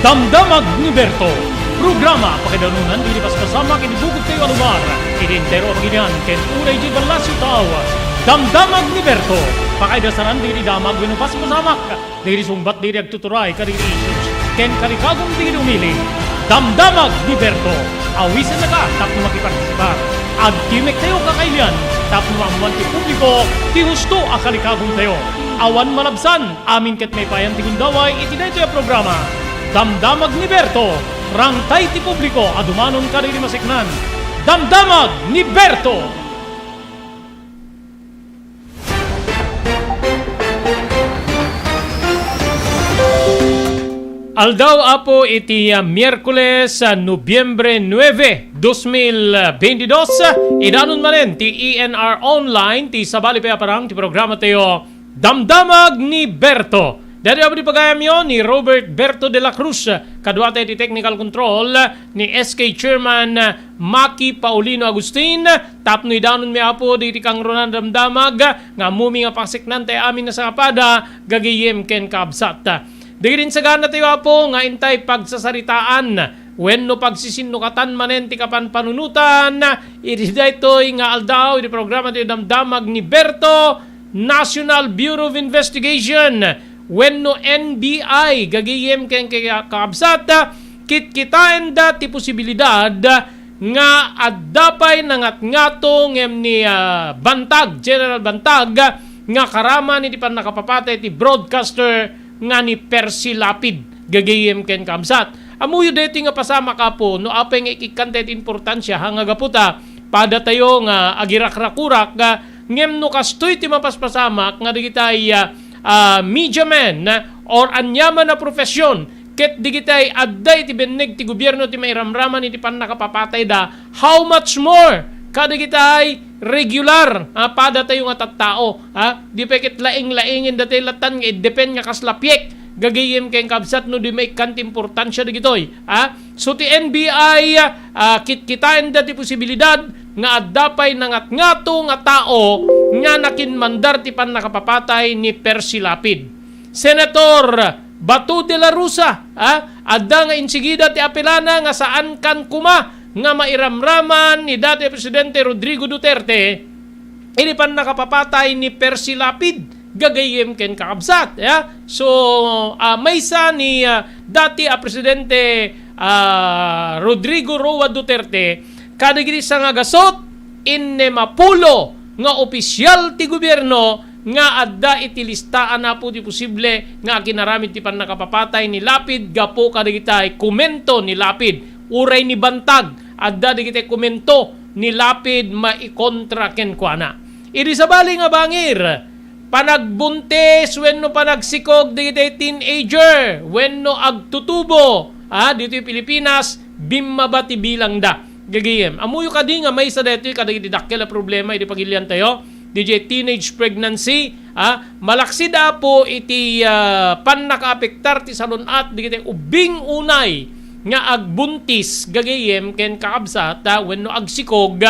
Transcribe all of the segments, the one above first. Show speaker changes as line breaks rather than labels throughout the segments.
Damdamag ni Berto. Programa pakidanunan dili pas kasama kinibugod kayo alumar. Identero paginian ken unay di balasyo tawa. Damdamag ni Berto. Pakaidasaran dili damag winupas masamak. Dili sumbat dili agtuturay kadiri issues. Ken kalikagong dili umili. Damdamag ni Berto. Awisan na ka tapno makipartisipar. Agkimek tayo kakailian. Tapno amuan ti publiko. Ti husto akalikagong tayo. Awan malabsan. Amin ket may payan ti gundaway. Iti daytoy programa. Damdamag ni Berto, rangtay ti publiko, adumanon ka rin masiknan. Damdamag ni Berto! Aldaw apo iti Miyerkules, Nobyembre 9, 2022, idanon manen ti ENR Online, ti sabali pa parang ti programa tayo, Damdamag ni Berto. Dari abo di pagayam yon ni Robert Berto de la Cruz, kadwate di technical control ni SK Chairman Maki Paulino Agustin, tapno idanon mi apo di kang Ronan Damdamag, nga mumi nga pangsiknan tayo amin na sa kapada, gagayem ken kabsat. Di rin sa gana tayo apo, nga intay pagsasaritaan, wenno pagsisinukatan manen ti kapan panunutan, iti daytoy nga aldaw, di programa tayo Damdamag ni Berto, National Bureau of Investigation, wenno NBI gagayem ken kakabsat kitkitain da ti posibilidad nga addapay nangat-ngato ngem ni Bantag, General Bantag nga karaman iti pannakapapatay ti broadcaster nga ni Percy Lapid gagayem ken kabsat. Amuyo deti nga pasama ka po no apay nga ikikante ti importansya hanga gaputa pada tayo nga agirak-rakurak ngem no kastoy ti mapaspasamak nga digitay media man or anyaman na profesyon ket digitay adday ti beneg ti gobyerno ti mairamraman iti pannakapapatay da how much more kadigitay regular pada tayo nga tattao di peket laing-laingin datay latan nga depend nga kaslapyek gagayem ken kabsat no di may kanti importansya digitoy so ti NBI kitkitain da ti posibilidad nga addapay nangat-ngato nga tao nga nakinmandar ti pannakapapatay ni Percy Lapid. Senator Bato de la Rosa adda nga insigida ti apelana nga saan kan kuma nga mairamraman ni dati Presidente Rodrigo Duterte ini pannakapapatay ni Percy Lapid gagayem ken kakabsat. So maysa ni dati Presidente Rodrigo Roa Duterte kadigiti sa nga gasot inne mapulo nga opisyal ti gobyerno nga adda iti listaan na po ti posible nga kinaramid ti pannakapapatay ni Lapid gapo kadigitay komento ni Lapid uray ni Bantag adda digitay komento ni Lapid maikontra ken kuana. Iri sabali nga bangir panagbuntes wenno panagsikog digitay teenager wenno agtutubo dito yung Pilipinas bimmabati bilang da gagayem. Amuyo ka di nga may sa dito kadagiti dakkel na problema iti pagilian tayo. DJ teenage pregnancy. Malaksi da po iti pannakaapektar ti salunat digiti ubing unay nga agbuntis gagayem ken kakabsat wenno agsikog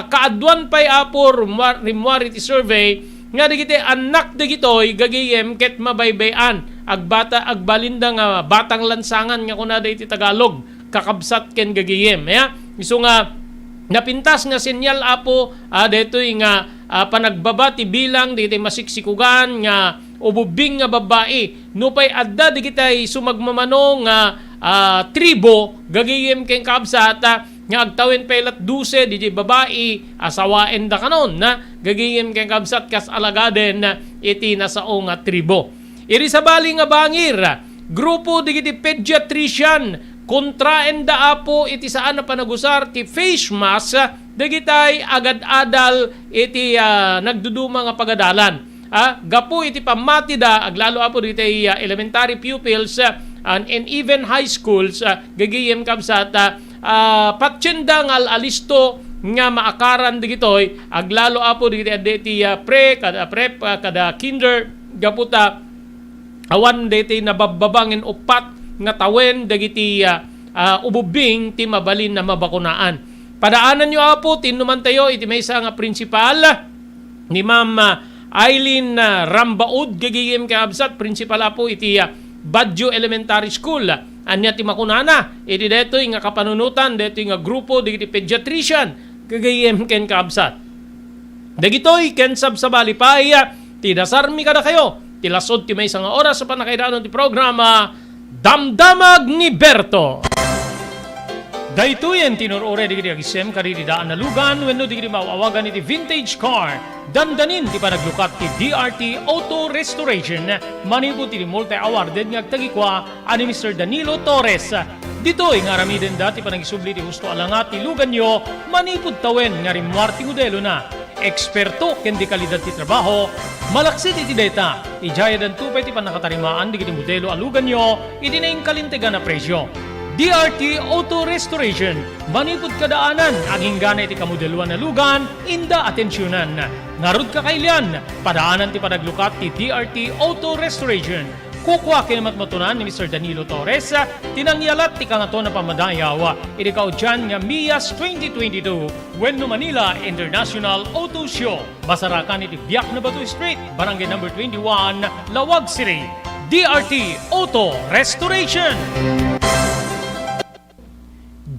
kaadwan pay apo rimwari ti survey nga digiti anak digitoy gagayem ket mabaybayan agbalinda nga batang lansangan nga kunada iti Tagalog kakabsat ken gagayem. Iso nga napintas nga senyal apo detoy nga panagbabati bilang digitay masiksikugan nga ububing nga babae nupay adda digitay sumagmamano nga tribo gagayem ken kabsat nga agtawen paylat 12 digitay babae asawaen da kanon gagayem ken kabsat kas alagaden iti nasao nga tribo. Iri sabali nga bangir grupo digitay pediatrician kontraen da apo iti saan na panagusar ti face mask dagitay agad-adal iti nagduduma nga pagadalan. Gapo iti pamati da aglalo apo diti elementary pupils and even high schools gagayem kabsat patsyenda ngal alisto nga maakaran digitoy aglalo apo diti prep kada kinder gaputa awan diti nababangin upat nga tawen dagiti ububing ti mabalin na mabakunaan. Padaanan nyo apo tinuman tayo iti maysa nga principal ni Ma'am Eileen Rambaud gagayem kaabsat principal apo iti Badjo Elementary School. anya ti makunana, iti detoy nga kapanunutan, detoy nga grupo, digiti pediatrician, kagayem ken kaabsat. Dagitoy ken sabsabali paya, ti dasarmi kada kayo, ti lasod ti may isang oras sa panakaidanon ti programa, Damdamag ni Berto. Daytoyen tinurore digiti agisem karidi daan na lugan wenno digiti mawawagan iti vintage car. Dandanin ti panaglukat ti DRT Auto Restoration. Manipod ti multi-awarded nga agtagikwa ani Mr. Danilo Torres. Ditoy nga ramiden dati panagisubli ti husto alangat ti lugan nyo, manipod tawen nga rimwar ti modelo na. Eksperto ken di kalidad ti trabaho, malaksit iti data, ijaya dan tupay ti panakatarimaan digiti modelo alugan nyo, iti naing kalintegan na presyo. DRT Auto Restoration, manipod kadaanan, aging gana iti kamodeluan na lugan, inda atensyonan. Ngarud kakailian, padaanan ti panaglukat ti DRT Auto Restoration. Kukwa kinamatmatunan ni Mr. Danilo Torres, tinangyalat ti kangato na pamadayaw, iti kaudyan nga MIAS 2022, Wenno Manila International Auto Show. Basarakan iti Biak na Batu Street, Barangay number 21, Lawag City. DRT Auto Restoration.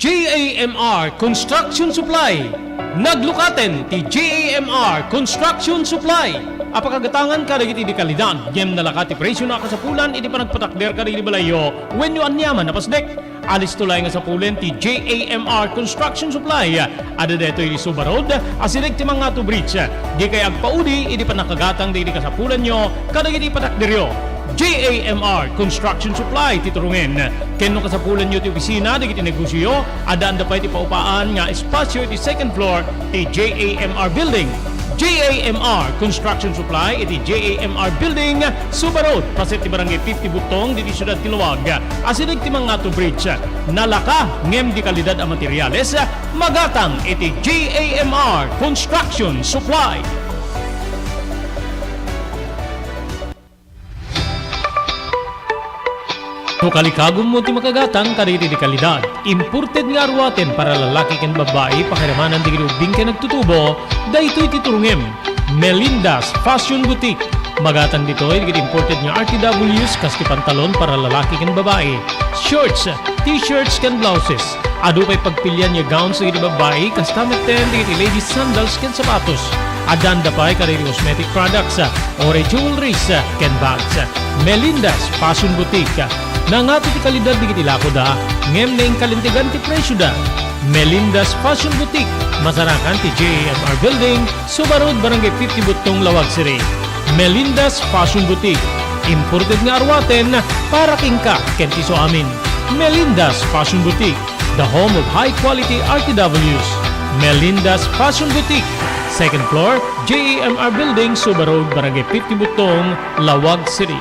JAMR Construction Supply. Naglukaten ti JAMR Construction Supply. Apakagatangan ka dagiti di kalidad, yem nalakati presyo na kasapulan, iti panagpatakder ka di balayo, when you anyaman na pasdek. Alis tulay nga sa pulen ti JAMR Construction Supply. Ada deto iti Subarod, asirig ti mga to bridge. Di kay agpaudi, iti panakagatang di kasapulan nyo, kadagiti patakderyo. JAMR Construction Supply titurungen. Kenno kasapulan nyo ti opisina, digiti negosyo, adaan da pa iti paupaan nga espasyo iti second floor ti JAMR Building. JAMR Construction Supply iti JAMR Building, Subarod, paset ti barangay 50 Butong, diti syudad ti Luwag. Asinig ti mga to bridge, nalaka ngem di kalidad ang materyales, magatang iti JAMR Construction Supply. Kalikagom mo ti makagatang kariri di kalidad. Imported nga arwaten para lalaki ken babae pakiramanan di ubing ken nagtutubo. Daytoy titurungem. Melinda's Fashion Boutique. Magatang ditoy digit imported nga RTWs kas ti pantalon para lalaki ken babae. Shorts, t-shirts ken blouses. Adu pay pagpilian nga gowns digit babae kas tameten digit ladies sandals ken sapatos. Adan da pay kariri cosmetic products, ore jewelries ken bags. Melinda's Fashion Boutique. Nangato ti kalidad digiti lako da, ngem na yung kalintigan ti presyo da. Melinda's Fashion Boutique, masarakan ti JAMR Building, Subarod, Barangay 50 Butong, Lawag City. Melinda's Fashion Boutique, imported nga arwaten para kingka kenti so amin. Melinda's Fashion Boutique, the home of high quality RTWs. Melinda's Fashion Boutique, second floor, JAMR Building, Subarod, Barangay 50 Butong, Lawag City.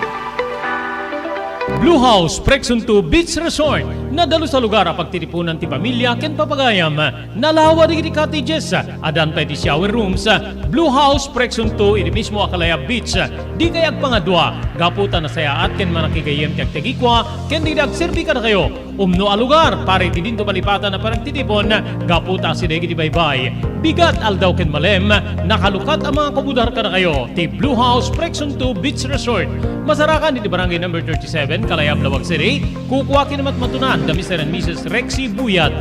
Blue House Prexon 2 Beach Resort. Nadalo sa lugar a pagtitipunan ti pamilya ken papagayam. Nalawa digiti cottages. Adan pa ti shower rooms. Blue House Prexon 2 iti mismo Akalaya Beach. Di kay agpangadwa. Gaputa na sayaat ken manakigayem ti agtegikwa ken di agserbi ka na kayo. Umno a lugar para iti dinto palipatan na paragtitipon. Gaputa si degi ti baybay. Bigat aldaw ken malem. Nakalukat ang mga komudar ka na kayo. Ti Blue House Prexon 2 Beach Resort. Masarakan iti barangay number 37 Kalayab, Lawag City. Kukuha kinamatmatunan da Mr. and Mrs. Rexy Buyat.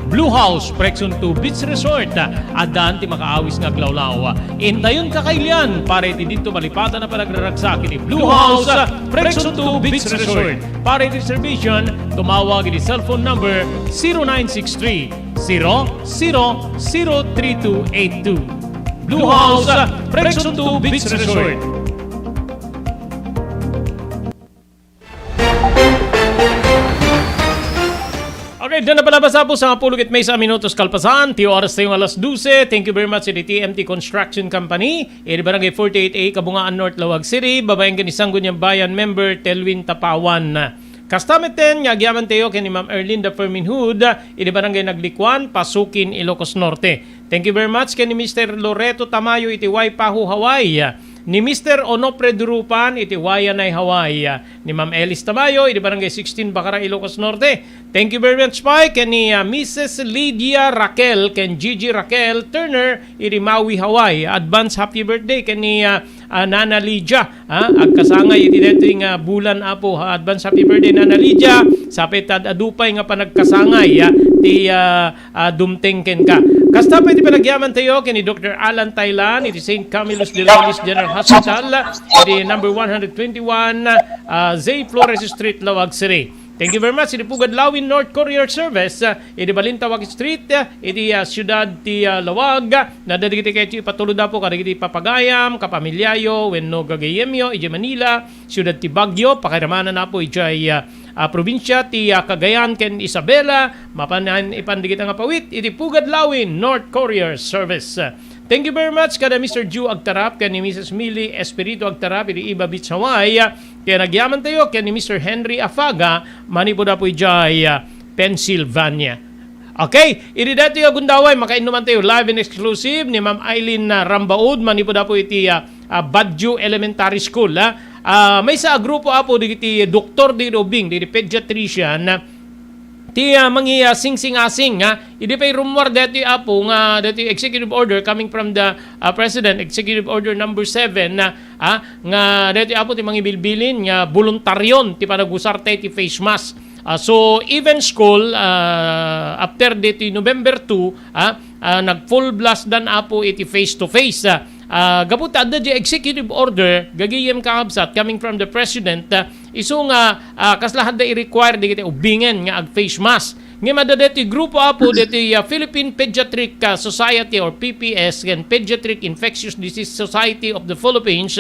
Blue House Prexon 2 Beach Resort. Adaan ti makaawis nga glawlaw. Intayon kakailian para iti dito malipatan na panagraragsak iti Blue House Prexon 2 Beach Resort. Para iti reservation, tumawag iti cellphone number 0963 003282. Blue House Prexon 2 Beach Resort. Okay, dyan na palabasa po sa pulugit may sa minutos kalpasan. Tiyo oras tayong alas 12. Thank you very much sa TMT Construction Company. Iri Barangay 48A, Kabungaan North, Lawag City. Babayang kanisang gunyang bayan member, Telwin Tapawan. Kastameten, agyaman tayo kay ni Ma'am Erlinda Ferminhood. Iri Barangay Naglikwan, Pasukin, Ilocos Norte. Thank you very much kay ni Mr. Loreto Tamayo, iti Waipahu, Hawaii. Ni Mr. Onopre Durupan, iti Wayanay, Hawaii. Ni Ma'am Elis Tamayo, iti Barangay 16, Bacara, Ilocos Norte. Thank you very much, Pai. Kani Mrs. Lydia Raquel, ken Gigi Raquel Turner, iti Maui, Hawaii. Advance happy birthday kani Nana Lydia. Ag kasangay iti detoy nga bulan apo. Advance happy birthday Nana Lydia. Sapit adupay nga panagkasangay ti dumtengken ka. Kasta pa iti panagyaman tayo kini Dr. Alan Taylan iti St. Camillus de Lourdes General Hospital iti number 121 Zay Flores Street, Lawag City. Thank you very much. Iti Pugad Lawin North Courier Service, iti Balintawak Street, iti Siyudad ti Lawag, na dadigiti kayo ipatulod po, kadigiti Papagayam, Kapamilyayo, wenno Gagayemyo, iti Manila, Siyudad ti Baguio, pakiramanan na po iti probinsya ti Cagayan ken Isabela, mapanan ipandigit nga pawit, iti Pugad Lawin North Courier Service. Thank you very much kada Mr. Ju Agtarap, kani Mrs. Millie Espiritu Agtarap, iti Iba Beach, Hawaii, kaya nagyaman tayo kani Mr. Henry Afaga, manipo na po ijay Pennsylvania. Okay, iti dati agundaway, makainuman tayo live and exclusive ni Ma'am Eileen Rambaud, manipo na po iti Badju Elementary School. May sa grupo apo di Dr. Di Robing, di pediatrician, ti mangi sing-sing-asing idi pay rumor dati apo nga dati executive order coming from the president, executive order number 7 nga dati apo ti mangi bilbilin nga voluntaryon ti panagusarte ti face mask. So even school after dati November 2 nag full blast dan apo iti face to face. Gaputa da di executive order gagiyem kakabsat coming from the president iso nga kaslahan da i-require di kita ubingen nga ag face mask. Nga madadeti grupo apo deti Philippine Pediatric Society or PPS ken Pediatric Infectious Disease Society of the Philippines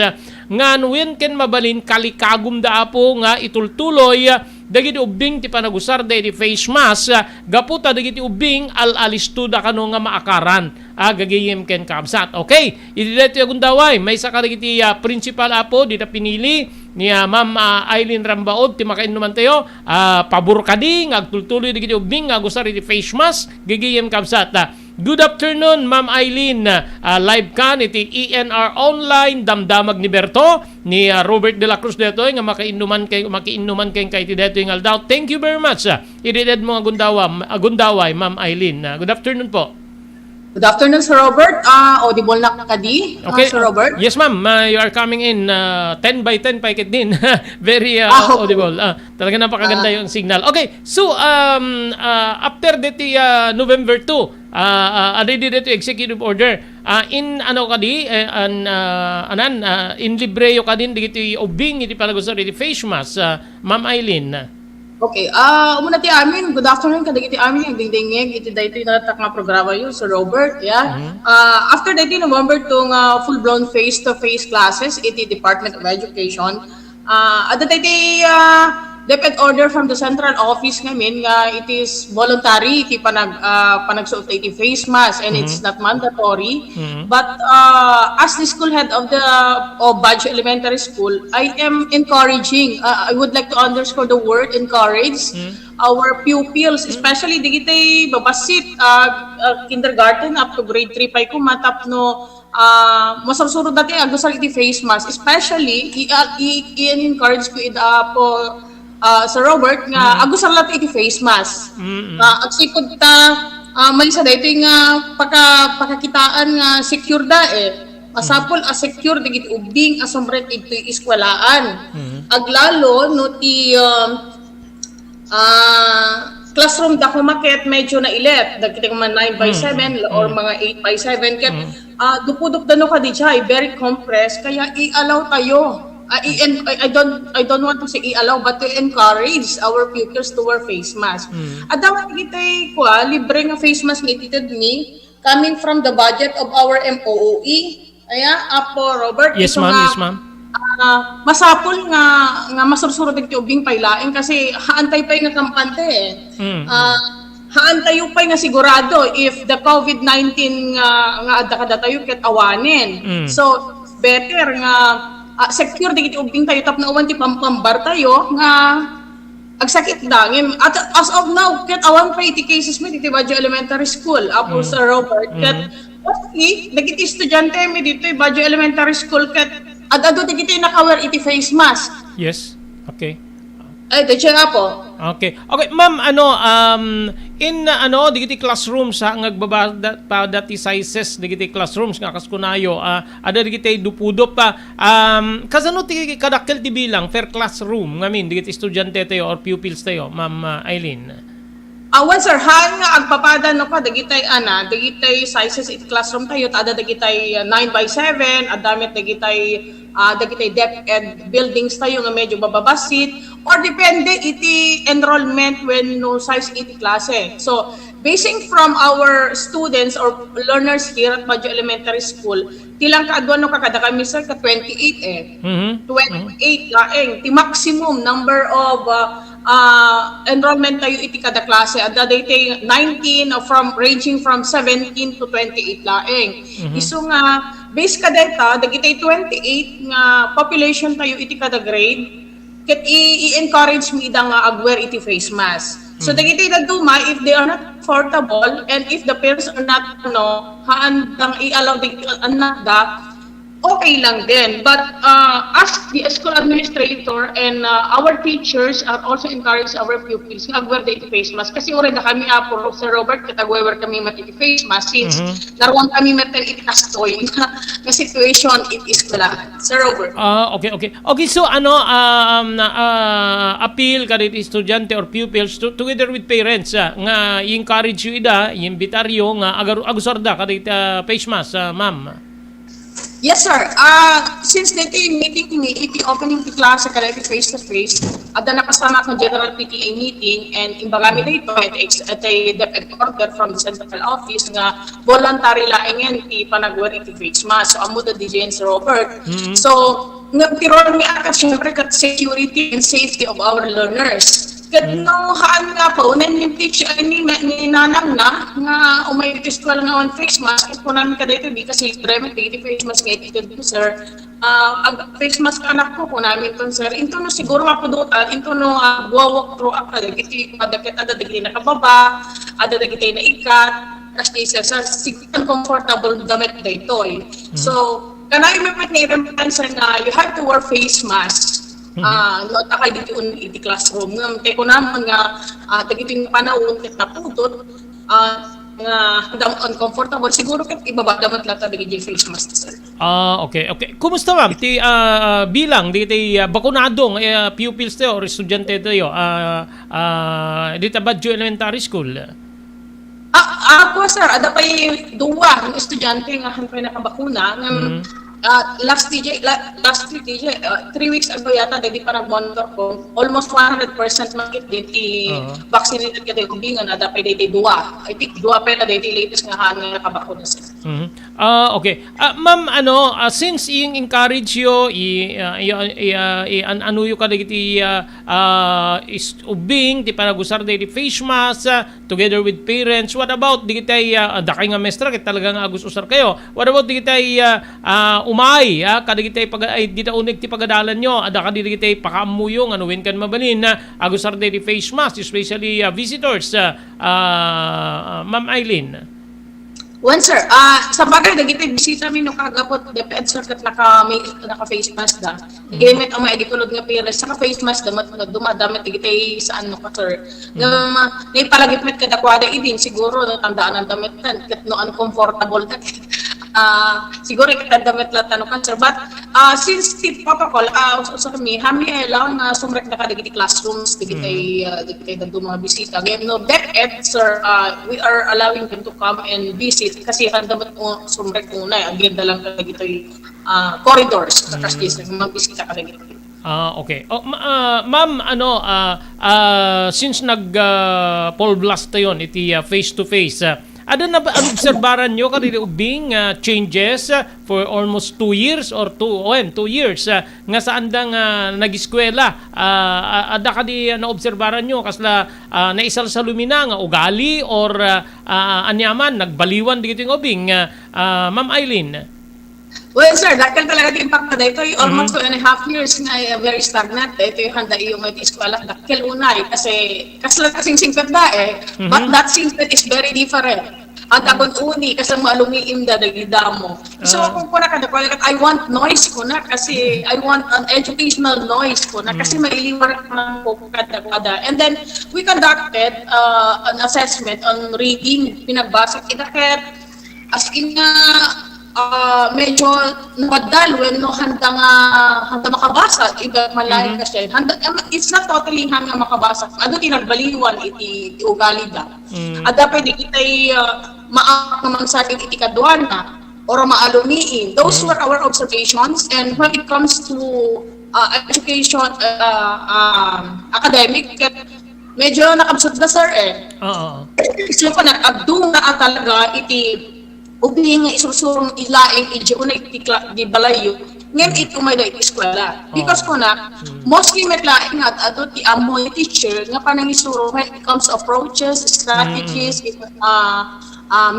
nga nuwen ken mabalin kalikagum da apo nga itultuloy dagiti ubing ti panagusar da iti face mask gaputa dagiti ubing al-alistuda kano nga maakaran gagayem ken kabsat. Okay, iti deti agundaway may sakadagiti principal apo dita pinili ni Ma'am Eileen Rambaud ti makainuman tayo pabor kadi nga agtultuloy dagiti ubing nga gusar iti face mask gagayem kabsat. Good afternoon, Ma'am Eileen. Live kan iti ENR Online Damdamag ni Berto ni Robert de la Cruz detoy nga makiinuman kay iti detoy nga aldaw. Thank you very much. Ideded mo agundaway, Ma'am Eileen. Good afternoon po.
Good afternoon, Sir Robert. Audible na kadi,
okay.
Sir Robert?
Yes, ma'am. You are coming in 10 by 10 paikit din. Very
Okay.
audible. Talaga napakaganda yung signal. Okay, so after the November 2, dito executive order. In ano kadi in libre yo kadin dito ubing iti palagusar iti face mask, Ma'am Eileen.
Okay, umuna ti amin, good afternoon kadagiti amin ang dingdingeg iti daytoy natatak nga programa yun, Sir Robert, yeah. After daytoy November 2 full-blown face-to-face classes iti Department of Education, at daytoy DepEd order from the central office ngamin nga it is voluntary iti panagsuot iti face mask and it's not mandatory. But as the school head of the Badju Elementary School, I am encouraging, I would like to underscore the word encourage our pupils, especially digitay babasit kindergarten up to grade 3 pa ko matapno masarsurod natin agusal iti face mask, especially i-encourage ko po Sir Robert nga agusal natin iti face mask. Agsipod ta may sa dito nga pakakitaan nga secure da masapol secure digit ubing asomret iti iskwalaan. Aglalo no ti classroom da kumaket medyo na ilet dagiti man 9 by 7 or mga 8 by 7 ket dupudok dano ka di chay very compressed kaya i-allow tayo. I don't want to say i-allow but to encourage our pupils to wear face mask. At dapat kitay libre nga face mask ni Titid Me coming from the budget of our MOOE. Apo Robert.
Yes ma'am, yes ma'am.
Masapol nga masursurod iti ubing pailain kasi haantay pa nga kampante haantay pa nga sigurado if the COVID-19 nga adda kada tayo ket awanin. So better nga secure digiti ubing tayo tap na uwan ti pampambar tayo nga agsakit dangin at as of now ket awan pa iti cases mi iti Badju Elementary School apo Sir Robert ket mostly dagiti estudyante mi dito Badju Elementary School ket adado digiti naka-wear iti face mask.
Yes. Okay.
Ay, teacher po.
Okay. Okay, ma'am, in digiti classrooms ngagbaba pa dati sizes digiti classrooms nga kaskunayo ada digiti dupudop pa kasano ti kadakkel ti bilang per classroom ngamin digiti estudyante tayo or pupils tayo Ma'am Eileen.
Well, sir, han nga agpapada no ka dagitay sizes it classroom tayo tada dagitay 9x7 at damit dagitay depth buildings tayo nga medyo bababasit or depende iti enrollment when no size iti klase. So, basing from our students or learners here at Baguio Elementary School, tilang kaadwan no kakada kami sir ka 28 28 laeng ti maximum number of enrollment tayo iti kada klase at daytay 19 ranging from 17 to 28 laeng. Isu nga base ka data dagitay 28 nga population tayo iti kada grade ket i-encourage mi ida nga agwear iti face mask. So dagitay dagduma if they are not comfortable and if the parents are not haandang i-allow the anak da okay lang din. But as the school administrator and our teachers are also encourage our pupils nga agwear iti face mask kasi already na kami po Sir Robert katagwear kami mat iti face mask since naruan kami metel iti kastoy nga situation it is wala. Sir Robert.
Okay, so appeal ka dito estudyante or pupils together with parents nga i-encourage yu ida i-imbitaryo nga agusarda ka dito face mask ma'am.
Yes, sir. Since dito yung meeting ni opening the class kada face to face, ada nakasama akong general PTA meeting and imbagami dito at a DepEd order from the central office nga voluntary laengen ti panagwer iti face mask. So amo da DJ Sir Robert. So nagtirol mi akat syempre kat security and safety of our learners. Kat no haan nga po, unan yung teacher ni nanang na nga umay festival nga on face mask. Ito namin ka dito, di kasi dremet iti face mask nga ito dito, sir. Ang face mask anak ko namin ito, sir. Ito no siguro mapudutan, ito no walk through ako, dagiti madagit, ada dagiti nakababa, ada dagiti na ikat, kasi sir, siguro comfortable damit dito eh. So, kanay may pag-nirempan, sir, na you have to wear face mask. No takay dito iti classroom ngam kay ko naman nga dagiti panahon ket napudot nga uncomfortable siguro ket ibabadamat lata dagiti face mask sir.
Okay. Kumusta ma'am ti bilang diti bakunadong pupils tayo or estudyante tayo dito Baguio Elementary School?
Ako sir ada pay duwa ng estudyante nga hanpay nakabakuna ngam last week, 3 weeks ago yata, hindi pa nag-monitor ko, almost 100% makit din vaccinated ka din kubingan na dapat dito dua. I think dua pa na dito latest nga hanggang nakabakuna sila.
Okay. Ma'am, since i-encourage yo, ano yung kadagiti ubing, ti panagusar di face mask, together with parents, what about di kitay, dakay nga mestra, kit talagang agus usar kayo, what about di kitay umay kadigitay dita unig ti pagadalan nyo ada kadigitay pakaamuyong anuwin kan mabalin agusar di face mask especially visitors Ma'am Eileen.
One sir, sa bagay dagiti bisita mi no kagapot DepEd sir ket naka face mask da. Gamit ang mga editulod nga pires sa face mask dumadamit digiti saan no ka sir. Nay palagipmet kada kwada idin siguro natandaan ang damit ket no uncomfortable ka. Siguro kita damit lang tanong sir, but since the protocol sa kami lang sumrek na kadagiti classrooms digitay ng mga bisita again no DepEd sir, we are allowing them to come and visit kasi handamat mo sumrek muna again dalang kadagiti corridors kasi mga bisita kadagiti.
Okay. Ma'am, since nag-poll blast tayon iti face to face, ada na ba obserbaran nyo kadili ubing changes for almost 2 years or 2 years nga saan da nag-eskwela ada kadi na obserbaran nyo kasla naisal sa lumina nga ugali or anyaman nagbaliwan dito yung ubing Ma'am Eileen.
Well, sir, dakal talaga di impact na dito. Almost 2.5 years na very stagnant. Ito yung handa yung may eskwela. Dakil unay kasi kasing singkat da eh. But that singkat is very different. At akong uni, kasi maalumiim da, dagidamo. So, kung ko na kada I want noise ko na, kasi I want an educational noise ko na, kasi mailiwar naman po kada. And then, we conducted an assessment on reading, pinagbasa, kinakit, as in nga, medyo napadal when no handa makabasa iba malay kasi handa it's not totally handa makabasa ano tinagbaliwan iti ugali da at dapat di kitay maak naman sa atin iti kadwan na or maalumiin those were our observations. And when it comes to education academic medyo nakabsot na sir so pa nag-agdung na talaga iti ubi nga isusurong ilaing idyo na iti balayo ngayon ito may da iti eskwela because ko na mostly metlaing at ato ti amoy teacher nga panang isuro when it comes to approaches, strategies,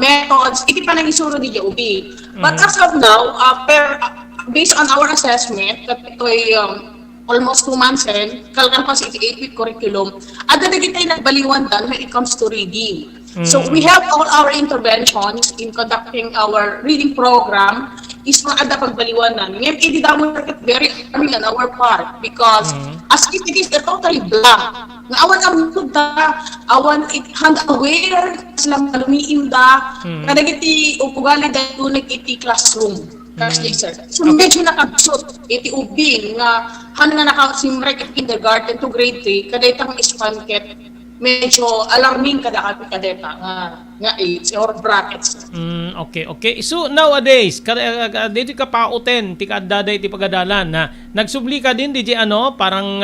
methods iti panang isuro di ubi but as of now based on our assessment that ito'y almost 2 months kalkan pa sa iti 8-week curriculum ada na kita'y nagbaliwan dan when it comes to reading. So we have all our interventions in conducting our reading program is mga ada pagbaliwanan. Ngayon, hindi daw very alarming on our part because as if it is totally blank. Nga awan ang muda, awan hand aware, silang malumiin da, kadagiti upugali dahil iti classroom. So medyo nakabsot, iti ubing nga han nga nakasimrek at kindergarten to grade 3, kadaytang ispanket, medyo alarming kada kadeta nga age or brackets.
Okay. So nowadays, dito ka pauten ti kaddaday ti pagadalan na nagsubli ka din di parang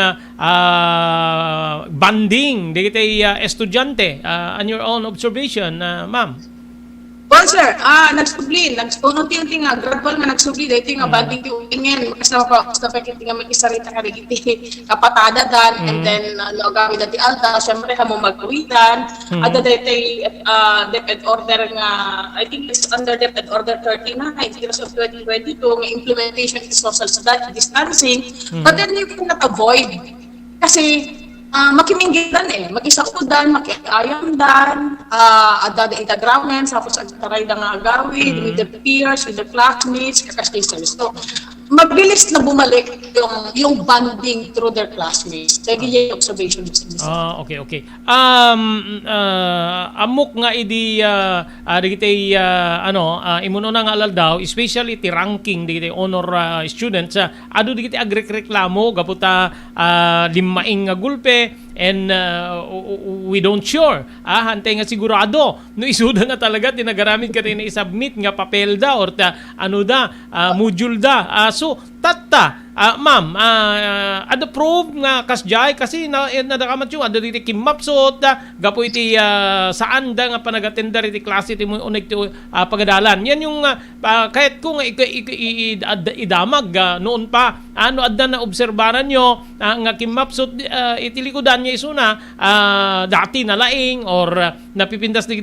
banding di ti estudyante on your own observation, ma'am.
Well, sir, nagsubli, unti-unti nga, gradual nga nagsubli, dahil nga banding ti utingin, kasama pa kiti nga mag-isarita ka rin kapatada dan, and then, gamit na ti alta, syempre, mo magawitan, at dahil DepEd Order nga, I think it's under DepEd Order 39, years of 2022, nga implementation of social distancing, but then you cannot avoid, kasi, makiminggitan mag-isaudan, makiayam dan, ada integramen, tapos agtaray na nga agawid, with the peers, with the classmates, kakastisers. So, mabilis na bumalik yung bonding through their classmates. Kaya yung observation.
Okay. Amok nga idi digitay imuno na nga alal daw, especially ti ranking digitay honor students, adu digitay agreklamo gaputa limaing nga gulpe and we don't sure hantay nga sigurado no isuda nga talaga tinagaramid ka rin i-submit nga papel da or module da so tatta ma'am ada prove nga kasjay kasi nadakamat yung ada diti kimapsot gapo iti saan da nga panagatenda iti klase iti unig ti pagadalan yan yung kahit kung idamag noon pa adda na obserbaran nyo nga kimapsot iti likodan niya isuna dati na laing or napipindas na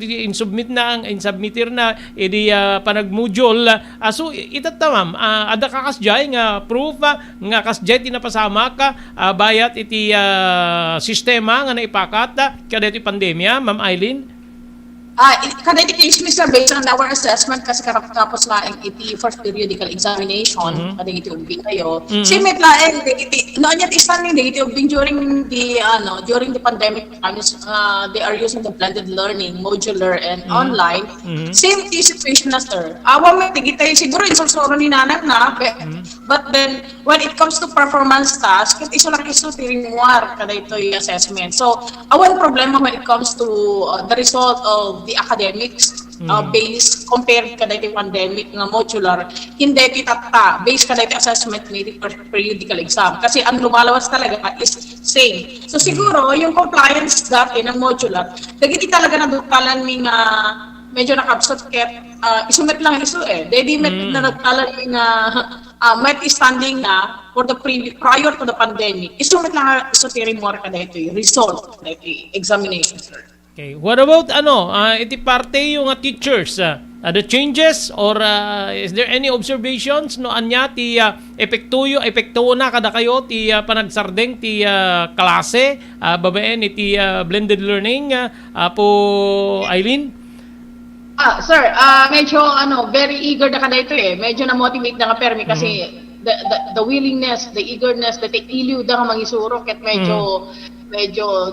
insubmitir na iti panagmodule so itata ma'am ada kakasjay nga proof nga kasjay tinapasama ka bayat iti sistema nga naipakat kada iti pandemya, Ma'am Eileen?
Kada iti case Mr. based on our assessment kasi tapos laing iti first periodical examination kada iti ubing kayo. Simit laing noon yat standing iti ubing during the pandemic times they are using the blended learning, modular and online. Same situation na sir. Awa may tigitay siguro insulsoro ni nanak na but then when it comes to performance task iso tiring war kada ito yung assessment. So awan problema when it comes to the result of the academics based compared kada iti pandemic nga modular hindi iti based kada iti assessment ni periodical exam kasi ang lumalawas talaga is same. So siguro yung compliance dati ng modular dagiti talaga nadukalan ni nga medyo nakabsot ket isumet lang dedi met na nagtalan ni nga met standing na for the prior to the pandemic isumet lang tiring more kada iti result kada iti examination sir.
Okay. What about iti parte yung teachers? The changes or is there any observations no anya ti epekto na kada kayo ti panagsardeng ti klase babaen iti blended learning po Eileen?
Sir, medyo very eager na kada ito eh. Medyo na-motivate na ka permi kasi the willingness, the eagerness, that iliw da nga mangisurok at medyo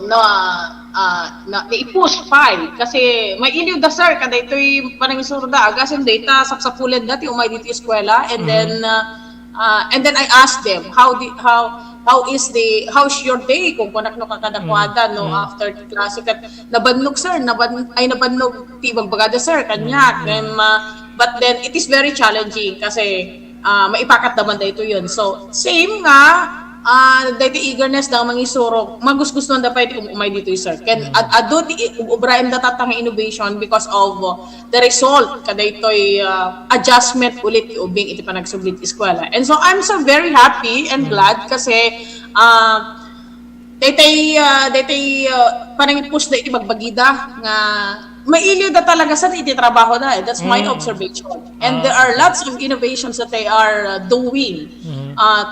na i-push file kasi may iliw da sir kada ito'y panangisuro da agasin data sapsapulan dati umay dito eskwela and then I asked them how's your day kung kunak no kakadakwada no after the class kat nabannog sir nabannog tibag bagada sir kanya but then it is very challenging kasi maipakat naman da ito yun so same nga dahil eagerness na mangisuro magusgusto na dapat umay dito sir ken adot ubraim da tatang innovation because of the result kada ito'y adjustment ulit ubing iti panagsublit eskwela and so I'm so very happy and glad kasi daytay parang i-push da iti magbagida nga mailiw da talaga sa iti trabaho da that's my observation and there are lots of innovations that they are doing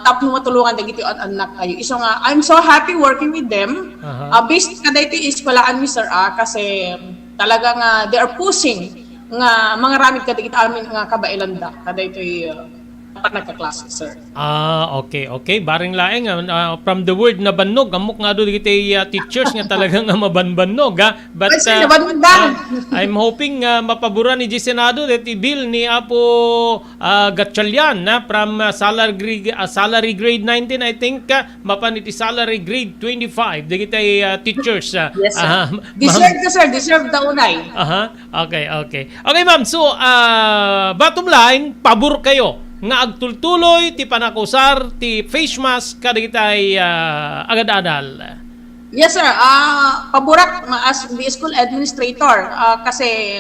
tapno matulungan dagiti anak kayo iso nga I'm so happy working with them based kada iti eskwelahan mi sir kasi talaga nga they are pushing nga mga ramid kadagiti amin nga kabailan da kada iti nagkaklase sir.
Okay. Baring laeng from the word na bannog, amok nga do digiti teachers nga talagang mabanbannog but I'm hoping mapabura ni Senado deti bill ni Apo Gatchalian from salary grade 19 I think mapan iti salary grade 25 digiti teachers.
Yes sir. Deserve daw unay.
Okay ma'am so bottom line pabor kayo nga agtultuloy ti panakusar ti face mask kadigitay agad-adal.
Yes sir, paborak as the school administrator kasi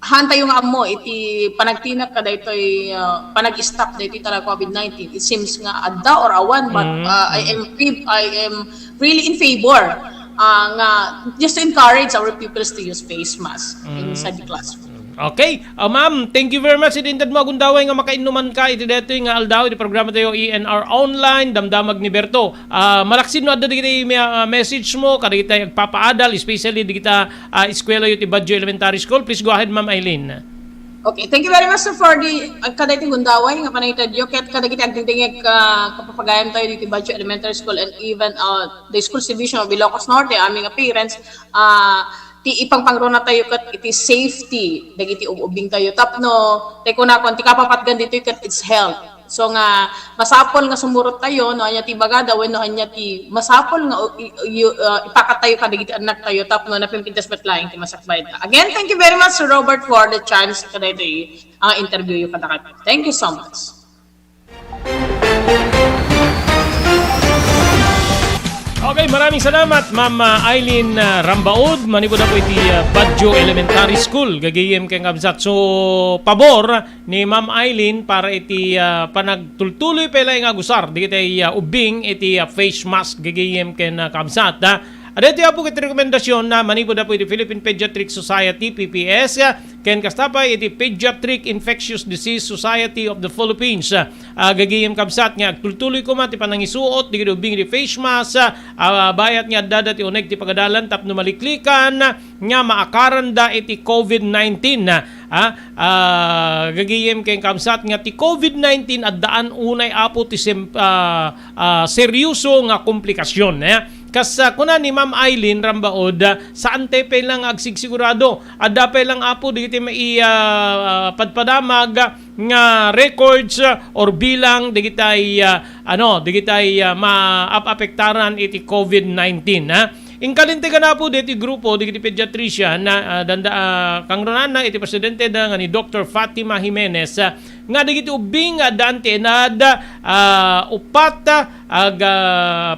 hanta yung amo iti panagtinak kada ito'y panag-stop na iti talaga COVID-19. It seems nga adda or awan but I am really in favor nga just to encourage our pupils to use face mask inside the classroom.
Okay. Ma'am, thank you very much. Idintad mo agundaway nga makainuman ka. Iti dito nga aldaw. Iti programa tayo ENR Online. Damdamag ni Berto. Malaksin no adda digiti message mo. Kada kita agpapaadal. Especially digita eskwela yu ti Badjo Elementary School. Please go ahead, Ma'am Eileen.
Okay. Thank you very much sir for the kada iti gundaway nga panaytad yu. Ket kada kita agdingdingeg kapapagayan tayo diti Badjo Elementary School and even the school division of Ilocos Norte. Aming parents ti ipangpangrona tayo kat iti safety dagiti ubing tayo tapno tay kunakon ti kapapatgan dito kat it's health so nga masapol nga sumurot tayo no anya ti bagada wenno anya ti masapol nga ipakat tayo kadagiti anak tayo tapno napimpintas met laing ti masakbay again thank you very much Sir Robert for the chance kada ito interview yu kada thank you so much.
Okay, maraming salamat Ma'am Eileen Rambaud. Manipod ako iti Badjo Elementary School. Gagayem kay kabsat. So, pabor ni Ma'am Eileen para iti panagtultuloy pala nga gusar. Di kita ubing iti face mask. Gagayem kay kabsat. Adito po iti rekomendasyon na manipod po iti Philippine Pediatric Society, PPS, ken kastapay iti Pediatric Infectious Disease Society of the Philippines. Gagayem kabsat nga agtultuloy ko man ti panangisuot, di ubing iti face mask, bayat nga dadat ti uneg ti pagadalan tapno maliklikan nga maakaran da iti COVID-19. Gagayem kay kabsat nga ti COVID-19 at daan unay apo ti seryoso nga komplikasyon. Kas kuna ni Ma'am Eileen Rambaud saan tepe lang agsigsigurado adda pe lang apo digiti mai padpadamag nga records or bilang digitay maapektaran iti COVID-19 Inkalintigan na po diti grupo digiti pediatrician na kangrunan na iti presidente da nga ni Dr. Fatima Jimenez nga digiti ubing dante nad upat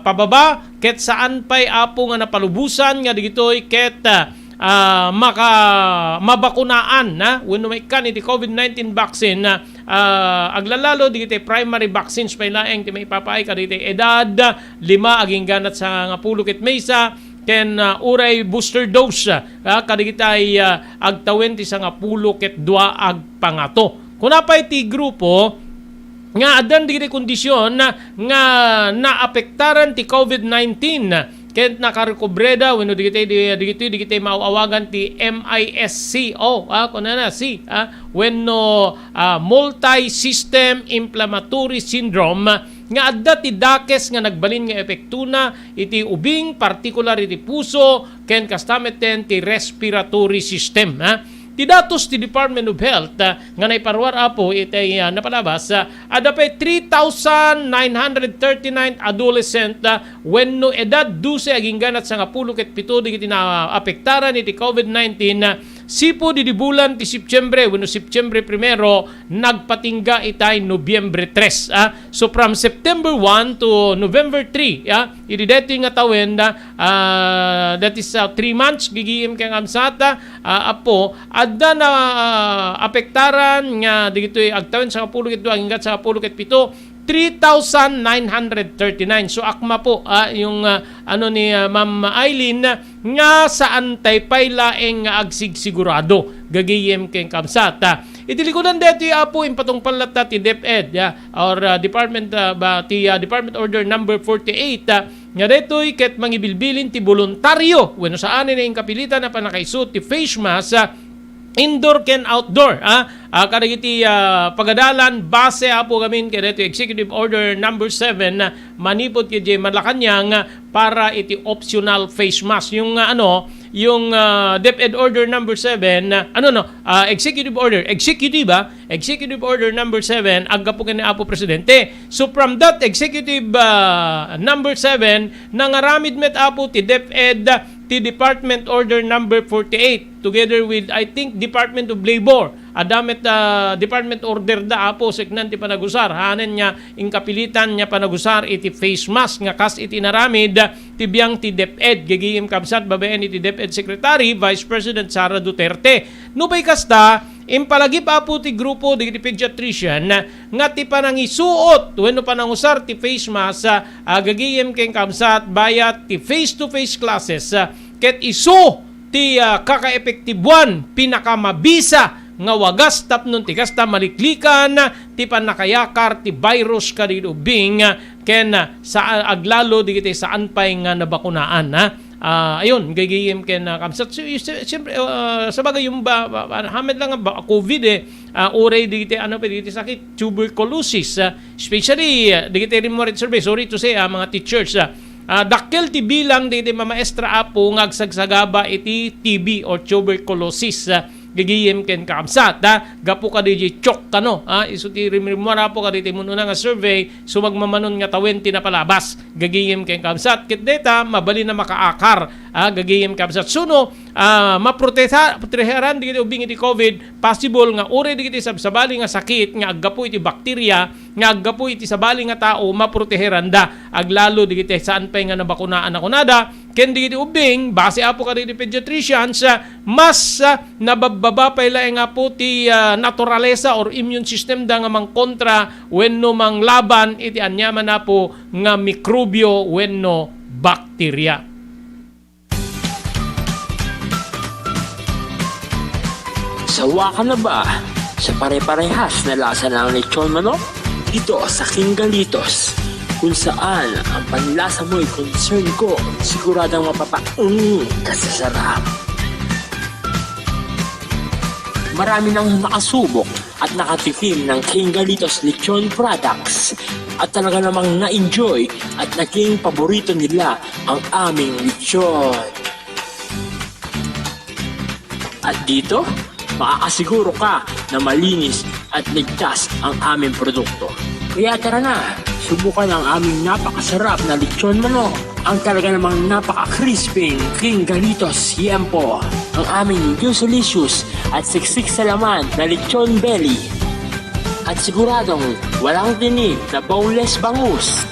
pababa ket saan pay apo nga napalubusan nga digitoy ket mabakunaan na wenno may kan iti COVID-19 vaccine aglalalo digiti primary vaccines pay laeng ti may papaay kaditi edad 5 aging ganat sa nga pulo ket maysa ken uray booster dose kadigitay agtawen ti sa nga pulo ket 2 ag pangato. Kunapay ti grupo nga adan digiti kondisyon nga naapektaran ti COVID-19 ken nakarekobreda wenno digiti mauawagan ti MISCO kuno na si wenno multi-system inflammatory syndrome nga adda ti dakes nga nagbalin nga epektuna iti ubing partikular iti puso ken kastameten ti respiratory system. Ti datos ti Department of Health nga naiparwar apo iti napalabas adda pay 3,939 adolescent wenno edad 12 aging ganat sa 10 ket 7 digiti naapektaran iti COVID-19 sipo di bulan ti Septyembre wenno Septyembre 1 nagpatingga itay Nobyembre 3. So from September 1 to November 3 iti deti nga tawen that is 3 months gigim kay amsata apo adda na apektaran nga digitoy agtawen sa 10 ket 2 hanggat sa 10 ket 7 3,939. So akma po yung ni Ma'am Eileen nga saan tay pay laeng nga agsigsigurado gagayem ken kamsat. Itilikudan deti apo impatong palata ti DepEd or Department Department Order number 48 nga detoy ket mangibilbilin ti voluntaryo wenno saan ni kapilitan na panakaisut ti face mask indoor ken outdoor kadagiti pagadalan base apo gamin kay dito Executive Order number 7 manipod kay Malacanang para iti optional face mask yung yung DepEd Order number 7 Executive Order number 7 agga po kani apo presidente. So from that Executive number 7 nangaramid met apo ti DepEd ti Department Order number 48 together with I think Department of Labor adamet Department Order da apo seknan ti panagusar hanen nya inkapilitan nya panagusar iti face mask nga kas iti naramid ti biang ti DepEd gagayem kabsat babaen iti DepEd Secretary Vice President Sara Duterte. Nupay kasta impalagip apo ti grupo di pediatrician nga ti panangisuot wenno panangusar ti face mask gagayem ken kabsat bayat ti face-to-face classes ket isu ti kakaepektibuan pinakamabisa nga wagas tapnon ti kasta maliklikan ti panakayakar ti virus kadagiti ubing ken sa aglalo digiti saan pay nga nabakunaan ayun gagayem ken kamsat siyempre sa bagay yung hamed lang nga COVID oray digiti digiti sakit tuberculosis especially digiti remote survey sorry to say mga teachers dakkel ti bilang digiti mamaestra apo ngagsagsagaba iti TB or tuberculosis gagayem ken kaamsat gapo ka di chok kano isu ti rimrimara po ka di mununa nga survey sumagmamanon nga tawen ti napalabas gagayem ken kaamsat ket data mabali na makaakar gagayem kaamsat suno maproteharan digiti ubing iti COVID possible nga ore digiti sabsabali nga sakit nga aggapo iti bakterya nga aggapo iti sabali nga tao maproteheran da aglalo digiti saan pay nga nabakunaan kunada ken digiti ubing base apo ka digiti pediatricians mas nabababa pay laeng apo ti naturalesa or immune system da nga mangkontra wenno manglaban iti anyaman apo nga mikrobyo wenno bakterya.
Sawa ka na ba sa pare-parehas na lasa ng lechon manok? Dito sa King Galitos, kung saan ang panlasa mo'y concern ko, siguradang kasasarap. Marami nang nakasubok at nakatikim ng King Galitos lechon products at talaga namang na-enjoy at naging paborito nila ang aming lechon. At dito, makakasiguro ka na malinis at ligtas ang aming produkto. Kaya tara na, subukan ang aming napakasarap na lechon manok. Ang talaga namang napaka-crisping King Galitos Yempo. Ang aming juicelicious at siksik sa laman na lechon belly. At siguradong walang tinig na boneless bangus.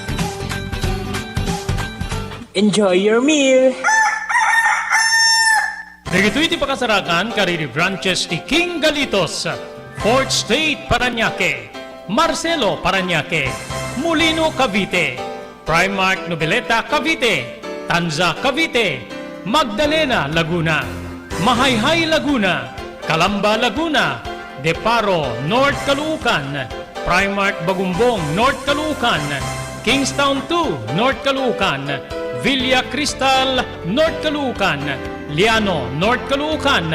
Enjoy your meal!
Dagitoy iti pakasarakan kariri branches ti King Galitos, Fourth State Parañaque, Marcelo Parañaque, Molino Cavite, Primark Noveleta Cavite, Tanza Cavite, Magdalena Laguna, Mahayhay Laguna, Calamba Laguna, Deparo North Caloocan, Primark Bagumbong North Caloocan, Kingstown 2 North Caloocan, Villa Cristal, North Caloocan, Liano, North Caloocan,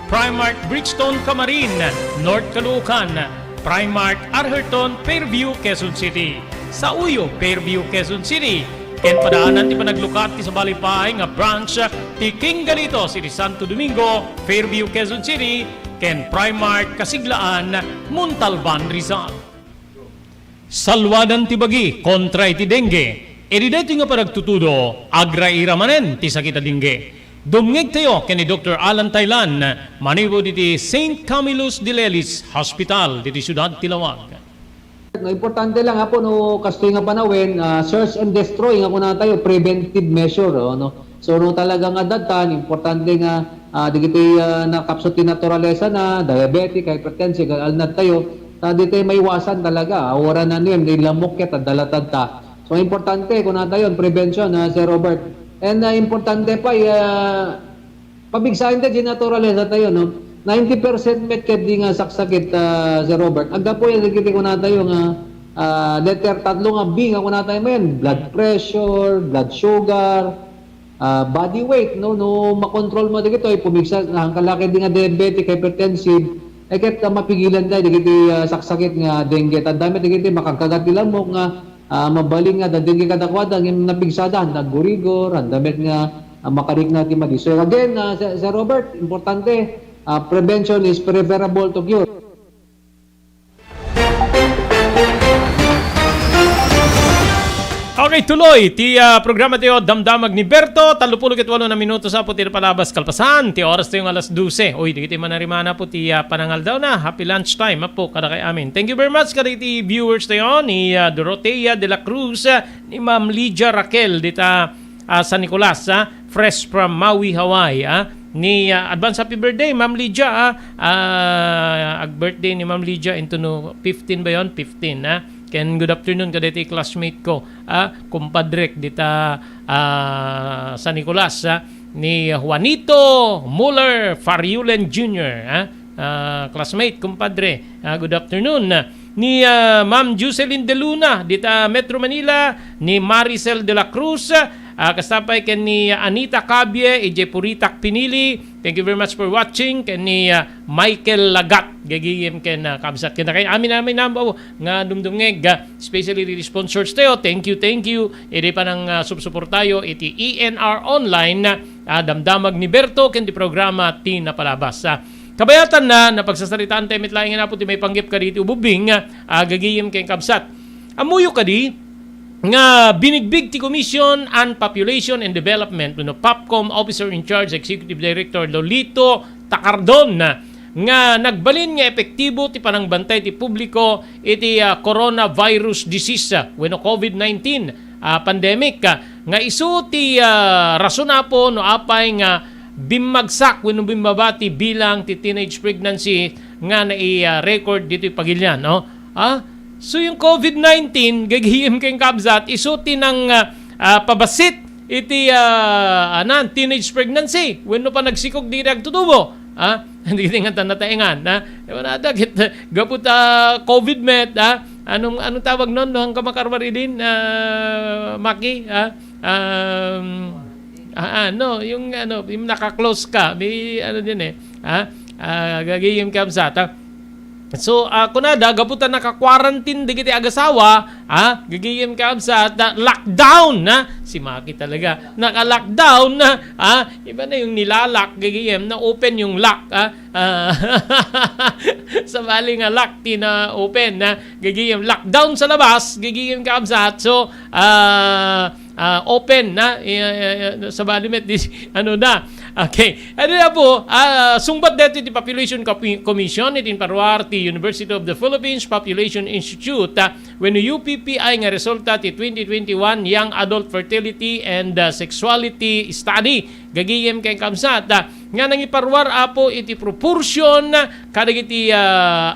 Primark Bridgestone Camarin, North Caloocan, Primark Arherton, Fairview, Quezon City. Sa Uyo, Fairview, Quezon City. Ken padaanan ti panaglukat ti sa Balipay nga branch ti King Galito, City Santo Domingo, Fairview, Quezon City. Ken Primark Kasiglaan, Montalban, Rizal. Salwadan ti bagi kontra iti dengue. Edi dito nga panagtutudo, agra-ira manen ti sakita dengue. Dumngeg tayo ken ni Dr. Alan Taylan, manibo diti St. Camillus de Lelis Hospital diti Siyudad Tilawag.
No, importante lang po no kastoy nga panawin, search and destroy nga kuna tayo preventive measure no. So no talagang adatan importante nga digiti nakapsot ti naturalesa na diabetic, hypertensive, alnad tayo. Tadi tayo may iwasan talaga. Awara na niyan, di lamok kita, dalatad ta. So, importante, kung na tayo, prevention, Sir Robert. And importante pa, pabigsahin tayo, naturalesa tayo, no? 90% met ket di nga saksakit, Sir Robert. Agda po yan, nagkiti ko na tayo nga, letter tatlo nga B nga ko na tayo mayan. Blood pressure, blood sugar, body weight, no? No, makontrol mo dito, pumigsa, kalaki di nga diabetic, hypertensive, ay kahit mapigilan tayo, digiti saksakit nga dengue. Tandami, digiti makagkagat nila mo nga mabaling nga, dengue kadakwada, ng napigsada, nagurigor, andamit nga makarik natin madi. So again, Sir Robert, importante, prevention is preferable to cure.
Okay, tuloy. Ti programa tayo Damdamag ni Berto. 38 na minuto sa po ti palabas kalpasan. Ti oras tayo alas 12. Uy, di kita manarimana po ti panangal daw na. Happy lunchtime po kada kay amin. Thank you very much kada ti viewers tayo ni Dorotea de la Cruz, ni Ma'am Lydia Raquel dita San Nicolas, fresh from Maui, Hawaii. Ni advance happy birthday Ma'am Lydia. Ag birthday ni Ma'am Lydia into no 15 ba yon? 15 Ken good afternoon kada iti classmate ko, kumpadrek dita San Nicolas, ni Juanito Muller Fariulen Jr., classmate, kumpadre, good afternoon. Ni Ma'am Jocelyn De Luna dita Metro Manila, ni Maricel de la Cruz, kasapay ken ni Anita Cabie, EJ Puritak Pinili. Thank you very much for watching. Ken ni Michael Lagat, gagiyem ken kabsat ken kay amin namin nambaw nga dumdumngeg, especially the sponsors tayo. Thank you. Edi pa nang subsuportayo iti ENR Online, Damdamag ni Berto ken di programa ti napalabas. Kabayatan na pagsasalitaan tayo mitlaing na po ti may panggip ka dito ububing, gagiyem ken kabsat. Amuyo ka di nga binigbig ti Commission on Population and Development no POPCOM Officer in Charge Executive Director Lolito Tacardon nga nagbalin nga epektibo ti panangbantay ti publiko iti coronavirus disease wenno COVID-19 pandemic nga isu ti rason na po no apay nga bimagsak wenno bimbabati bilang ti teenage pregnancy nga nai-record dito pagilyan, no? So yung COVID-19, gagihim kayong kabzat, isuti ng pabasit iti teenage pregnancy. When no pa nagsikog di nagtutubo. Hindi nga tanataingan. Gaput COVID-met. Anong tawag nun? Ang kamakarwari din, Maki? Yung naka-close ka. May din gagihim kabzat. So, kunada, gaputan naka-quarantine di kiti agasawa, gagiyem ka sa lockdown, si Maki talaga, naka-lockdown, iba na yung nilalak, gagiyem, na open yung lock, sa bali nga lock, na open, gagiyem, lockdown sa labas, gagiyem ka so, open na sa balimet okay, ano na po, sungbat dito di Population Commission itin parwarti University of the Philippines Population Institute when UPPI nga resulta ti 2021 Young Adult Fertility and Sexuality Study gagiyem kay kamsat nga nangiparwar apo iti proportion kadagiti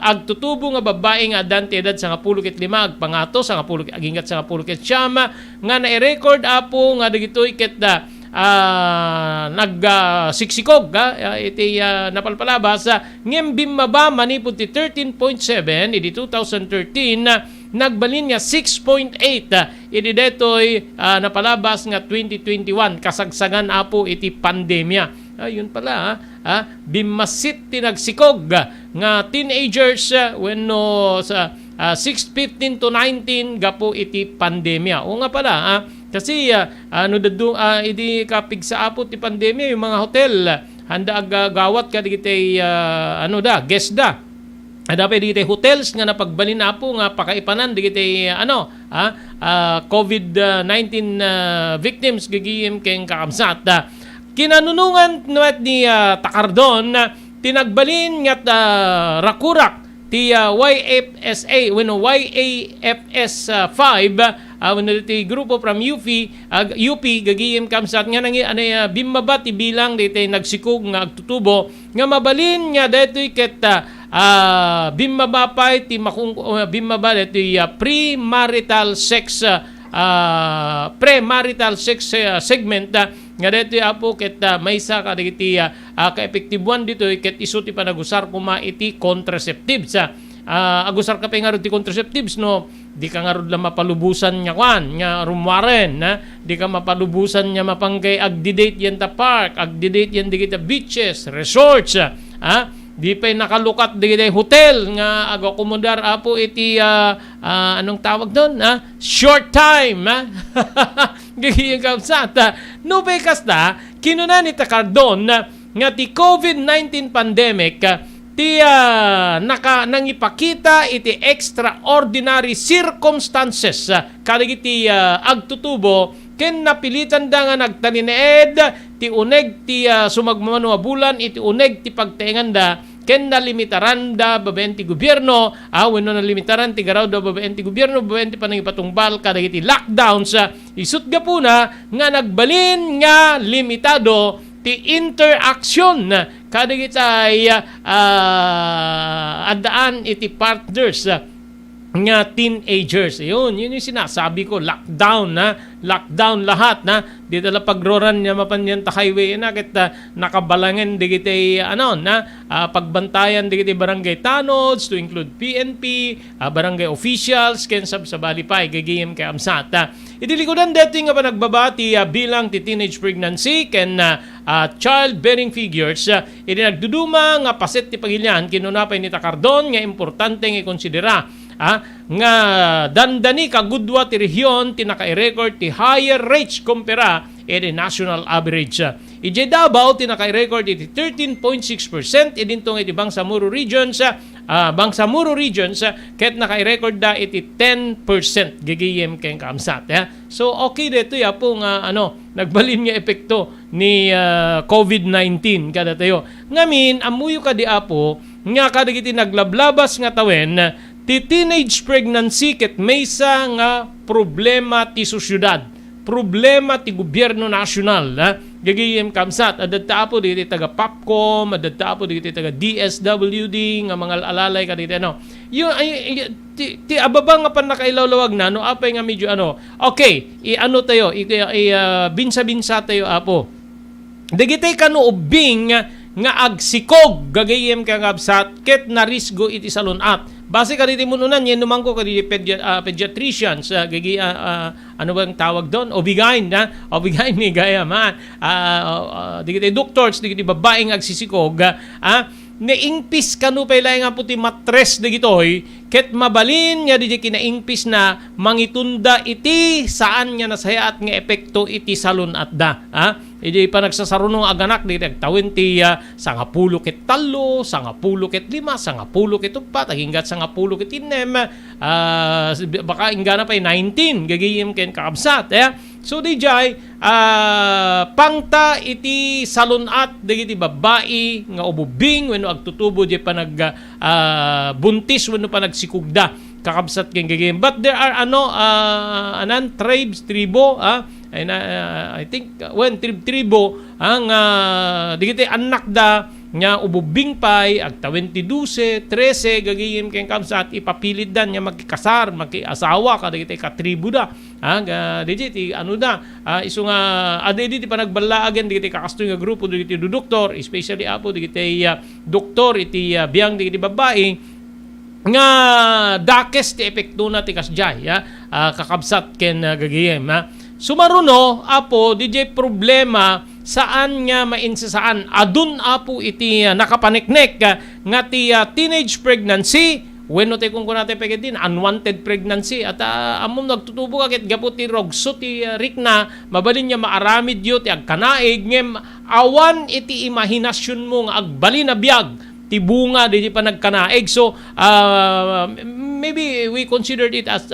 agtutubo nga babae nga adante edad sa 15 agpangato sa 10 agingat sa 10 siyama nga na-record apo nga dagitoy ket nagsiksikog iti napalpalabas ngem bimmaba manipud ti 13.7 iti 2013 nagbalin nga 6.8 iti detoy napalabas nga 2021 kasagsagan apo iti pandemya. Yun pala, bimasit tinagsikog nga teenagers wenno sa 6-15 to 19 gapo iti pandemya. O nga pala, kasi idi kapig sa apo ti pandemya yung mga hotel handa gawat ka digitay guest da. Dapat digitay hotels nga napagbalin na po nga pakaipanan digitay COVID-19 victims gagiyem keng kakamsat. Kinanunungan ni Takardon tinagbalin nga rakurak ti YFSA YAFS 5 when ti grupo from UP gagiyem kamsat nga nangi bimaba ti bilang dito nagsikog nga agtutubo nga mabalin nga detoy ket bimaba pa ti bimaba dito premarital sex segment nga dito apo ket maysa ka diti kaepektibuan dito ket isu ti panagusar kuma iti contraceptives agusar ka nga ti contraceptives no di ka nga lang mapalubusan nya kwan nya rumwaren di ka mapalubusan nya mapanggay agdi-date yan ta park agdi-date yan digita beaches resorts di pa'y nakalukat di hotel nga agakomodar apo iti anong tawag doon short time gagiyang kamsata no pa'y kasta kinunan ni Takardon nga ti COVID-19 pandemic ti nangipakita iti extraordinary circumstances kadagiti agtutubo ken napilitan da nga nagtanineed ti uneg ti sumagmamano a bulan iti uneg ti pagtaengan da ken nalimitaran da babaen ti gobyerno wenno nalimitaran ti garaw da babaen ti gobyerno babaen ti panangipatungbal kadagiti lockdowns isut gapuna nga nagbalin nga limitado ti interaction kadagiti addaan iti partners nga teenagers. Yun yung sinasabi ko, lockdown lockdown lahat di tala pagroran niya mapanyan ta highway na kita nakabalangan digiti pagbantayan digiti barangay tanods to include PNP, barangay officials ken sa balipay gagiyem kay amsat. Idilikodan dito nga pa nagbabati bilang ti teenage pregnancy ken childbearing figures idi nagduduma nga paset ti pagilyan kinunapay ni Takardon nga importante nga ikonsidera nga dandani kagudwa ti rehiyon ti naka-record ti higher rates kumpara iti national average. Ije Davao ti naka-record iti 13.6% idintong iti Bangsamoro regions ket naka-record da iti 10% gigiyem ken kamsat. So okay dito po nga nagbalin nga epekto ni COVID-19 kada tayo. Ngamin amuyo ka di apo nga kadagiti naglablabas nga tawen ti teenage pregnancy ket maysa nga problema ti sosyudad, problema ti gobyerno nasyonal. Gagiyem kamsat adta apo diti taga Popcom, adta apo diti taga DSWD nga mga alalay kaditi yung ti ababa nga pan nakailawlawag na apay nga medyo okay tayo binsa-binsa tayo apo digitay kanu ubing nga agsikog gagayem kang absat ket narisgo iti salunat. Base ka diti mununan yan numangko ka diti pediatricians bang tawag doon? Obigain ni gaya man. Digiti doctors digiti babaeng agsisikog naingpis kanu pay laeng nga puti matres digitoy ket mabalin nga diti kinaingpis na mangitunda iti saan nga nasayaat nga epekto iti salunat da. Idi pa nagsasarunong aganak di tawin ti 10 ket 3, 10 ket 5, 10 ket 4, hinggat 10 ket 6, baka ingana pa 19 gagiyem ken kakabsat. So dijay pangta iti salunat dagiti babae nga ububing wenno agtutubo di pa buntis wenno pa nagsikugda kakabsat ken gagiyem. But there are tribo I think tribo ang digiti anak da nya ububing pay agtawen ti 12, 13 gagiyem ken kamsat ipapilit dan nya magkasar makiasawa kadagiti katribo da digiti isu nga adedi ti panagbalaagen digiti kakastoy nga grupo digiti doktor especially apo digiti doktor iti biang digiti babae nga dakes ti epekto na ti kasjay kakabsat ken gagayem sumaruno apo DJ problema saan nga mainsasaan adun apo iti nakapaniknek nga ti teenage pregnancy wenno te kung kunate pegetin unwanted pregnancy at amom nagtutubo kakit gapo ti rogso ti rikna mabalin niya maaramid yo ti agkanaig ngem awan iti imahinasyon mo nga agbalin na biyag ti bunga di pa nagkanaig. So, maybe we considered it as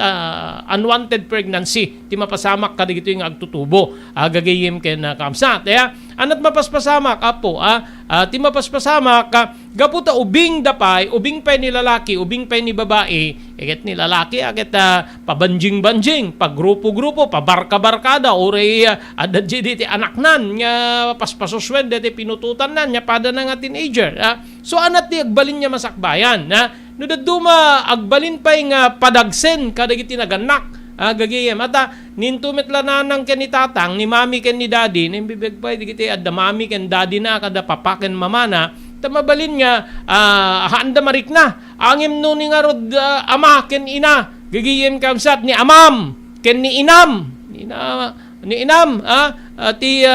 unwanted pregnancy. Ti mapasamak ka dito yung agtutubo. Gagayim ken kamsat. Anat mapaspasamak, apo. Ti mapaspasamak, gaputa ubing dapay, ubing pay ni lalaki, ubing pay ni babae, iket ni lalaki, aket pabanjing-banjing, pagrupo-grupo, pabarka-barkada, oray adad ti anaknan, nga paspasoswen, dati pinututan na, nya pada na nga teenager. So, anat ti agbalin niya masakbayan. No daduma agbalin pay nga padagsen kadagiti naganak. Gagayem ata nintumit lananang ken ni tatang ni mami ken ni daddy nimbibig pay digiti adda mami ken daddy na kada papa ken mama na tamabalin nga handa marik na angem no ni nga rod ama ken ina gagayem kamsat ni amam ken ni inam ni inam ti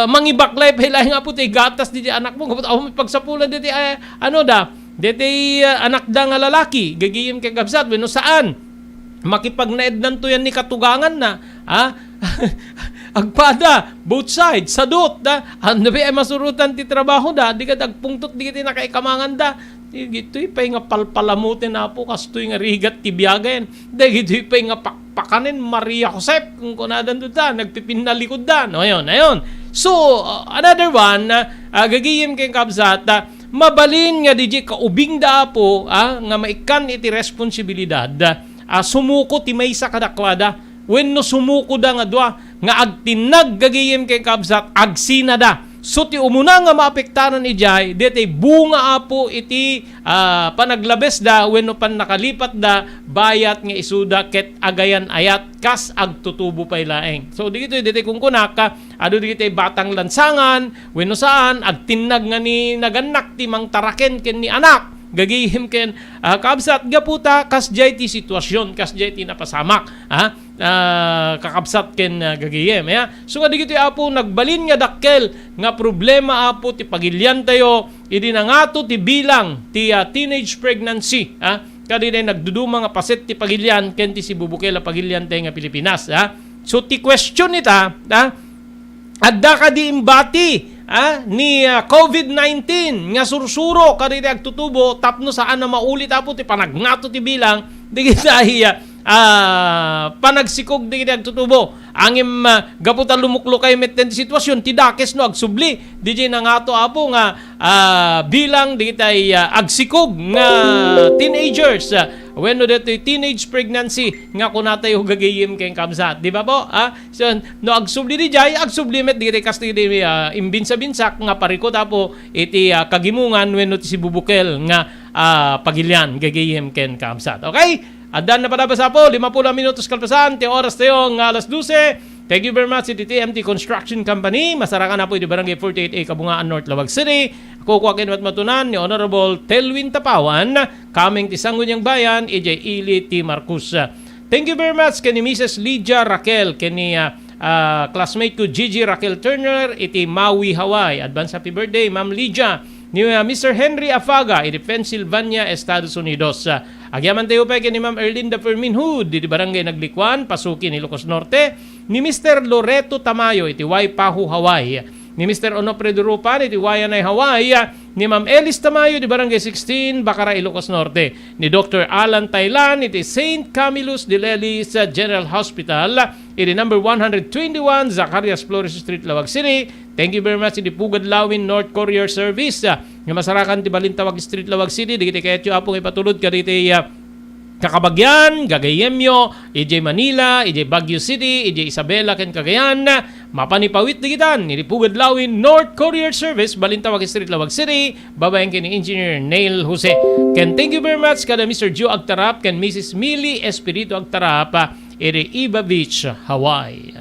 mangibaklay pay nga po ti gatas di anak mo pagsapulan diti diti anak da nga lalaki gagayem ken kamsat wenno saan makipagnaed nanto yan ni katugangan na agpada both sides sadot ano ba ay masurutan ti trabaho di ka agpungtot di ka nakaikamangan gito'y pa'y nga palpalamutin na po kasto'y nga rigat ti biyagayan gito'y pa'y nga pakpakanin Maria Josep kung kunadan doon nagpipinalikod ayun so another one gagayim kayong kabsat mabalin nga di kaubing da po nga maikan iti responsibilidad sumuko ti maysa kadakwada wenno sumuko da nga dua nga agtinag gagayem kay kabsat agsina da so ti umuna nga maapektaran ijay dete bunga apo iti panaglabes da wenno pan nakalipat da bayat nga isuda ket agayan ayat kas agtutubo pay laeng so dito dete kung kunaka adu dito batang lansangan wenno saan agtinag nga ni naganak ti mang taraken ken ni anak gagihim ken kabsat gaputa kasjay ti sitwasyon kasjay ti napasamak kakabsat ken gagihim so nga digito apo nagbalin nga dakkel nga problema apo ti pagilyan tayo idi na ngato ti bilang ti teenage pregnancy kadinay nagduduma nga paset ti pagilyan ken ti sibubukela pagilyan tayo nga Pilipinas so ti question ita adda ka di imbati ni COVID-19 nga sursuro kadiri agtutubo tapno saan na maulit apo ti panagnato ti bilang di kita panagsikog di kita agtutubo angim gaputa lumuklo kay metten ti sitwasyon ti dakes no agsubli di nangato apo nga bilang di kita agsikog nga teenagers wenno dito teenage pregnancy nga kunatay gagayim kay kamsat di ba po so no agsubli di jay agsublimet di kasti di imbinsa-binsak nga parikot apo iti kagimungan wenno ti sibubukel nga pagilyan gagayim ken kamsat okay adan na padabasa po 50 minutos kalpasan ti oras tayo nga alas 12. Thank you very much iti TMT Construction Company masarakan na po iti barangay 48A Kabungaan North Lawag City ako kuwakin at matunan ni Honorable Telwin Tapawan kaming ti Sangguniang Bayan EJ Ili T. Marcus. Thank you very much kani Mrs. Lydia Raquel kani classmate ko Gigi Raquel Turner iti Maui, Hawaii. Advance happy birthday Ma'am Lydia. Ni Mr. Henry Afaga iti Pennsylvania, Estados Unidos. Agyaman tayo pa kay ni Ma'am Erlinda Fermin Hood iti barangay Naglikwan, Pasukin, Ilocos Norte. Ni Mr. Loreto Tamayo iti Waipahu, Hawaii. Ni Mr. Onofre Durupan iti Wayanay, Hawaii. Ni Ma'am Elis Tamayo iti barangay 16, Bacara, Ilocos Norte. Ni Dr. Alan Tailan iti St. Camillus de Lelis General Hospital iti number 121 Zacarias Flores Street, Lawag City. Thank you very much iti Pugad Lawin North Courier Service nga masarakan ti Balintawag Street, Lawag City. Digiti kayatyo apong ipatulod ka diti Kakabagyan, Gagayemyo, EJ Manila, EJ Baguio City, EJ Isabela, ken Cagayan, mapanipawit digitan, ni Pugad Lawin North Courier Service, Balintawag Street, Lawag City, babayan ken ni Engineer Neil Jose. Ken thank you very much kada Mr. Joe Agtarap, ken Mrs. Millie Espirito Agtarap, iri Iba Beach, Hawaii.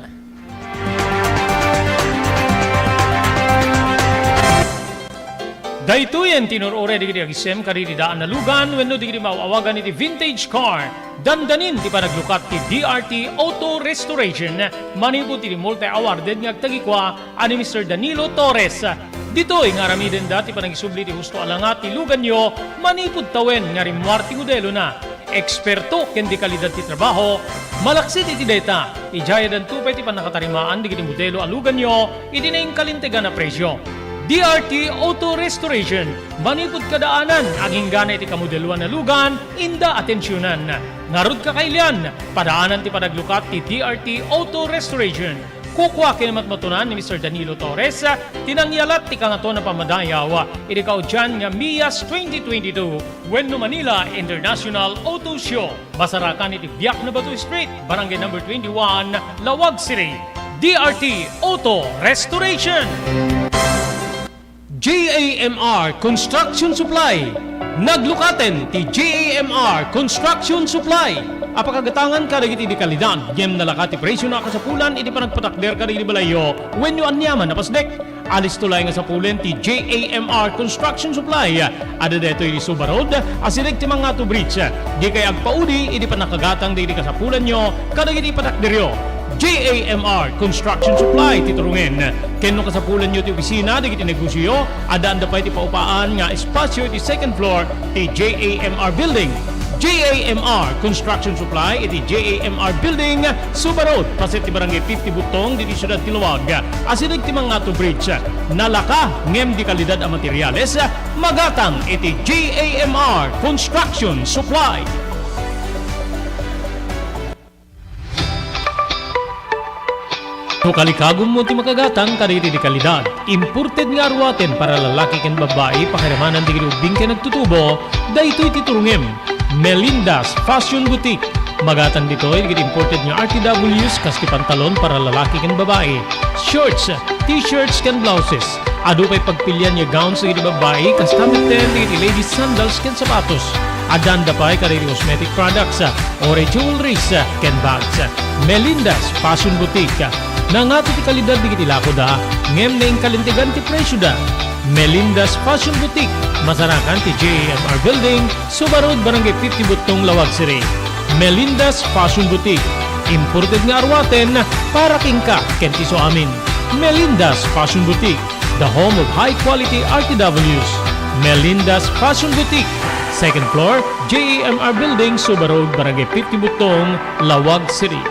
Daytoyen tinurore digiti agisem kaditi daan na lugan wenno digiti mawawagan iti vintage car. Dandanin ti panaglukat ti DRT Auto Restoration. Manipod ti multi-awarded nga agtagikwa ani Mr. Danilo Torres. Ditoy nga ramiden dati panagisubli ti husto alangat ti lugan nyo manipod tawen nga rimwar ti modelo na. Eksperto ken di kalidad ti trabaho, malaksit iti data. Ijaya dan tupay ti panakatarimaan digiti modelo alugan nyo iti na kalintegan na presyo. DRT Auto Restoration, manipod kadaanan, aging gana iti kamodeluan na lugan, inda atensyonan. Ngarud kakailian, padaanan ti panaglukat ti DRT Auto Restoration. Kukwa kinamatmatunan ni Mr. Danilo Torres, tinangyalat ti kangato na pamadayaw, iti kaudyan nga MIAS 2022, Wenno Manila International Auto Show. Basarakan iti Biak na Batu Street, Barangay number 21, Lawag City. DRT Auto Restoration. JAMR Construction Supply. Naglukaten ti JAMR Construction Supply. Apakagatangan ka dagiti di kalidad, yem nalakati presyo na kasapulan, iti panagpatakder ka dagiti balayo, wenyo anyaman na pasdek. Alis tulay nga sapulen ti JAMR Construction Supply. Ada deto iti Subarod, asilig ti mga to bridge. Di kay agpaudi, iti panakagatang dagiti kasapulan nyo, kadagiti patakderyo. JAMR Construction Supply titurungen. Kenno kasapulan nyo ti opisina digiti negosyo, adaan da pa iti paupaan nga espasyo iti second floor ti JAMR Building. JAMR Construction Supply iti JAMR Building, Subarod, paset ti barangay 50 Butong diti siyudad ti Luwag. Asilig ti mga to bridge, nalaka ngem di kalidad a materyales, magatang iti JAMR Construction Supply. Kalikagom mo ti makagatang kaditi di kalidad. Imported nga arwaten para lalaki ken babae pakiramanan di gilubing ken nagtutubo, daytoy titurungem. Melinda's Fashion Boutique. Magatang ditoy digit imported nga RTWs kaski pantalon para lalaki ken babae. Shorts, t-shirts ken blouses. Adu pay pagpilian nga gowns digit babae kas kamiten digit ladies sandals ken sapatos. Adanda pay kaditi cosmetic products, ore jewelries ken bags. Melinda's Fashion Boutique. Nangato ti kalidad digiti lako da, ngem na kalintigan ti presyo da. Melinda's Fashion Boutique, masarakan ti JAMR Building, Subarod, Barangay 50 Butong, Lawag City. Melinda's Fashion Boutique, imported nga arwaten para kingka kenti so amin. Melinda's Fashion Boutique, the home of high-quality RTWs. Melinda's Fashion Boutique, second floor, JAMR Building, Subarod, Barangay 50 Butong, Lawag City.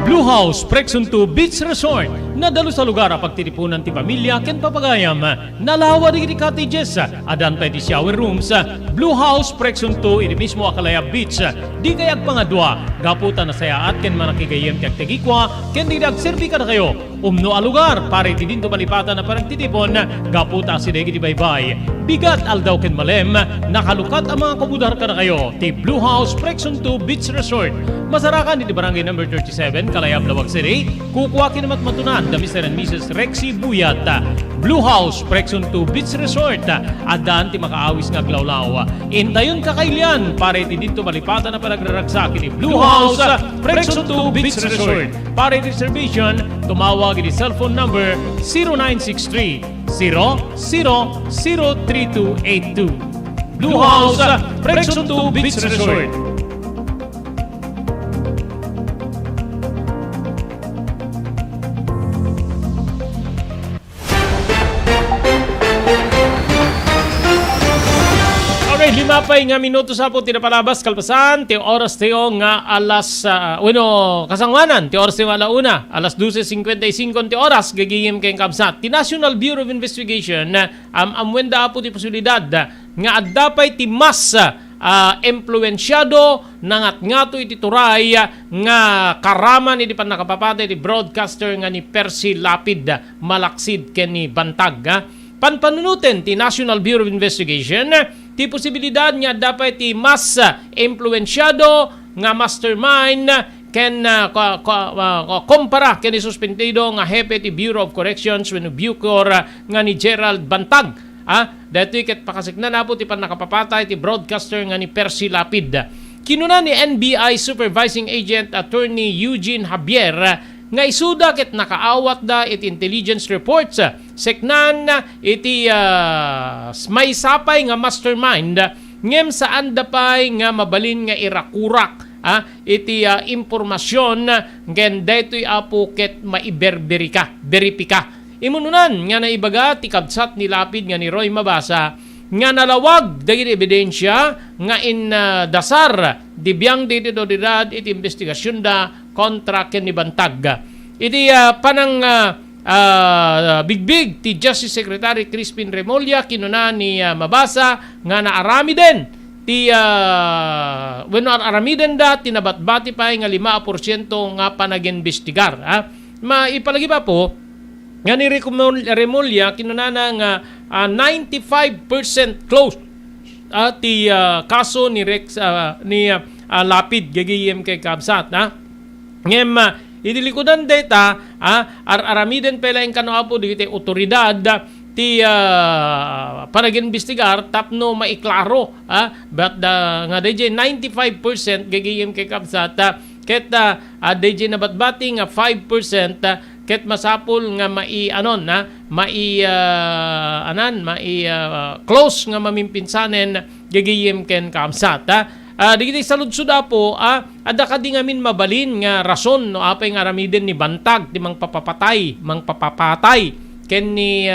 Blue House Prexon 2 Beach Resort. Nadalo sa lugar a pagtitipunan ti pamilya ken papagayam. Nalawa digiti cottages, adan pa ti shower rooms. Blue House Prexon 2 iti mismo Akalaya Beach. Di kayag pangadwa, gaputan na sayaat ken manakigayem ti agtegikwa ken di agserbi ka na kayo. Umno a lugar para iti dinto malipatan na parang titipon, gaputa si degi ti baybay. Bigat aldaw ken malem, nakalukat ang mga kabudar ka na kayo. Ti Blue House Prexon 2 Beach Resort. Masarakan iti barangay number 37, Kalayab, Lawag City. Kukuha kinamatmatunan da Mr. and Mrs. Rexy Buyat. Blue House Prexon 2 Beach Resort. Adaan ti makaawis nga glawlaw. Intayon kakailian para iti dito malipatan na panagraragsak iti Blue House Prexon 2 Beach Resort. Para iti reservation, tumawag iti cellphone number 0963 003282. Blue House Prexon 2 Beach Resort. Limapay nga minuto sa po tinapalabas kalpasan ti oras tayo nga alas kasangwanan ti oras tayo alauna alas 12:55 ti oras gagiyim kayong kabsat ti National Bureau of Investigation amwenda po ti posibilidad nga addapay ti mas impluensyado nangat ngato iti turay nga karaman iti panakapapatay ti broadcaster nga ni Percy Lapid malaksid ken ni Bantag. Panpanunuten ti National Bureau of Investigation ti posibilidad nga dapat ti mas impluensyado nga mastermind ken kumpara ken suspendido nga hepe ti Bureau of Corrections wenno Bucor nga ni Gerald Bantag. Dati ket pakasikna na po ti panakapapatay ti broadcaster nga ni Percy Lapid. Kinuna ni NBI Supervising Agent Attorney Eugene Javier nga isuda ket nakaawat da iti intelligence reports seknan iti may sapay nga mastermind ngem saan da pay nga mabalin nga irakurak iti impormasyon ngen daytoy apo ket verifika. Imununan nga naibaga ti kabsat ni lapid nga ni Roy Mabasa nga nalawag dagiti ebidensya nga in dasar di biyang diti otoridad iti investigasyon da kontra ken ni Bantag. Iti panang bigbig ti Justice Secretary Crispin Remulla kinuna ni Mabasa nga naarami din ti when aramiden da tinabatbati pa nga 5% nga panag-investigar. Maipalagi pa po nga ni Remulla kinunana nga 95% close ti kaso ni Rex ni Lapid gagiyem kay Kabsat ngem idilikudan data aramiden pala ang kanoapo di otoridad ti panag-investigar tapno maiklaro but nga DJ 95% gagiyem kay Kabsat ket DJ na batbati nga 5% ket masapul nga close nga mamimpinsanen gagiyem ken Kabsat digiti saludsuda po ada kadi ngamin mabalin nga rason no apay nga aramiden ni Bantag ti mangpapapatay ken ni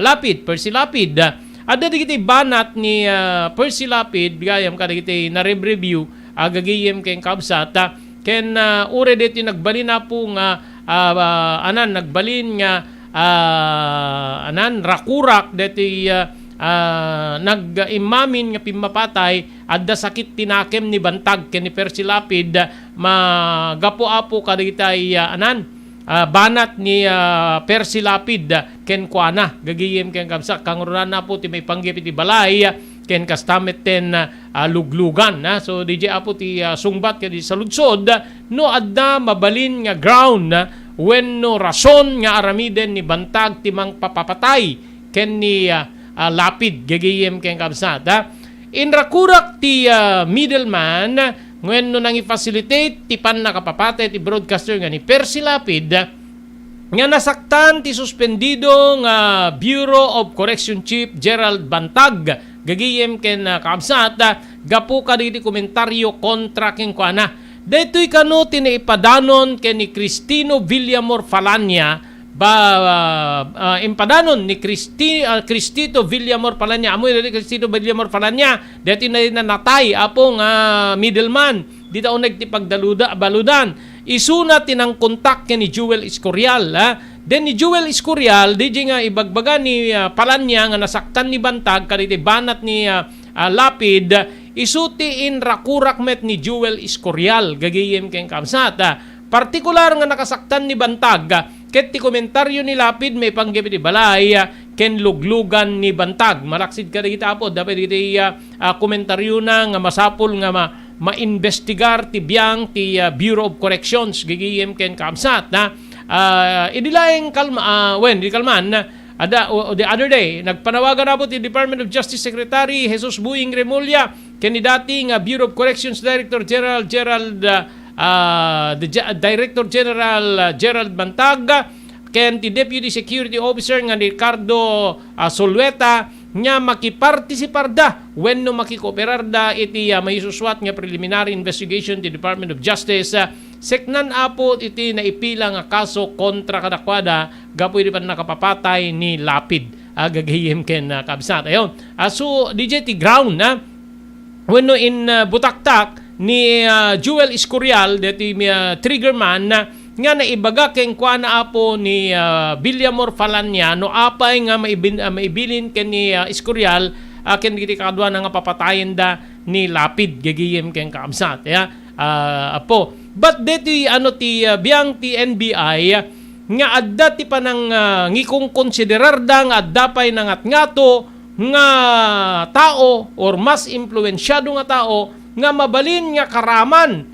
Lapid Percy Lapid ada digiti banat ni Percy Lapid gayam kadigiti na review gagiyem ken Kabsat ken ure deti nagbalin na po nga nagbalin nga rakurak deti nag-imamin nga pimapatay adda sakit tinakem ni Bantag ken ni Percy Lapid magapo-apo kadigitay banat ni Percy Lapid ken kuana gagiyem ken Kabsat kanguran na po ti may panggip iti balay ken kastamet ten luglugan so DJ apo ti sungbat ken di saludsod no adda mabalin nga ground wenno rason nga aramiden ni Bantag ti mangpapapatay ken ni Lapid gagiyem ken Kabsat inrakurak ti middleman wenno nang i-facilitate ti nakapapatay ti broadcaster nga ni Percy Lapid nga nasaktan ti suspendido nga Bureau of Correction Chief Gerald Bantag gagiyem ken Kabsat gapu kaditi komentaryo kontra ken kuana daytoy kano tinaipadanon ken ni Cristino Villamor Falanya impadanon ni Cristito Villamor Falanya amoy ni Cristito Villamor Falanya dati na natay apong middleman dito nagtipagdaluda baludan isuna tinang kontak ni Jewel Escorial then ni Jewel Escorial DJ nga ibagbaga ni Falanya nga nasaktan ni Bantag kaditi banat ni Lapid isuti in rakurak met ni Jewel Escorial gagiyem ken Kabsat partikular nga nakasaktan ni Bantag ket ti komentaryo ni Lapid may panggip ti balay ken luglugan ni Bantag malaksid ka dita po dapat iti komentaryo na nga masapul nga ma-investigar ti biyang ti Bureau of Corrections gigiyem ken Kabsat idilaeng kalman the other day nagpanawagan na po ti Department of Justice Secretary Jesus Buing Remulla ken ni dating Bureau of Corrections Director General Director General Gerald Bantag ken ti Deputy Security Officer nga ni Ricardo Solweta nga makipartisipar da wenno makikooperar da iti maisuswat nga preliminary investigation ti Department of Justice seknan apo iti naipila nga kaso kontra kadakwada gapu iti pan nakapapatay ni Lapid gagayem ken Kabsat ayon so DJ ti ground wenno in Butaktak ni Jewel Escorial deti triggerman nga naibaga ken kuana apo ni Villamor Falanya no apay nga maibilin ken ni Escorial ken kiti kadwa nga papatayen da ni Lapid gagiyem ken Kabsat apo but deti ti biyang ti NBI nga adda ti panang ngikong konsiderar da nga adda pay nangatngato nga tao or mas impluensyado nga tao nga mabalin nga karaman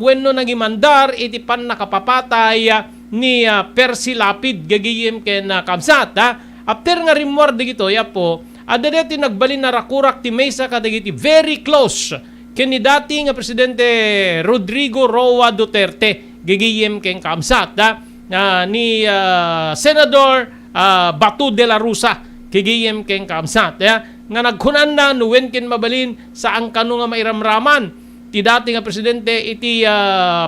wenno nagimandar iti pan nakapapatay ni Percy Lapid gagiyem ken Kabsat after nga rimwar digito po adadeti nagbalin na rakurak ti Mesa kadagiti very close ken ni dati nga presidente Rodrigo Roa Duterte gigiyem keng kamsat ni Senador Bato de la Rosa gigiyem keng kamsat nga nagkunan na nuwen ken mabalin sa ang kanu nga mairamraman ti dati nga presidente iti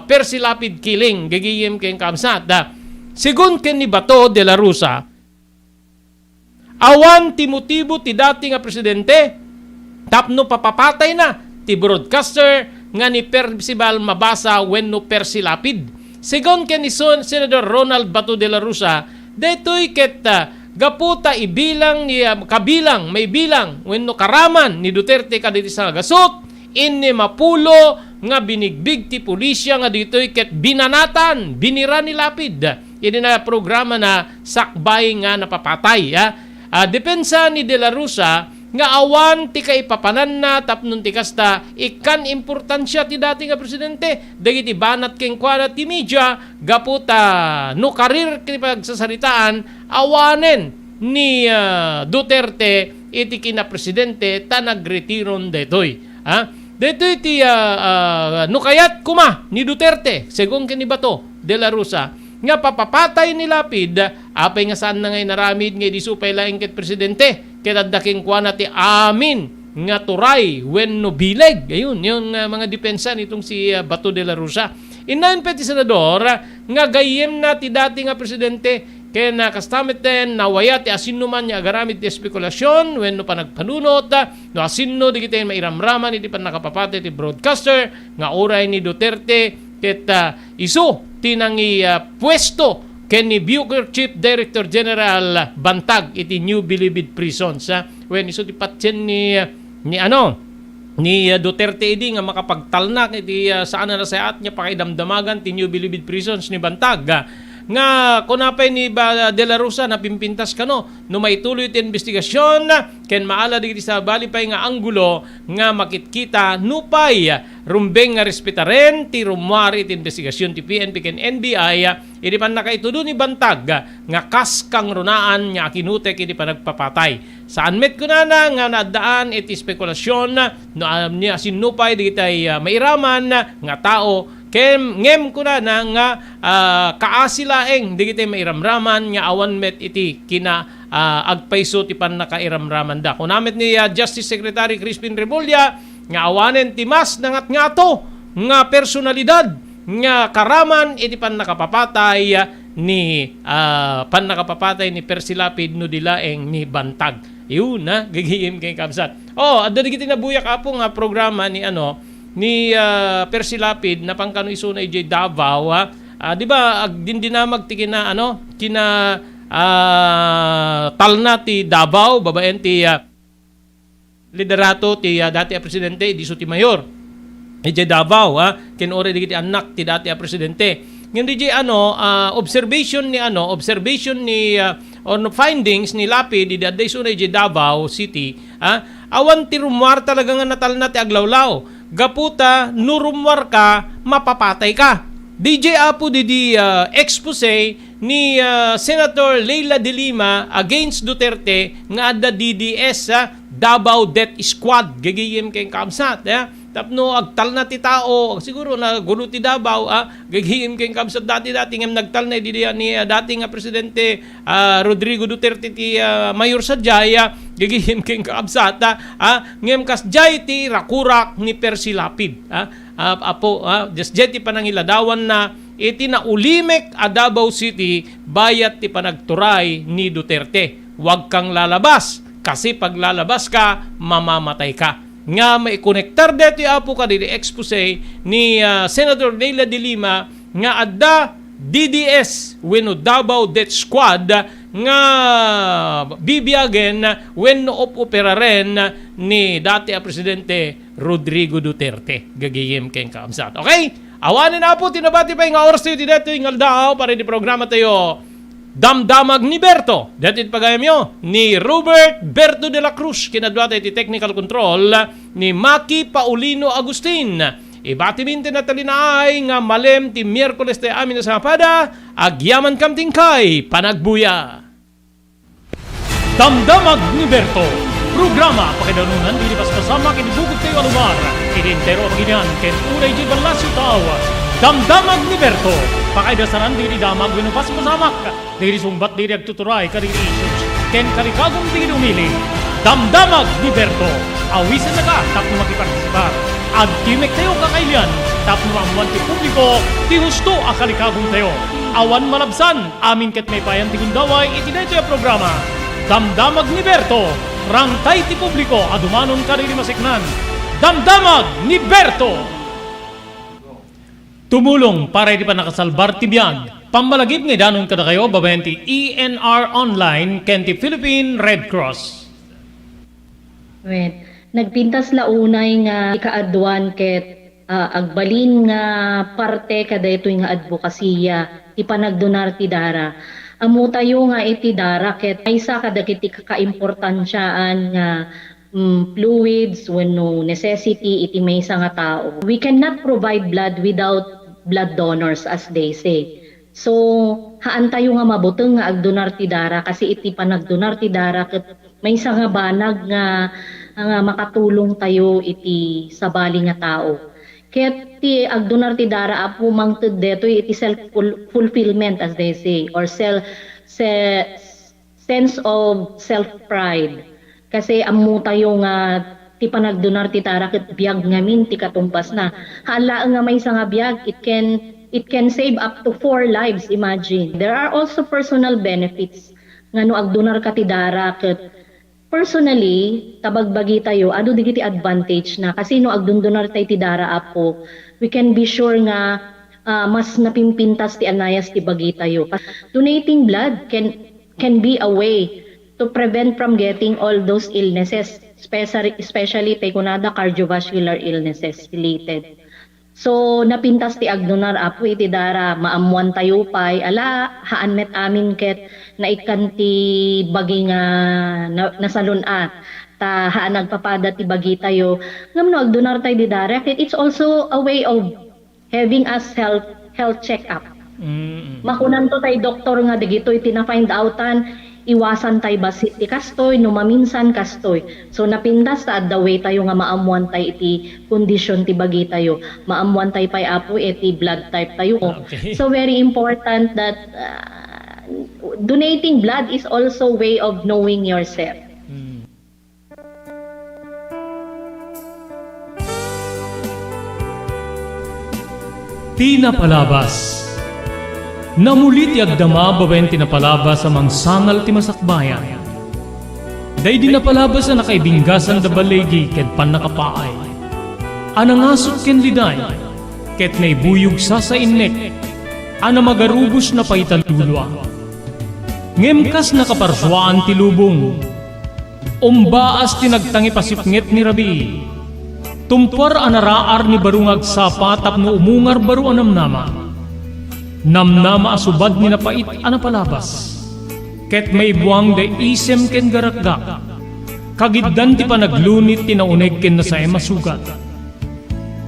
Percy Lapid killing gigiyem keng kamsat sigun ken ni Bato de la Rosa awan ti motibo ti dati nga presidente tapno papapatay na ti broadcaster nga ni Percival Mabasa wenno Percy Lapid. Sigon ken ni Senador Ronald Bato de la Rosa, daytoy ket gaputa ibilang ni kabilang may bilang wenno karaman ni Duterte kaditi sa gasot inni mapulo nga binigbig ti pulisya nga ditoy ket binanatan binira ni Lapid. Ini na programa na sakbay nga napapatay. Depensa ni De La Rosa nga awan ti kaipapanan na tapnon ti kasta ikan importansya ti dati nga presidente dagiti banat ken kuana ti media gaputa no karir ken pagsasaritaan awanen ni Duterte iti kina presidente ta nagretiron detoy detoy ti no kayat kuma ni Duterte según ken ni Bato de la Rosa nga papapatay ni Lapid apay nga saan na ngay naramid nga disupay laing ket presidente ket addaking kuana ti amin nga turay wenno bileg ayun yung mga depensa nitong si Bato de la Rosa inayon peti senador nga gayem na ti dati nga presidente ken kastamet ten nawaya ti asinno man nga agaramid ti spekulasyon wenno pa nagpanunot no asinno di kita mairamraman iti pan nakapapatay ti broadcaster nga oray ni Duterte ket isu tinangi pwesto ken ni Bucor Chief Director General Bantag iti New Bilibid Prisons when iso ti patyen ni Duterte idi nga makapagtalnak iti saan na sayat niya pakidamdamagan ti New Bilibid Prisons ni Bantag nga kunapay ni De La Rosa na pimpintas kano no maituloy ti investigasyon ken maala digiti sa balipay nga anggulo nga makitkita nupay rumbeng nga respetaren ti rumwari ti investigasyon ti PNP ken NBI idi pan nakaitudo ni Bantag nga kas kang runaan nga kinutek idi panagpapatay saan met kunana nga nadaan iti spekulasyon no niya sinupay digitay mairaman nga tao ngem kuna na nga kaasilaeng digiti mairamraman nga awan met iti kina agpayso ti pan nakairamraman da. Kunamit ni Justice Secretary Crispin Rebolya nga awanen ti mas nangat ngato nga personalidad nga karaman iti pan nakapapatay ni Percy Lapid no dilaeng ni Bantag. Iyon na gigihim kay kamsat. Adda digiti nabuyak apo nga programa ni Percy Lapid na pangkano iso na ijay Davao di ba agdindinamag ti kina talna ti Davao babaen ti liderato ti dati a presidente di Sotomayor ijay Davao kinore digiti anak ti dati a presidente ngem ijay observation ni on findings ni Lapid di adday iso na ijay Davao City awan ti rumwar talaga nga natalna ti aglawlaw gaputa nurumwar ka mapapatay ka. DJ apo di expose ni Senator Leila de Lima against Duterte nga adda DDS Davao Death Squad gagiyem kay kamsat tapno agtal na ti tao siguro na gulo ti Davao gagiyem kay kamsat dati ngem nagtal na ni dati nga presidente Rodrigo Duterte ti mayor sa Jaya gagiyem kay kamsat ngem kas jay ti rakurak ni Percy Lapid just jay ti panangiladawan na iti na ulimek a Davao City bayat ti panagturay ni Duterte wag kang lalabas kasi pag lalabas ka mamamatay ka nga maikonektar dito apo ka di expose ni Senator Leila de Lima nga adda DDS wenno Davao Death Squad nga bibiyagen wenno operaren ni dati a presidente Rodrigo Duterte gagiyem kay kamsat. Okay? Awanin na po tinabati pa nga oras tayo dito yung aldaw para di programa tayo Damdamag ni Berto. Datit pagayam nyo ni Robert Berto de la Cruz. Kinadwata iti technical control ni Maki Paulino Agustin. Ibatimin tinatalinay nga malem ti Miyerkules tayo amin na sa pada. Agyaman kam tingkay panagbuya. Damdamag ni Berto. Programa pakidarunan dili pas kasama kinibugog tayo alumar. Identero ang ginyan ken unay di balasyo tawa. Damdamag ni Berto. Pakaidasaran diri damag winupas masamak. Diri sumbat diri agtuturay kadiri issues. Ken karikagong diri umili. Damdamag ni Berto. Awisan na ka tapno makipartisipar. Agtimek tayo kakailian. Tapno maamuan ti publiko. Ti husto akalikagong tayo. Awan malabsan. Amin ket may payan ti gundaway iti daytoy a programa. Damdamag ni Berto. Rangtay ti publiko. Adumanon kadiri masiknan. Damdamag ni Berto. Tumulong para hindi pa nakasalbar ti biyag. Pamalagip nga danon kada kayo babayan ti ENR Online ken ti Philippine Red Cross.
Wait, nagpintas launay nga ikaadwan ket agbalin nga parte kada ito nga advokasya ipanagdonar ti dara. Amo tayo nga iti dara ket aysa kada kiti kakaimportansyaan nga fluids wenno necessity iti maysa nga tao. We cannot provide blood without blood donors as they say. So, haan tayo nga mabuteng nga agdonar ti dara kasi iti panagdonar ti dara ket maysa nga banag nga makatulong tayo iti sabali nga tao. Ket ti agdonar ti dara apo mangted detoy iti self fulfillment as they say or sense of self pride. Kasi ammo tayo nga ti panagdonar ti dara ket biag ngamin ti katumpas na. Hala nga maysa nga biag it can save up to 4 lives, imagine. There are also personal benefits nga no agdonar ka ti dara ket personally tabagbagi tayo adu digiti advantage na kasi no agdonar tayo ti dara apo we can be sure nga mas napimpintas ti anayas ti bagi tayo. Donating blood can be a way to prevent from getting all those illnesses, especially kunada cardiovascular illnesses related. So napintas ti agdonar apo iti dara maamuan tayo pay ala haan met amin ket naikan ti bagi nga nasalun-at ta haan nagpapada ti bagi tayo ngamno agdonar tayo di dara ket it's also a way of having us health check up. Makunan to tayo doktor nga digito iti na find outan iwasan tayo basit ti kastoy no maminsan kastoy. So napindas ta the way tayo nga maamuan tayo iti kondisyon ti bagi tayo. Maamuan tayo pay apo iti blood type tayo.
Okay.
So very important that donating blood is also way of knowing yourself.
Tina Palabas. Namulit yagdama babayan tinapalabas sa mangsangal ti masakbayan. Day di napalabas na nakaibinggasan da balegi ket pan nakapaay. Anangasot ken liday ket naibuyog sa innek. Ana magarubos na paitalulwa. Ngemkas nakaparswaan ti lubong. Umbaas tinagtangi pasipnget ni Rabi. Tumpar anaraar ni barungag sapa tapno umungar baru anamnama. Namnama asubad ni napait anapalabas. Ket may buwang de isem ken garakgak. Kagiddan ti panaglunit ti nauneg ken nasae masugat.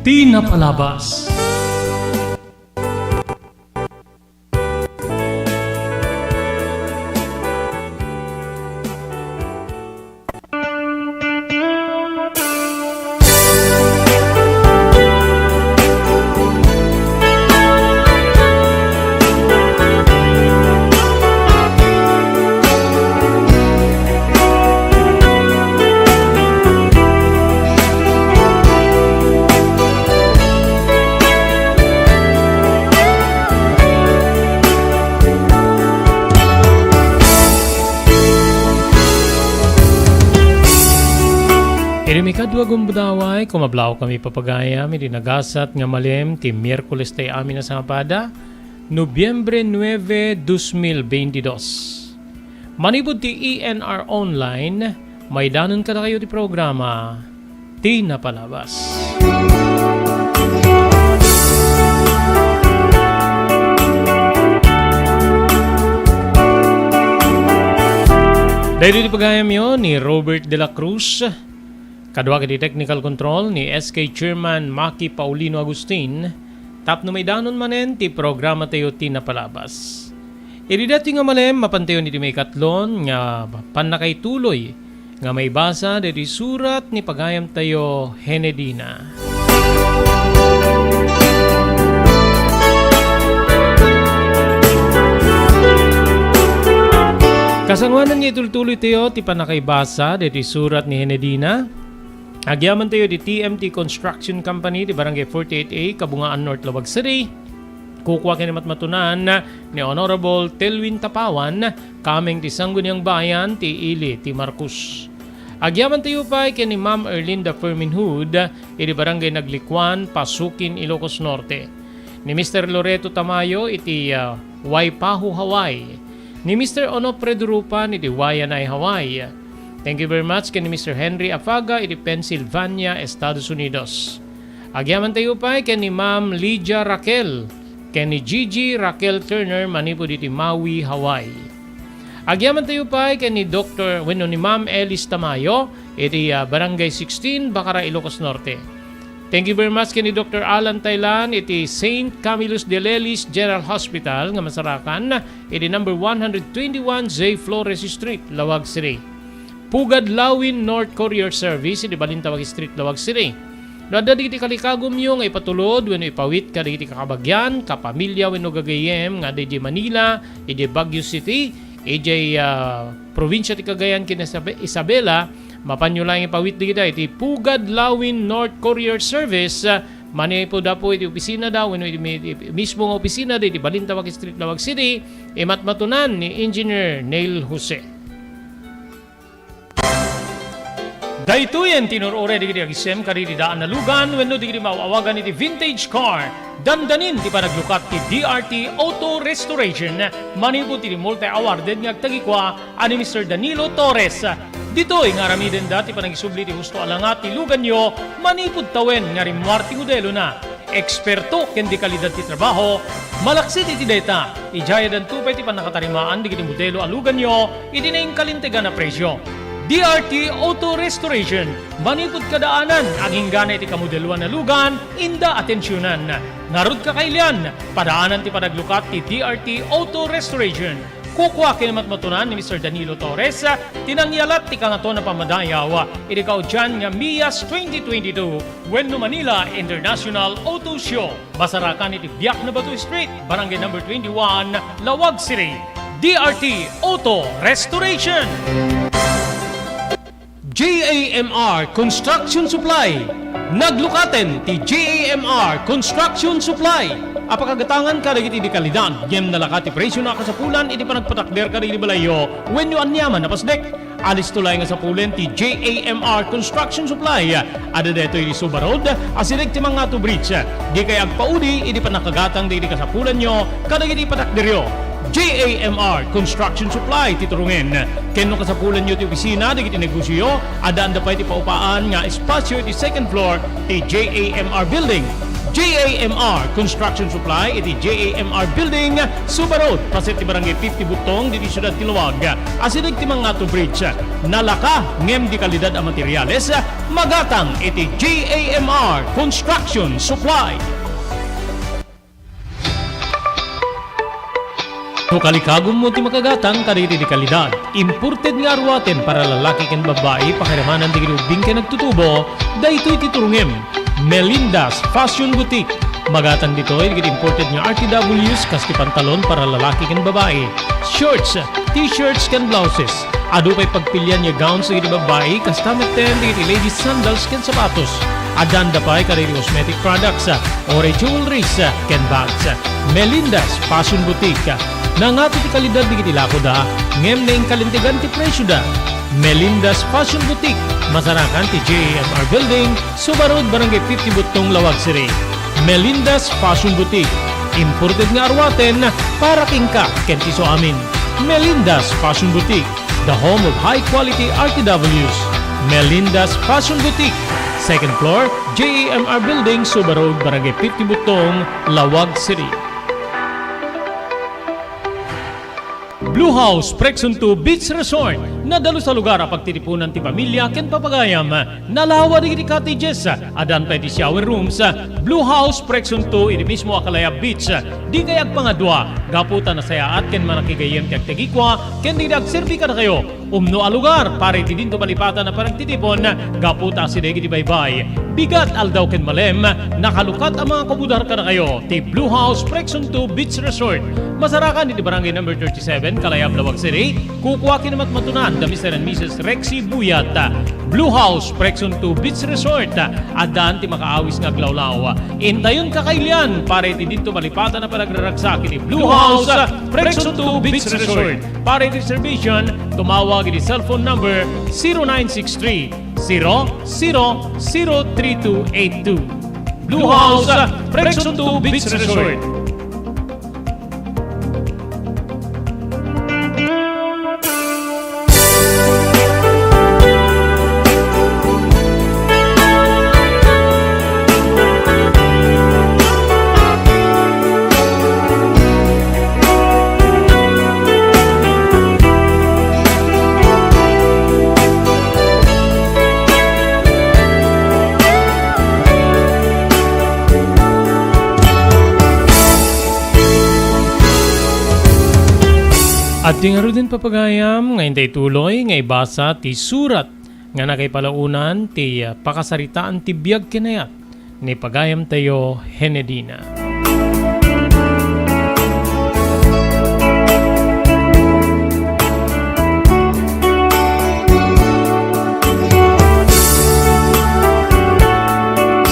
Ti napalabas. Kadwa gumbudaway, kumablaw kami papagaya, may dinagasat nga malem, ti Miyerkules tayo amin na sa pada, Nobyembre 9, 2022. Manibod ti ENR Online, may danon ka na kayo ti programa, Ti Napalabas. Dahil di pagayam yun ni Robert De La Cruz, kadwa kiti technical control ni SK Chairman Maki Paulino Agustin, tapno may danon manen ti programa tayo Ti Napalabas. Iridati nga malem mapantayo ni may katlon nga panakay tuloy nga may basa deti surat ni pagayam tayo Henedina. Kasangwanan niya itultuloy tayo, ti panakaibasa, dito surat ni Henedina. Agyaman tayo di TMT Construction Company, di Barangay 48A, Kabungaan North, Lawag City. Kukuha kini matmatunan ni Honorable Telwin Tapawan, kaming ti Sangguniang Bayan, ti Ili, ti Marcos. Agyaman tayo pa kay ni Ma'am Erlinda Ferminhood, iti Barangay Naglikwan, Pasukin, Ilocos Norte. Ni Mr. Loreto Tamayo, iti Waipahu, Hawaii. Ni Mr. Onofre Durupan, iti Wayanay, Hawaii. Thank you very much kay ni Mr. Henry Afaga, iti Pennsylvania, Estados Unidos. Agyaman tayo pa kay ni Ma'am Lydia Raquel, kay ni Gigi Raquel Turner, manipod iti Maui, Hawaii. Agyaman tayo pa kay ni ni Ma'am Elis Tamayo, iti Barangay 16, Bacara, Ilocos Norte. Thank you very much kay ni Dr. Alan Taylan, iti St. Camillus de Lelis General Hospital, nga Masarakan, iti number 121 J. Flores Street, Lawag City. Pugad Lawin North Courier Service, iti Balintawag Street, Lawag City. Nada di kiti kalikagom yung ipatulod when ipawit ka di kiti kakabagyan, kapamilya when gagayem nga di Manila, iti Baguio City, iti probinsya ti Cagayan kina Isabela, mapanyo lang ipawit di kita iti Pugad Lawin North Courier Service, mani po da po iti opisina daw, when iti mismo nga opisina di iti Balintawag Street, Lawag City, imatmatunan ni Engineer Neil Jose. Daytoyen tinurore di kiti agisem kari di daan na lugan wenno di kiti mauawagan iti vintage car. Dandanin ti panaglukat ti DRT Auto Restoration. Manipod ti multi-awarded nga agtagikwa ani Mr. Danilo Torres. Ditoy nga ramiden dati panagisubli ti husto alangat ti lugan nyo, manipod tawen nga rimwar ti modelo na. Eksperto ken di kalidad ti trabaho, malaksit iti data. Ijaya dan tupay ti panakatarimaan di kiti modelo alugan nyo, iti na kalintegan na presyo. DRT Auto Restoration, manipod kadaanan, aging gana iti kamodeluan na lugan, inda atensyonan. Narod kakailian, padaanan ti panaglukat ti DRT Auto Restoration. Kukuha kinamatmatunan ni Mr. Danilo Torres, tinangyalat ti kangato na pamadayaw, iti kaudyan nga Mias 2022, Wenno Manila International Auto Show. Basarakan iti Biak na Batu Street, Barangay number 21, Lawag City. DRT Auto Restoration. JAMR Construction Supply. Naglukaten ti JAMR Construction Supply. Apakagatangan ka dagiti di kalidad, yem nalakati presyo na kasapulan, iti panagpatakder ka di balayo, when you anyaman na pasdek. Alis tulay nga sa pulen ti JAMR Construction Supply. Ada deto iti Subarod, asirig ti mga to bridge. Di kay agpaudi, iti panakagatang di kasapulan nyo, kadagiti patakderyo. JAMR Construction Supply titurungin. Kenno kasapulan nyo ti opisina, di kiti negosyo, adaan da pa iti paupaan nga espasyo iti second floor ti JAMR Building. JAMR Construction Supply iti JAMR Building, Subarod, paset ti Barangay 50 Butong, di Siyudad Tiluwag. Asinig ti mga to bridge. Nalaka, ngem di kalidad ang materyales, magatang iti JAMR Construction Supply. No kalikagom mo ti makagatang kaditi di kalidad. Imported nga arwaten para lalaki ken babae pakiramanan di ginubing ken nagtutubo, daytoy titurungem. Melinda's Fashion Boutique. Magatang ditoy di imported nga RTWs kas ti pantalon para lalaki ken babae. Shorts, t-shirts ken blouses. Adu pay pagpilyan nga gowns di babae kas tameten di ladies sandals ken sapatos. Adanda pay kaditi cosmetic products, ore jewelries ken bags. Melinda's Fashion Boutique. Nangato ti kalidad di kiti lako da, ngem na kalintigan ti presyo da. Melinda's Fashion Boutique, Masarakan ti JAMR Building, Subarod, Barangay 50 Butong, Lawag City. Melinda's Fashion Boutique, imported nga arwaten para kingka ken ti so amin. Melinda's Fashion Boutique, the home of high quality RTWs. Melinda's Fashion Boutique, second floor, JAMR Building, Subarod, Barangay 50 Butong, Lawag City. Blue House Prexon 2 Beach Resort. Nadalo sa lugar a pagtitipunan ti pamilya ken papagayam. Nalawa di cottages, adan pa ti shower rooms, Blue House Prection 2 iti mismo Akalaya Beach. Di kayag pangadwa, gaputan na sayaat ken manakigayem ti agtegikwa, ken di agserbi ka na kayo. Umno a lugar, pare ti dinto malipatan na parang titipon, gaputa si degi di baybay. Bigat aldaw ken malem, nakalukat ang mga kabudar ka na kayo. Ti Blue House Prection 2 Beach Resort. Masarakan iti barangay number 37, Kalayab, Lawag City. Kukuha kinamat matunan da Mr. and Mrs. Rexy Buyat. Blue House Prection 2 Beach Resort. Adan ti makaawis nga glawlaw. Intayon kakailian, pare ti dinto malipatan na panagraragsak iti Blue House Prection 2 Beach Resort. Pare ti reservation, tumawag iti cellphone number 0963-003282. Blue House Prection 2 Beach Resort. At di nga rin din papagayam, ngayon tayo tuloy, ngay basa ti surat, nga nakay palaunan ti pakasaritaan ti biyag kinayat, ni pagayam tayo Henedina.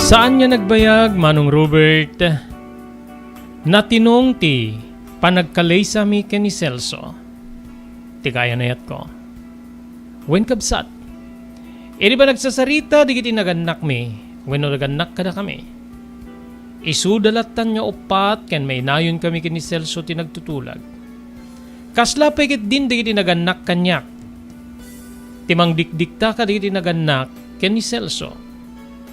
Saan niya nagbayag, Manong Robert? Natinong ti panagkalaysa mi ken ni Celso. Ti kaya na yat ko. Wen kabsat. Edi ba nagsasarita di kiti naganak mi, wenno naganak kada kami. Isudalatan nga upat ken may nayon kami ken ni Celso ti nagtutulag. Kasla pagit din di kiti naganak kanyak. Timang dikdikta ka di kiti naganak ken ni Celso.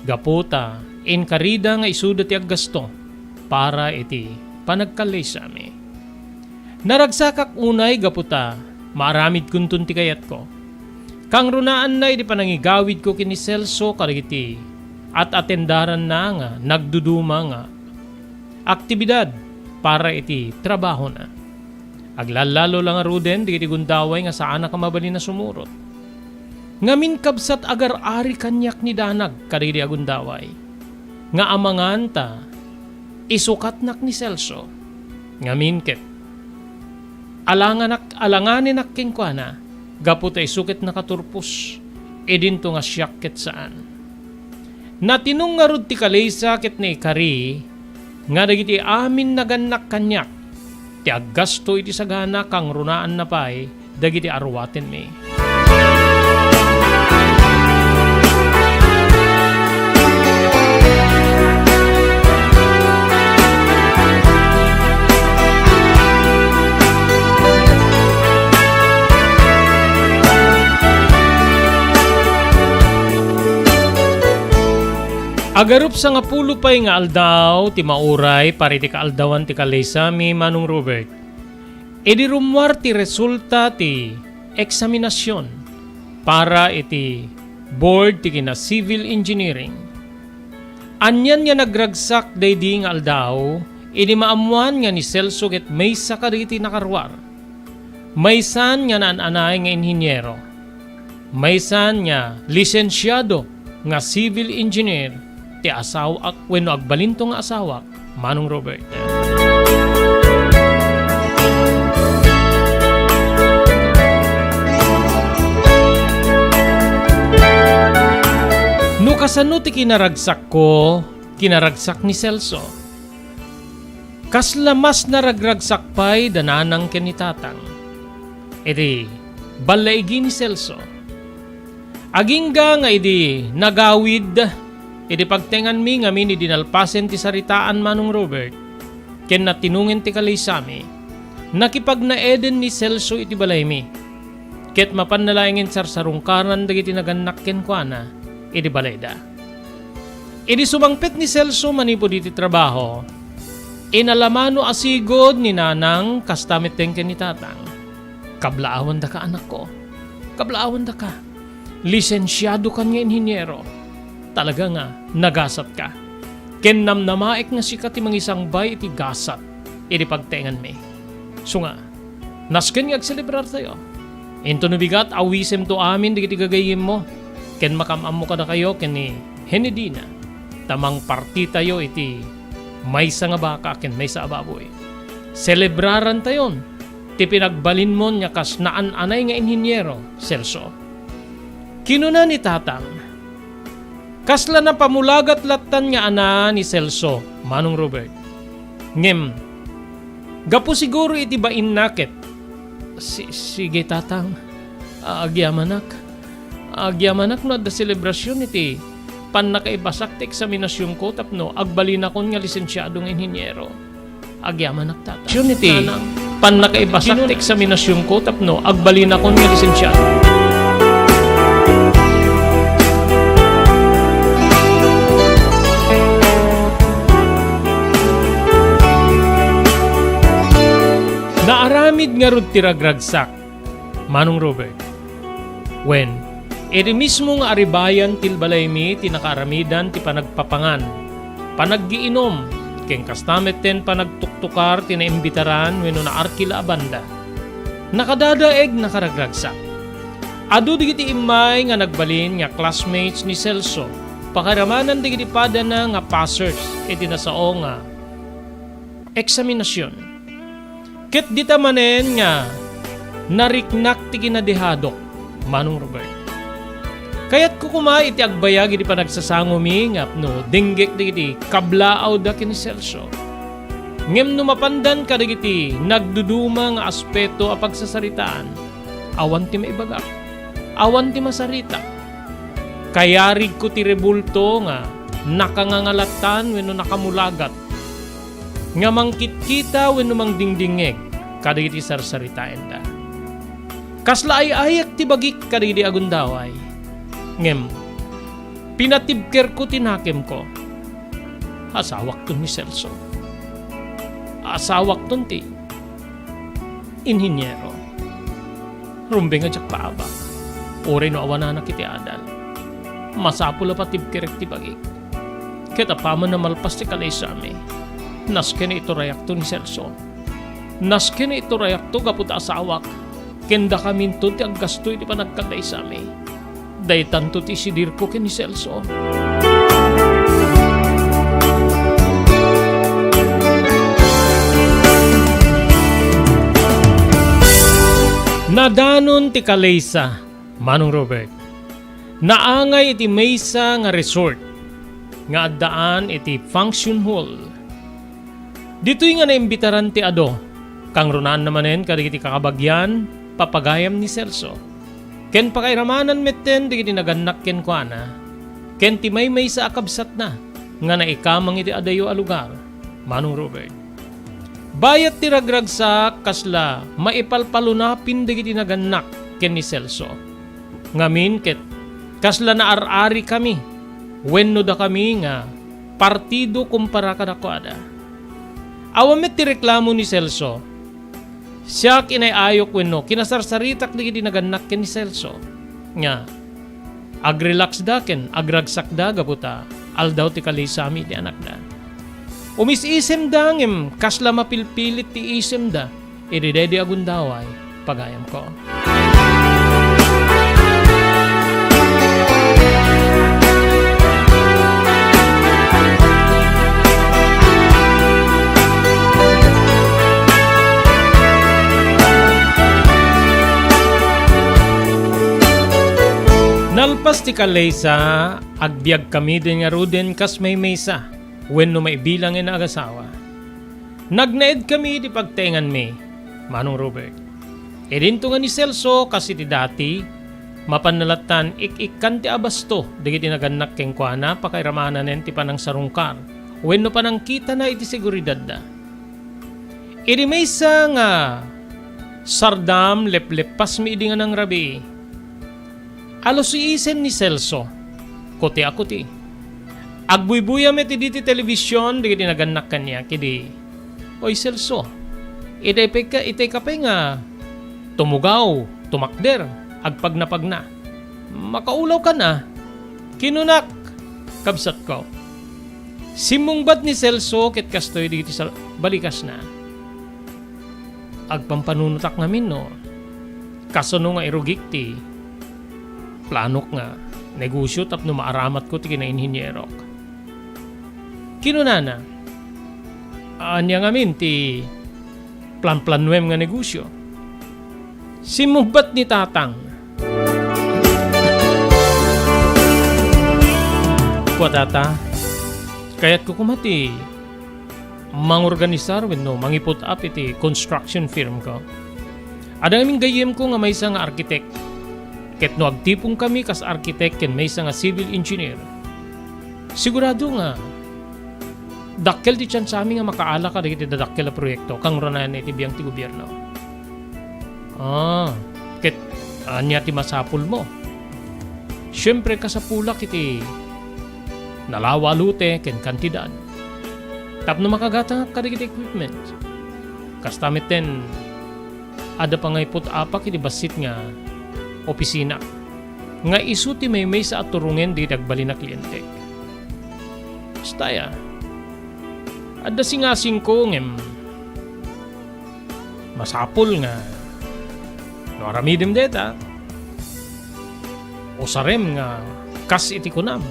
Gaputa, inkarida nga isuda ti aggasto para iti panagkalaysa mi. Naragsakak unay gaputa, maaramid kuntun ti kayat ko. Kang runaan na iti panangigawid ko kini Celso karigiti at atendaran na nga nagduduma nga aktibidad para iti trabaho na. Aglalalo lang nga ruden di iti gundaway nga saan ka mabalin na sumurot. Ngamin kabsat agar-ari kanyak ni danag karigiti agundaway. Nga amangan ta isukat nak ni Celso. Ngamin ket alanganin nakking kwa na, gapot ay sukit na katurpos, edin to nga siyak ket saan. Natinong nga rod ti kalaysa ket na ikari, nga dagiti amin naganak kanyak, ti aggasto iti sagana kang runaan na pay, dagiti arwaten mi. Agarup sa nga pulo pay nga aldaw, ti mauray, pari ti kaaldawan ti kalaysa mi Manong Robert. Edi rumwar ti resulta ti eksaminasyon para iti board ti kina civil engineering. Anyan nga nagragsak daydi nga aldaw, edi maamuan nga ni Celso ket maysa kadagiti nakarwar. Maysan nga naananay nga inhinyero. Maysan nga lisensyado nga civil engineer ti asawa wenno agbalinto nga asawa Manong Robert. No kasano ti kinaragsak ko, kinaragsak ni Celso. Kasla mas naragragsak pay dananang kenitatang. Iti balaigi ni Celso. Agingga nga iti nagawid iti pagtengan mi nga mini dinalpasen ti saritaan Manong Robert ken natinungen ti kalaysami nakipag na eden ni Celso iti balay mi ket mapanalaingin sarsarungkaran dagiti naganak ken kuana iti balay da. Iti sumangpet ni Celso manipod iti trabaho inalamano asigod ni nanang kastamit ken ni tatang kablaawan da ka anak ko Kablaawan da ka. Lisensyado ka nga inhinyero. Talaga nga, nagasat ka. Ken namnamaik nga sikat ti mangisang bay iti gasat. Iti pagtengan me. So nga, nasken nga agselebrar tayo. Into nubigat, awisem to amin, di kiti gagayim mo. Ken makamam mo ka na kayo, ken ni Henedina. Tamang parti tayo iti may sa nga baka, ken may sa ababoy. Celebraran tayon. Ti pinagbalin mo niya kas naan-anay nga inhinyero, Celso. Kinuna ni Tatang. Kasla na pamulagat latan nga ana ni Celso, Manong Robert. Ngem, gapo siguro iti bain nakit. Sige Tatang, agyamanak. Agyamanak no da selebrasyon iti pan nakaibasak ti eksaminasyon ko tapno agbalin akon nga lisensyadong inhinyero. Agyamanak Tatang. Yun iti pan nakaibasak ti eksaminasyon ko tapno agbalin akon nga lisensyado. Naaramid nga rod tiragragsak, Manong Robert. When, iti mismo nga aribayan tilbalay mi tinakaramidan ti panagpapangan, panaggiinom, keng kastamet ten panagtuktukar tinaimbitaran wenno na arkila abanda. Nakadadaeg nakaragragsak. Adu digiti imay nga nagbalin nga classmates ni Celso, pakaramanan digiti pada na nga passers iti nasao nga eksaminasyon. Ket dita manen nga nariknak ti kinadihadok, Manong Robert. Kayat ko kumay iti agbayag iti panagsasangumi nga no dinggek digiti kablaaw da ken Celso. Ngem no mapandan ka digiti nagduduma nga aspeto a pagsasaritaan, awan ti maibagak, awan ti masarita. Kayarig ko ti rebulto nga nakangangalatan wenno nakamulagat. Nga mangkitkita wenno mangdingdingeg kadagiti sarsaritaen da. Kasla ay ayak ti bagik kadagiti agundaway. Ngem pinatibker ko tinakem ko. Asawak ton ni Celso. Asawak ton ti inhinyero. Rumbe nga jak paaba. Ore no awana na kiti adal. Masapula pa tibkerek ti bagik. Kita paman na malpas ti kalaysami. Nasken ito rayakto ni Celso. Nasken ito rayakto kaputa asawak. Kenda kamin to ti aggasto iti panagkalay sa amin. Day tanto ti sidir ko ken ni Celso. Nadanon ti kalaysa, Manong Robert. Naangay iti maysa nga resort. Nga addaan iti function hall. Dito'y nga naimbitaran ti Ado, kang runaan namanen kadagiti kakabagyan, papagayam ni Celso. Ken pakairamanan metten digiti naganak ken kuana, ken ti may sa akabsat na, nga naikamang iti adayo a lugar, Manong Robert. Bayat ti ragragsak kasla maipalpalunapin digiti naganak ken ni Celso. Ngamin ket kasla naarari kami, wenno da kami nga partido kumpara kadakwada. Awamet ti reklamo ni Celso. Siya kinayayok wenno kinasarsaritak digiti naganak ken ni Celso. Nga agrelax da ken agragsak da gaputa aldaw ti kalisami ti anak da. Umisisem da ngem kasla mapilpilit ti isem da ididedi agundaway pagayam ko. Nalpas ti kalaysa, agbiag kami din nga ruden kas may maysa, wenno maibilang ina agasawa. Nagnaed kami di pagtengan mi, Manong Robert. Edinto nga ni Celso kasi ti dati, mapanalatan ik-ikan ti abasto, digiti naganak keng kuana, pakairamanan ti panang sarungkar, wenno panang kita na iti seguridad da. Idi maysa nga sardam leplepas mi idi nga ng rabi. Alos iisen ni Celso, kote ako ti. Agbuybuya met iti telebisyon, digiti naganak kanya, kidi, oy Celso, itay ka nga, tumugaw, tumakder, agpag na. Makaulaw ka na. Kinunak, kabsat ko. Simungbad ni Celso ket kastoy dito sa balikas na. Agpampanunutak ngamin no. Kasano nga irugik ti planok nga negosyo tapno maaramat ko ti kinainhinyerok. Kinunana. Anya ngamin ti plan-planuem nga negosyo. Simungbad ni tatang. Tata, kaya't ko kumati mangorganisar wenno mangiput up iti construction firm ko. Ada aming gayem ko nga may isa nga architect. Ket no agtipong kami kas architect ken may isa nga civil engineer. Sigurado nga dakkel ti tiyan sa amin nga makaala ka dagiti dadakkel a proyekto kang ronan iti biyang ti gobyerno. Ket anya ti masapul mo. Siyempre kasapulak iti nalawalute ken kantidad. Tapno makagata kadagiti equipment. Kastamit ten ada pa nga iput apak iti basit nga opisina. Nga isu ti may sa aturungen di dagbali na kliyente. Staya. Ada singasing ko ngem masapul nga no aramidem deta o sarem nga kas iti kunam.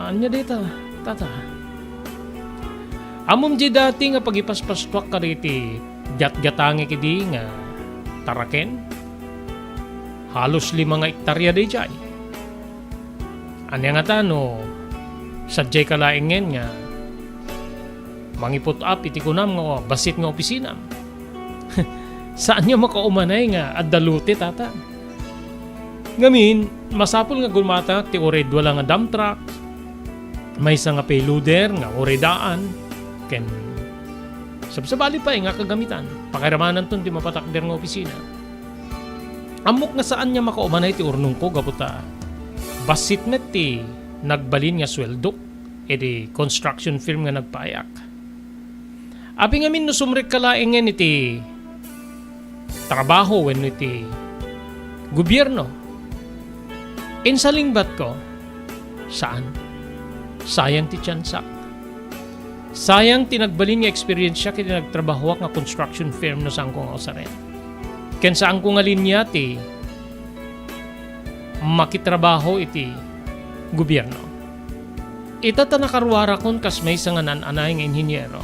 Anya deta, tata. Amom di dati nga pagipaspaswak ka riti gat-gatangi kidi nga taraken. Halos 5 nga ektarya di jay. Anya nga tano, sadyay kalaingen nga mangiput up iti kunam nga basit nga opisina. Saan niya makaumanay nga adalute tata? Ngamin, masapol nga gumata ti ored wala nga dump truck. May isa nga payloader nga oredaan ken sabsabali pa nga kagamitan pakiramanan ton ti mapatakder nga opisina. Amok nga saan niya makaumanay ti urnong ko gaputa basit met ti nagbalin nga sweldo iti construction firm nga nagpayak. Abi ngamin no sumrek kalaengen iti trabaho wenno iti gobyerno. Insalingbat ko saan? Sayang ti tiyansak. Sayang tinagbalin nga experience siya kaya nagtrabaho nga construction firm no saan ko nga usaren. Ken saan ko nga linya ti makitrabaho iti gobyerno. Ita ta nakarwara kon kas may nga nananay nga inhinyero.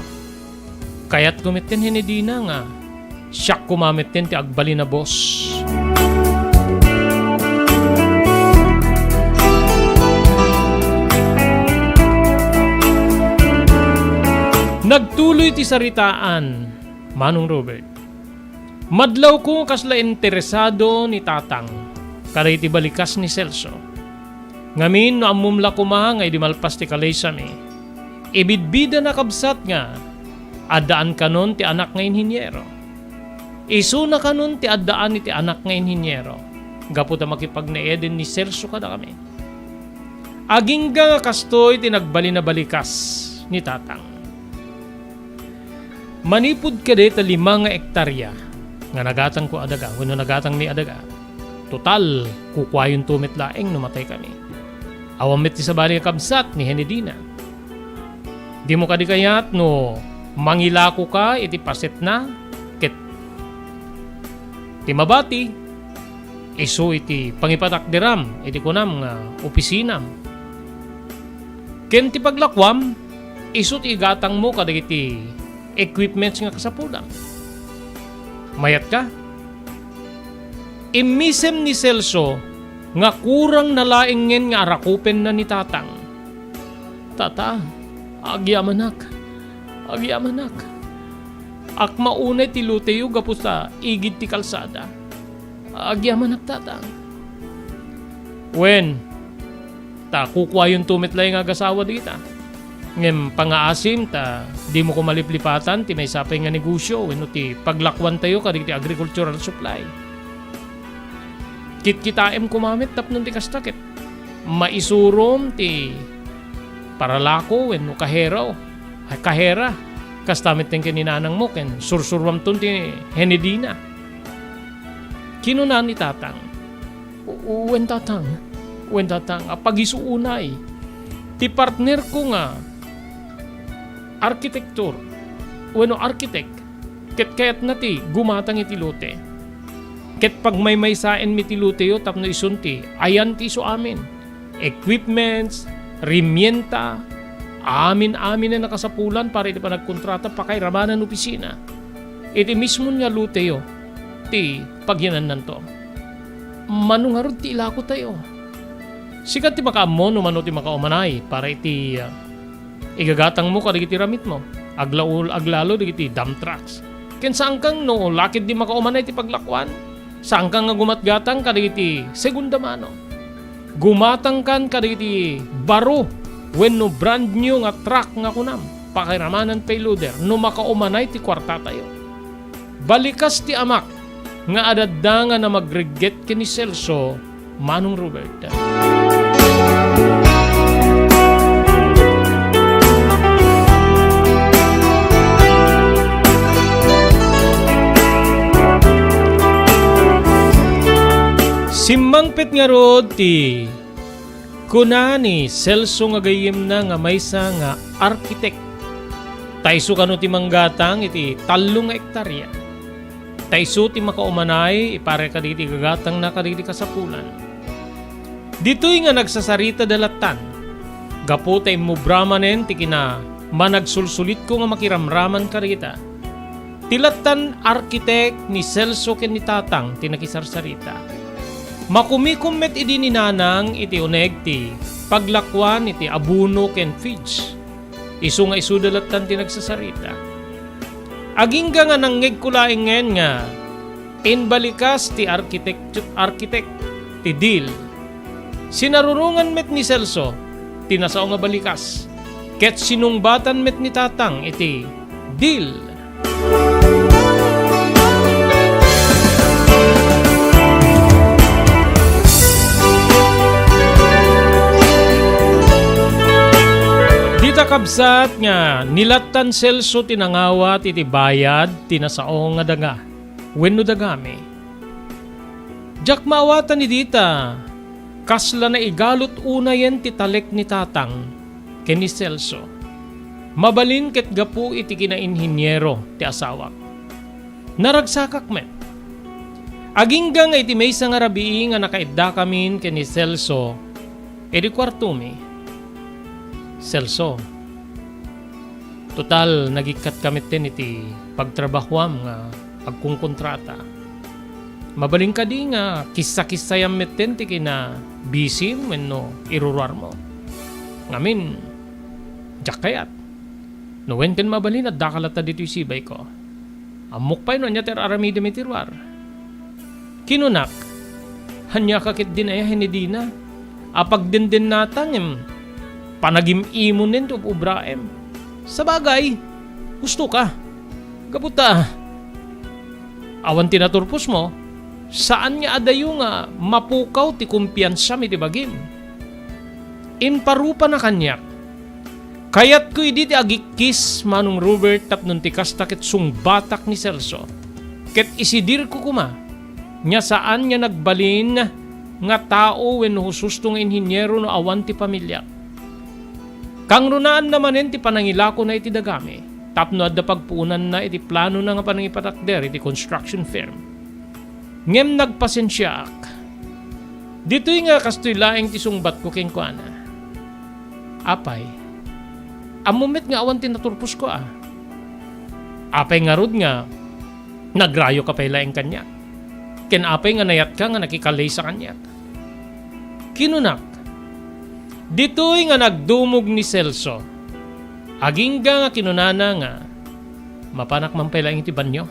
Kaya't gumitten hinidina nga siya kumamitten ti agbali na boss. Nagtuloy ti saritaan, Manong Robert. Madlaw ko kasla interesado ni tatang, karay ti balikas ni Celso. Ngamin no amumla kuma nga idimalpas ti kalaysami. Ibidbida na kabsat nga, adaan kanon ti anak nga inhinyero. Isu na kanon ti adaan ni ti anak nga inhinyero. Gapu ta makipagnaeden ni Celso kada kami. Agingga nga kastoy ti nagbali na balikas ni tatang. Manipud ka de ta 5 nga ektarya nga nagatang ko adaga, wano nagatang ni adaga. Total, kukwayon tumit laeng numatay kami. Awamit ti sabali kabsat ni Henedina. Di mo kadikayat no mangilako ka iti paset na ket ti mabati iso iti pangipatakderam iti kunam nga opisinam. Ken ti paglakwam iso ti igatang mo kadagiti equipments nga kasapulam. Mayat ka? Imisem ni Celso nga kurang nalaingen nga arakupen na ni tatang. Tata, agyamanak. Ak maunay ti luteyo gapu sa igid ti kalsada. Agyamanak tatang. Wen, ta kukwayon tumitlay nga gasawa dita. Ngem pangaasim ta di mo ko maliplipatan ti may sapay nga negosyo wenno ti paglakwan tayo kadagiti agricultural supply. Kit-kitaem kumamit tapnon ti kastakit. Maisurom ti paralako wenno kahera kastamit ten kininanang mo ken sursurwam ton ti Henedina. Kinunan ni tatang. Wen tatang, pag-isuunay. Ti partner ko nga, arkitektur, arkitek, ket kayat na ti, gumatang iti lote. Ket pag may saen mi ti lote yo, tapno isunti, ayan ti so amin. Equipments, rimienta, amin na nakasapulan para iti pa nagkontrata pa kay ramanan opisina. Iti mismo nga lote yo, ti pagyanan nanto. Manungarod ti ilako tayo. Sikat ti makaammo no mano ti makaumanay para iti igagatang mo kada iti ramit mo. Aglalo iti dump trucks. Ken saan kang no lakid di makaumanay ti paglakwan? Saan kang nga gumatgatang kada iti segunda mano? Gumatang kan kada iti baro when no brand new nga truck nga kunam. Pakiramanan payloader no makaumanay ti kwarta tayo. Balikas ti amak nga adadanga na magreget kini Celso Manong Robert. Simmangpet nga rod ti kunani Celso nga gayem na nga maysa nga arkitek. Tayso kano ti manggatang iti 3 hektarya. Tayso ti makaumanay ipare kaditi gagatang na kaditi kasapulan. Dito'y nga nagsasarita dalatan. Gapo tay mo brahmanen ti kina managsulsulit ko nga makiramraman karita. Tilatan arkitek ni Celso ken ni tatang ti nakisarsarita. Makumikummet idi ni nanang iti uneg ti paglakwan iti abuno ken feeds. Isu nga isu dalatan ti nagsasarita. Aging nga nanggeg kulaingen nga inbalikas ti arkitek ti deal. Sinarurungan met ni Celso tinasao nga balikas. Ket sinungbatan met ni tatang iti deal. Kabsat nga nilatan Celso tinangawat iti bayad tinasao nga daga wenno dagami. Jak maawatan ni dita kasla na igalot unayen ti talek ni tatang ken ni Celso. Mabalin ket gapu iti kinainhinyero ti asawak. Naragsakak met. Agingga nga iti maysa nga rabii nga nakaidda kamin ken ni Celso edi kwarto mi. Celso, total, nagikat kamit din iti pagtrabahuam nga agkungkontrata. Mabaling ka di nga kisa-kisayam meten ti kina busy wenno irurar mo. Ngamin, jak kayat. No wen ken mabalin at dakalata dito sibay ko. Amok pa'y no anya ter aramide mitirwar. Kinunak, hanya kakit din ay hinidina. Apag din natang panagim imon nin to ubraem. Sa bagay, gusto ka. Kaputa, awan tinaturpos mo, saan niya adayo nga mapukaw ti kumpiyansa mi ti bagim. Inparupa na kanyak. Kayat ko idi ti agikis Manong Robert tapnon ti kastakit sungbatak ni Celso. Ket isidir ko kuma, nya saan niya nagbalin nga tao wenno hususto nga inhinyero no awan ti pamilya. Kang runaan namanen ti panangilako na iti dagami, tapno adda pagpuunan na iti plano na nga panangipatakder iti construction firm. Ngem nagpasensya ak. Dito'y nga kastoy laeng ti sungbat ko ken kuana. Apay, amumet nga awan tinaturpos ko ah. Apay nga rod nga, nagrayo ka pay laeng kanya. Ken apay nga nayat ka nga nakikalay sa kanya. Kinunak. Dito'y nga nagdumog ni Celso. Agingga nga kinunana nga mapanak man pala iti banyo.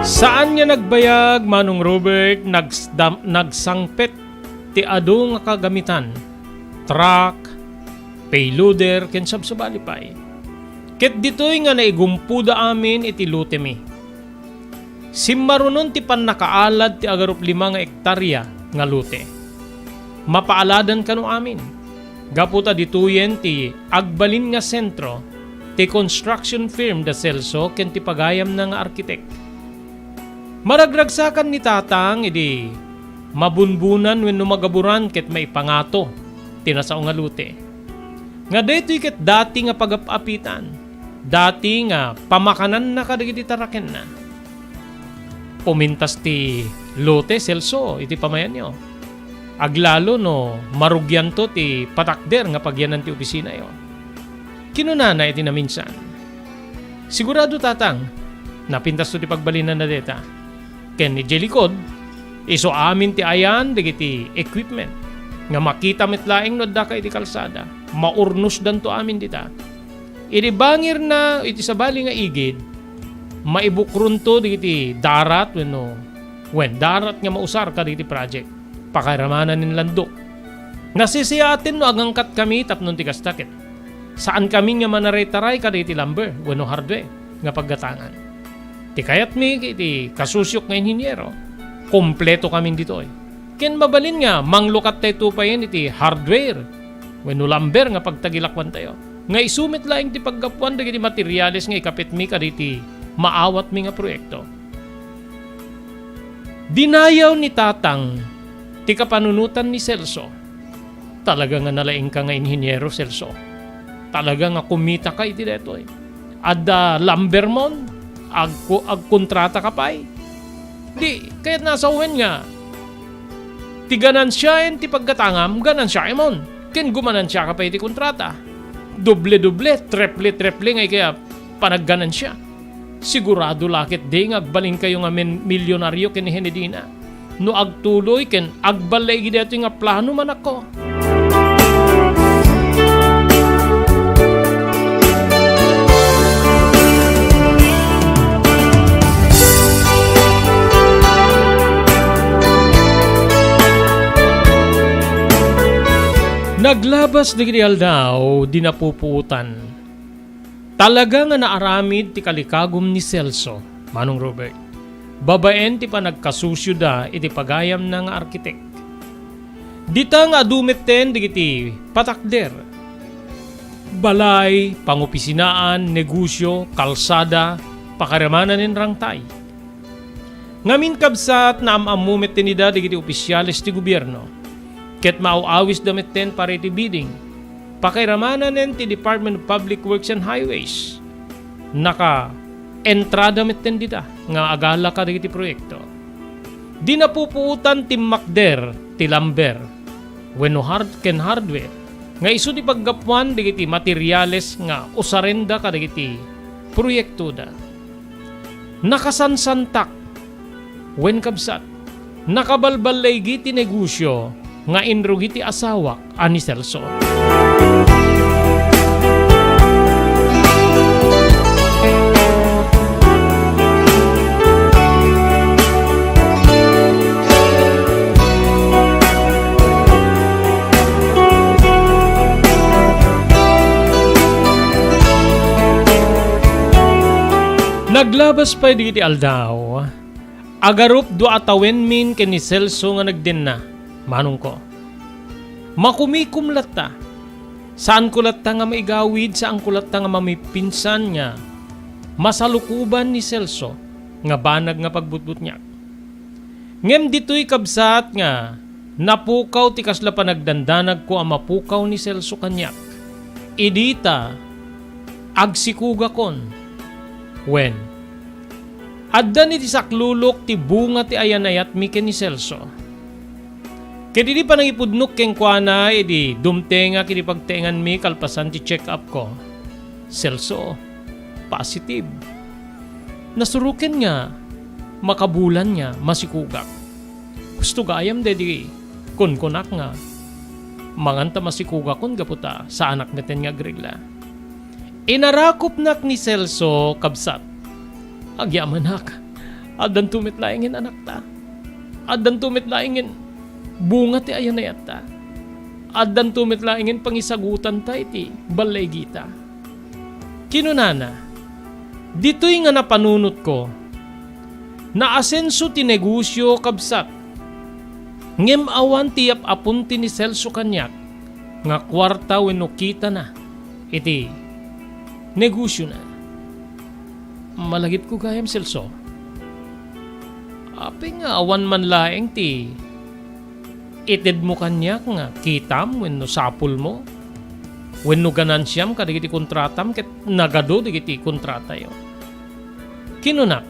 Saan niya nagbayag Manong Robert nagsangpet ti adu nga kagamitan, truck, payloader ken sabsabalipay. Ket dito'y nga naigumpuda amin iti lutemi. Simmarunon ti pan nakaalad ti agarup 5 hektarya nga lute. mapaaladan kanu amin. Gaputa dituyen ti agbalin nga sentro ti construction firm da Celso ken ti pagayam na nga arkitek. Maragragsakan ni tatang idi mabunbunan wenno magaburan ket maipangato tinasao nga lute. Nga daytoy ket dati nga pagapapitan, dati nga pamakanan na kadagiti taraken na. Pumintas ti lote Celso iti pamayan nyo. Aglalo no marugyan to ti patakder nga pagyanan ti opisina yo. Kinunana iti na minsan. Sigurado tatang, napintas to ti pagbalinan na deta. Ken ni Jelikod, iso amin ti ayan digiti equipment. Nga makita metlaeng no daka iti kalsada. Maurnos dan to amin dita. Iti bangir na iti sabali nga igid, maibukron to digiti darat darat nga mausar ka digiti project. Pakaramanan nin landok. Nasisiyatin no agangkat kami tapnon ti kastakit. Saan kami nga manaretaray kada iti lumber wenno hardware nga paggatangan. Ti kayat mi iti kasusyok nga inhinyero. Kompleto kami dito eh. Ken mabalin nga manglukat tayo tupayen iti hardware wenno lumber nga pagtagilakwan tayo. Nga isumit laing ti paggapuan dagiti materyales nga ikapit mi kada iti maawat mi nga proyekto. Dinayaw ni tatang ti kapanunutan ni Celso. Talaga nga nalaing ka nga inhinyero, Celso. Talaga nga kumita ka iti detoy. Adda lumbermon, agkontrata ka pa'y. Di, kaya't nasa uwen nga, ti ganansyaen ti paggatangam, ganansya emon. Ken gumanansya ka pa iti kontrata. Doble-doble, treple-treple ngay kaya panagganansya. Sigurado lakit di nga agbaling kayo nga milyonaryo ken Henedina. No agtuloy ken agbalay gid ito nga plano man ako. Naglabas digiti aldaw di napupuutan. Talaga nga naaramid ti kalikagom ni Celso, Manong Robert. Babaen ti panagkasusyo da iti pagayam na nga arkitek. Dita nga dumitten digiti patakder. Balay, pangopisinaan, negosyo, kalsada, pakaramanan nin rangtay. Ngamin kabsat na amamumit tinida digiti opisyales ti gobyerno. Ket mauawis damitten para iti bidding. Pakiramanan nin ti Department of Public Works and Highways. Entrada mitten dita nga agala ka digiti proyekto. Di napupuutan ti makder ti lumber wenno hardware nga isu ti paggapuan digiti materyales nga usarenda ka digiti proyekto da. Nakasansantak wen kabsat nakabalbalay giti negosyo nga inrugi ti asawak ani Celso. Naglabas pa digiti aldaw, agarup do atawen min ken ni Celso nga nagdenna, manong ko. Makumikumlat ta, saan kulat ta nga maigawid, saan kulat ta nga mamipinsan nga, masalukuban ni Celso, nga banag nga pagbutbut niya. Ngem dito'y kabsat nga, napukaw ti kasla panagdandanag ko ang mapukaw ni Celso kanyak. Idita, agsikuga kon. When adda ni ti saklulok ti bunga ti ayanayat mi ken ni Celso. Kedi di pa nang ipudnok ken kuana edi dumtenga kini pagtengan mi kalpasan ti check up ko. Celso, positive. Nasuruken nga, makabulan nga, masikugak. Gusto gayam dedi kunkunak nga. Manganta masikugak kon gaputa sa anak neten nga grigla. Inarakop nak ni Celso kabsat. Agyaman nak. Adan tumit laingin anak ta. Adan tumit laingin bunga ti ayan na yata. Adan tumit laingin pangisagutan ta iti balay gita. Kinunana. Dito'y nga napanunot ko. Na asenso ti negosyo kabsat. Ngem awan tiyap apunti ni Celso kanyak nga kwarta wenno kita na iti negosyo na. Malagip ko gayam Celso. Api nga awan man laeng ti ited mo kanyak nga kitam wenno sapul mo. Wenno ganansyam kadagiti kontratam ket nagado digiti kontrata yo. Kinunak.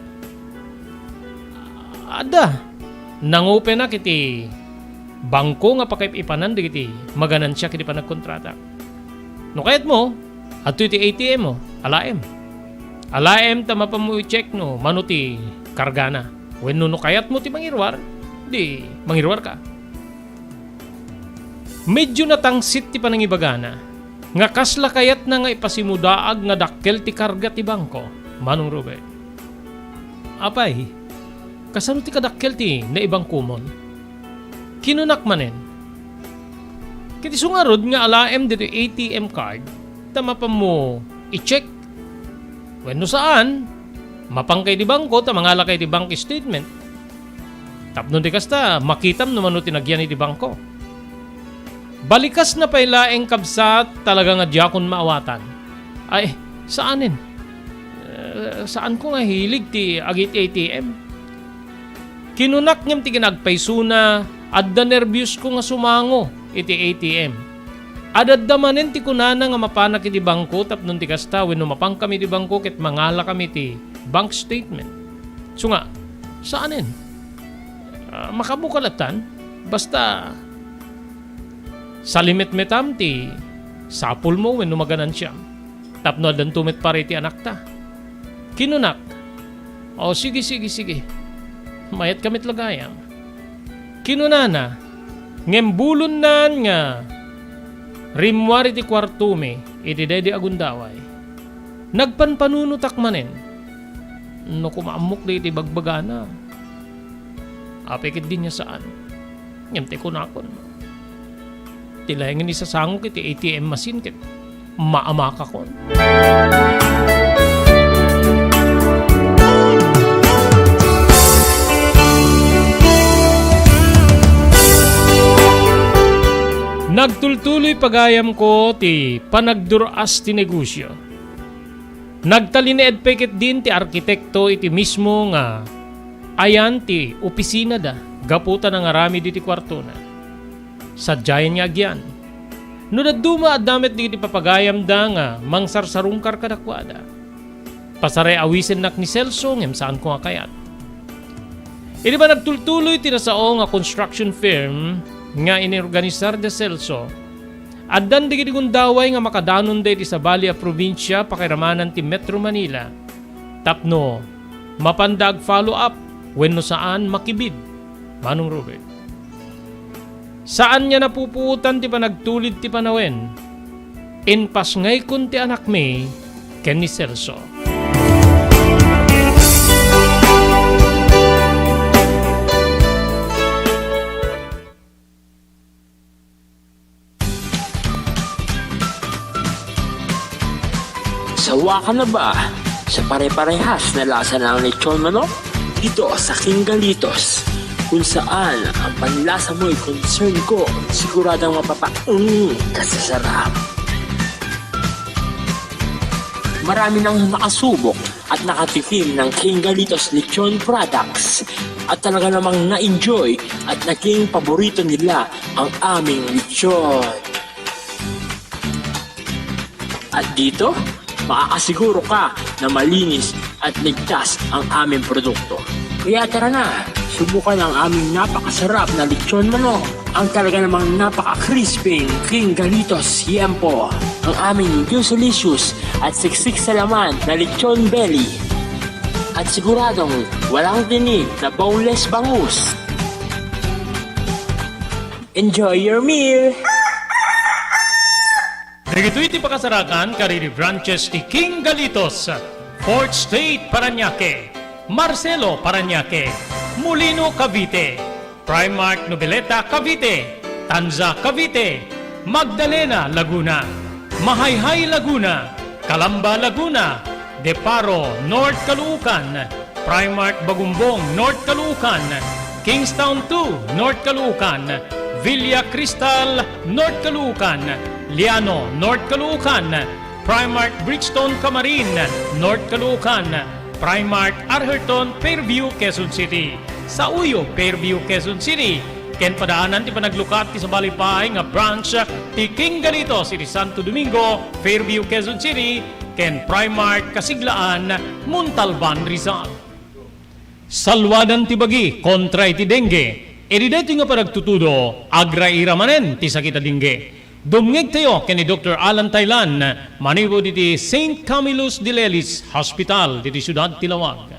Ada nangopen na kiti bangko nga pakaipanan digiti maganansya kiti panagkontrata. No kayat mo ato iti ATM mo alaem. Alaem tama pa mo i-check no mano ti kargana. Wenno no kayat mo ti mangirwar, di mangirwar ka. Medyo natangsit ti panangibagana nga kasla kayat na nga ipasimudaag nga dakkel ti karga ti bangko. Manong Robert. Apay, kasano ti kadakkel ti na ibang kumon? Kinunak manen. Kiti sungarod nga alaem dito ATM card, tama pa mo i-check. Wenno saan, mapangkay di bangko, tamangala kay di bank statement. Tapno di kasta, makitam naman no tinagyan di bangko. Balikas na pailaeng kabsat talaga nga diyakon maawatan. Ay, saanin? Saan ko nga hilig ti agit ATM? Kinunak ngem ti ginagpaysuna adda nervyos ko nga sumango iti ATM. Adadda manen ti kunana nga mapanak iti bangko tapnon ti kasta wenno mapang kami ti bangko ket mangala kami ti bank statement. So nga, saanin? Makabukalatan basta sa limit-metam ti sapul mo wenno maganansya. Tapno adan tumit pare ti anak ta. Kinunak. O sige. Mayat kamit lagayang. Kinunana. Ngembulon nan nga. Rimwari ti kwartume. Iti dede agundaway. Nagpanpanunutak manen. No kumaamok di iti bagbagana. Apikit din niya saan. Ngem kunakon. Tilayangin isasango kiti ATM machine kit. Maamaka kon. Nagtultuloy pagayam ko ti panagduras ti negosyo. Nagtalineed pekit din ti arkitekto iti mismo nga ayan ti opisina da gaputa ng arami di ti kwarto na. Sadyayan nga agyan. No naduma at damit di ti papagayam da nga mangsarsarungkar kadakwada. Pasare awisen nak ni Celso ngem saan ko nga kayat. Iti ba nagtultuloy ti nasao nga construction firm nga inorganisar de Celso. Addan digiti gundaway nga makadanon de sa Balia probinsya pakiramanan ti Metro Manila. Tapno, mapandag follow up wenno saan makibid. Manong Robert. Saan niya napupuutan ti panagtulid ti panawen? Inpas ngay kun ti anak me ken ni Celso.
Sawa ka na ba sa pare-parehas na lasa ng lechon manok? Dito sa King Galitos, kung saan ang panlasa mo'y concern ko, siguradang kasasarap. Marami nang nakasubok at nakatikim ng King Galitos lechon products at talaga namang na-enjoy at naging paborito nila ang aming lechon. At dito, makakasiguro ka na malinis at ligtas ang aming produkto. Kaya tara na, subukan ang aming napakasarap na lechon manok. Ang talaga namang napaka-crispy King Galitos Yempo. Ang aming delicious at siksik sa laman na lechon belly. At siguradong walang tinig na boneless bangus. Enjoy your meal!
Nagito'y ti pakasarakan kariri branches ti King Galitos, Fort State, Parañaque, Marcelo, Parañaque, Molino, Cavite, Primark, Noveleta, Cavite, Tanza, Cavite, Magdalena, Laguna, Mahayhay, Laguna, Calamba, Laguna, Deparo, North Caloocan, Primark Bagumbong, North Caloocan, Kingstown 2, North Caloocan, Villa Cristal, North Caloocan, Liano, North Caloocan, Primark Bridgestone Camarin, North Caloocan, Primark Arherton, Fairview, Quezon City. Sa Uyo, Fairview, Quezon City. Ken padaanan ti panaglukat ti sa Balipay nga branch ti King Galito, City Santo Domingo, Fairview, Quezon City. Ken Primark Kasiglaan, Montalban, Rizal. Salwadan ti bagi kontra iti dengue. Edi dito nga panagtutudo, agra-ira manen ti sakita dengue. Dumngeg tayo ken ni Dr. Alan Taylan, manibo diti St. Camillus de Lelis Hospital diti Siyudad Tilawag.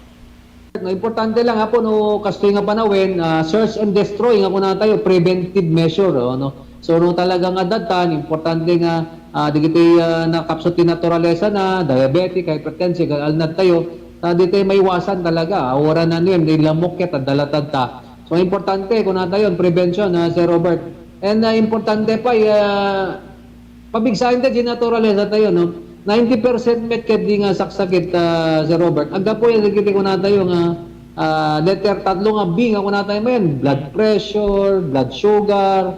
No, importante lang po no kastoy nga panawin, search and destroy nga kuna tayo preventive measure no. So no talagang adatan importante nga digiti nakapsot ti naturalesa na diabetic, hypertensive, alnad tayo dito may iwasan talaga. Ora na niyan lamok ket dalatad ta. So importante kuna tayo prevention Sir Robert. And importante pa pabigsahin ta di naturalesa tayo no. 90% met ket di nga saksakit Sir Robert. Agda po yan digiti kuna tayo nga letter tatlo nga B nga kuna tayo mayan, blood pressure, blood sugar,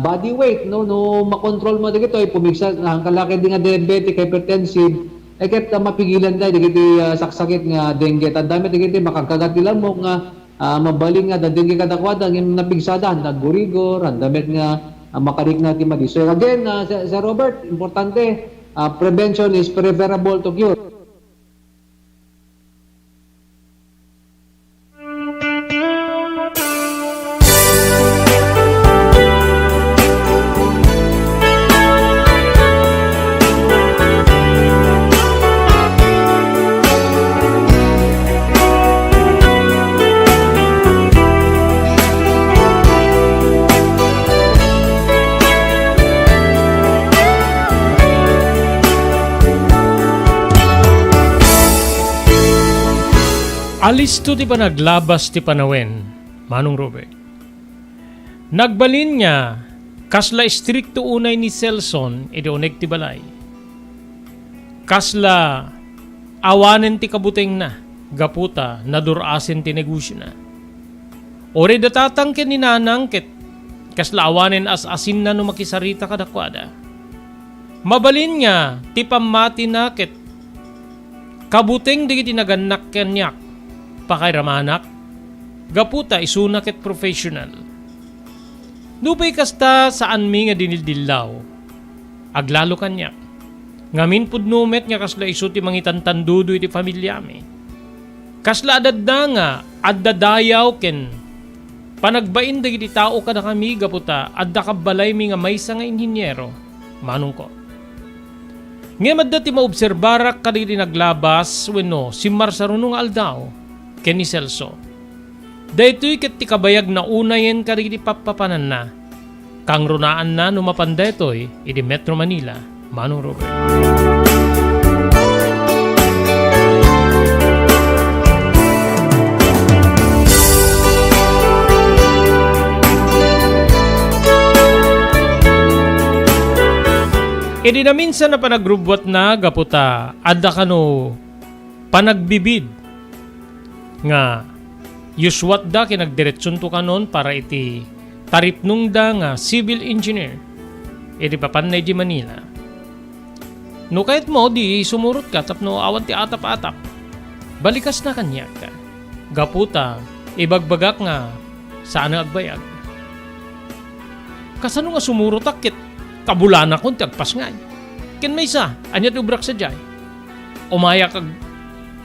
body weight no makontrol mo dito ay pumigsa ang kalaki di nga diabetic, hypertensive ay ket mapigilan tayo digiti saksakit nga dengue. Tandami digiti makakagat nila mo nga mabaling nga dengue kadakwada ng napigsadahan nagurigor andamit nga makarik na ti madi. So again Sir Robert, importante prevention is preferable to cure.
Alisto ti panaglabas ti panawen, Manong Robert. Nagbalin niya, kasla istrikto unay ni Selson, idoneg ti balay. Kasla awanen ti kabuteng na, gaputa, nadurasin ti negosyo na. Ore datatang ken ni nanang ket, kasla awanen as asin na no makisarita kadakwada. Mabalin niya, ti pamati na ket, kabuteng digiti naganak kenyak, pakairamanak, gaputa isuna ket professional. Nupay kasta saan mi nga dinildilaw, aglalo kanyak. Ngamin pudnumet nga kasla isu ti mangitantandudo iti pamilya mi. Kasla adadda nga, addadayaw ken, panagbain dagiti tao kada kami gaputa, adda kabalay mi nga maysa nga inhinyero, Manong ko. Ngayon madda ti maobserbarak kadagiti naglabas wenno si Marsaruno nga aldaw, ken ni Celso. Daytoy ket ti kabayag na unayen kadagiti papapanan na. Kang runaan na numapan daytoy iti Metro Manila, Manong Robert. Idi na minsan na panagrubwat na gaputa adda kano panagbibid nga yuswat da kinagdiretsun to kanon para iti taripnung da nga civil engineer iti papanay di Manila. No kahit mo di sumurot ka tapno awan ti atap-atap balikas na kanya ka gaputa ibagbagak nga saan nga agbayag kasano nga sumurot akit kabulana kon ti agpas nga ken maysa anyat ubrak sa jay umaya kag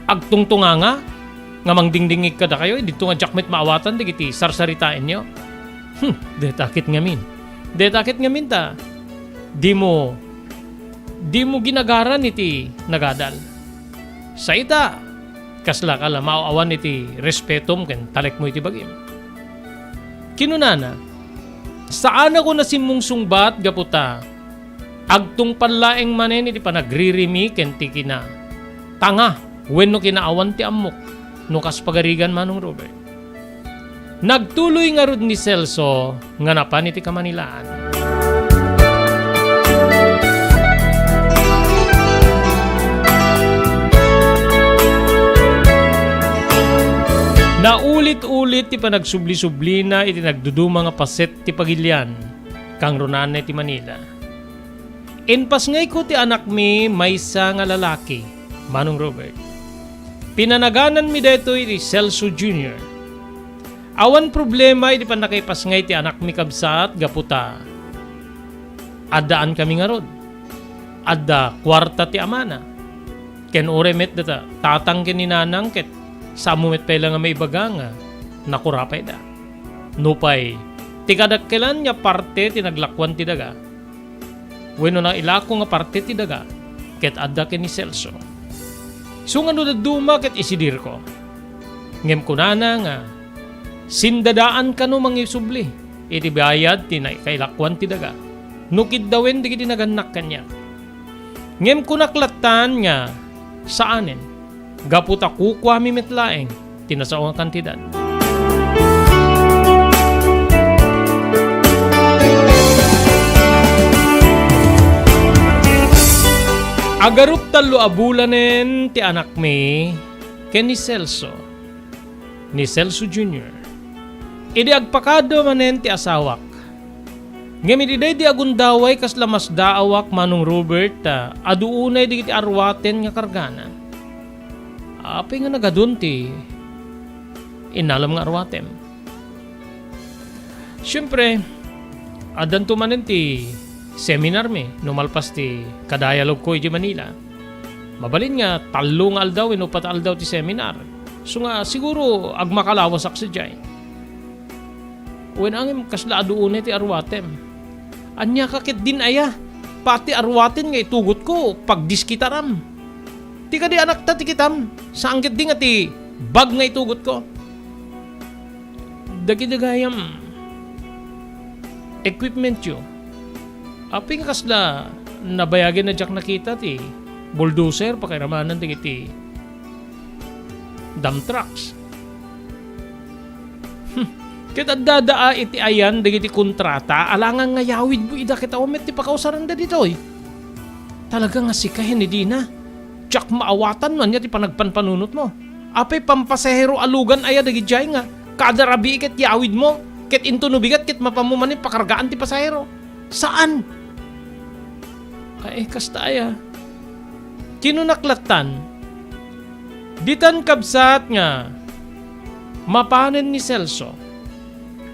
agtungtunga nga nga mangdingdingig kada kayo, dito nga jakmet maawatan, digiti sarsaritain nyo. Detakit ngamin. Detakit ngamin ta. Di mo ginagaran iti nagadal. Sa ita, kasla kala maawawan iti respetom ken talek mo iti bagim. Kinunana, saan ako nasimong sungbat gaputa, agtung panlaeng manen iti panagririmi ken ti kina tanga, wenno kinaawan ti amok. Nukas pagarigan Manong Robert. Nagtuloy nga rod ni Celso nga napan iti Kamanilaan. Ulit-ulit ti panagsubli-subli na iti nagduduma nga paset ti pagilyan kang runan ti Manila. Inpas ngay ko ti anak mi maysa nga lalaki, Manong Robert. Pinanaganan mi detoy ti Celso Jr. Awan problema iti panakaipas ngay ti anak mi kabsat gaputa. Addaan kami nga rod. Adda kwarta ti amana. Ken oremet data tatang ken ni nanang ket samumet pa lang nga may baga nga nakurapay da. Nupay ti kadakkelan nga parte ti naglakwan ti daga. Wenno na ilako nga parte ti daga ket adda ken ni Celso. So nga no duma ket isidir ko. Ngem kunana nga sindadaan kano mangisubli iti bayad ti kailakwan ti daga. Nukid dawen di kiti naganak kanya. Ngem kunaklatan nga saanen gaputa kukwa mi metlaeng tinasaong kantidad. Agarup talo abulanen ti anak mi ken ni Celso Jr. Idi agpakado manen ti asawak. Ngem idi di agundaway kas lamas daawak Manong Robert aduunay di kiti arwaten nga kargana. Apay nga nagadun ti inalam nga arwatem. Siyempre, adan tumanen ti seminar mi numalpas ti kadayalog ko iti Manila. Mabalin nga talo nga aldaw inupat aldaw ti seminar. So nga siguro agmakalawasak si Jay. Wen angim kasla aduunay ti arwatem. Anya kakit din aya, pati arwaten nga itugot ko pagdiskitaram. Ti ka di anak ta ti kitam, saanggit di nga ti bag nga itugot ko. Dagidagayam equipment yo. Api nga kasla nabayagin na jak nakita ti bulldozer pakiramanan ti kiti dump trucks. Kita dadaa iti ayan dagiti kontrata alangan nga yawid bu ida kita umet ti pakausaran da ditoy. Talaga nga sikahin ni Dina. Tsak maawatan man niya ti panagpanpanunot mo. Apay pampasahero alugan aya dagi jay nga kada rabi ket yawid mo ket into no bigat ket mapamuman pakargaan ti pasahero. Saan? Ay kasta aya. Kinunaklatan. Ditan kabsat nga mapanen ni Celso.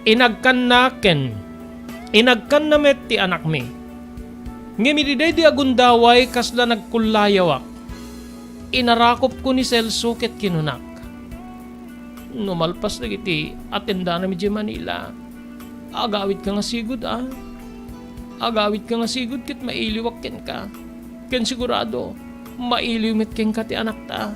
Inagkan na met ti anak mi. Ngemididay di agundaway kasla nagkulayawak. Inarakop ko ni Celso ket kinunak. Numalpas na iti atenda na medyo Manila. Agawid ka nga sigud Agawid ka nga sigud ket mailiwak ken ka. Ken sigurado mailiwit ken ka ti anak ta.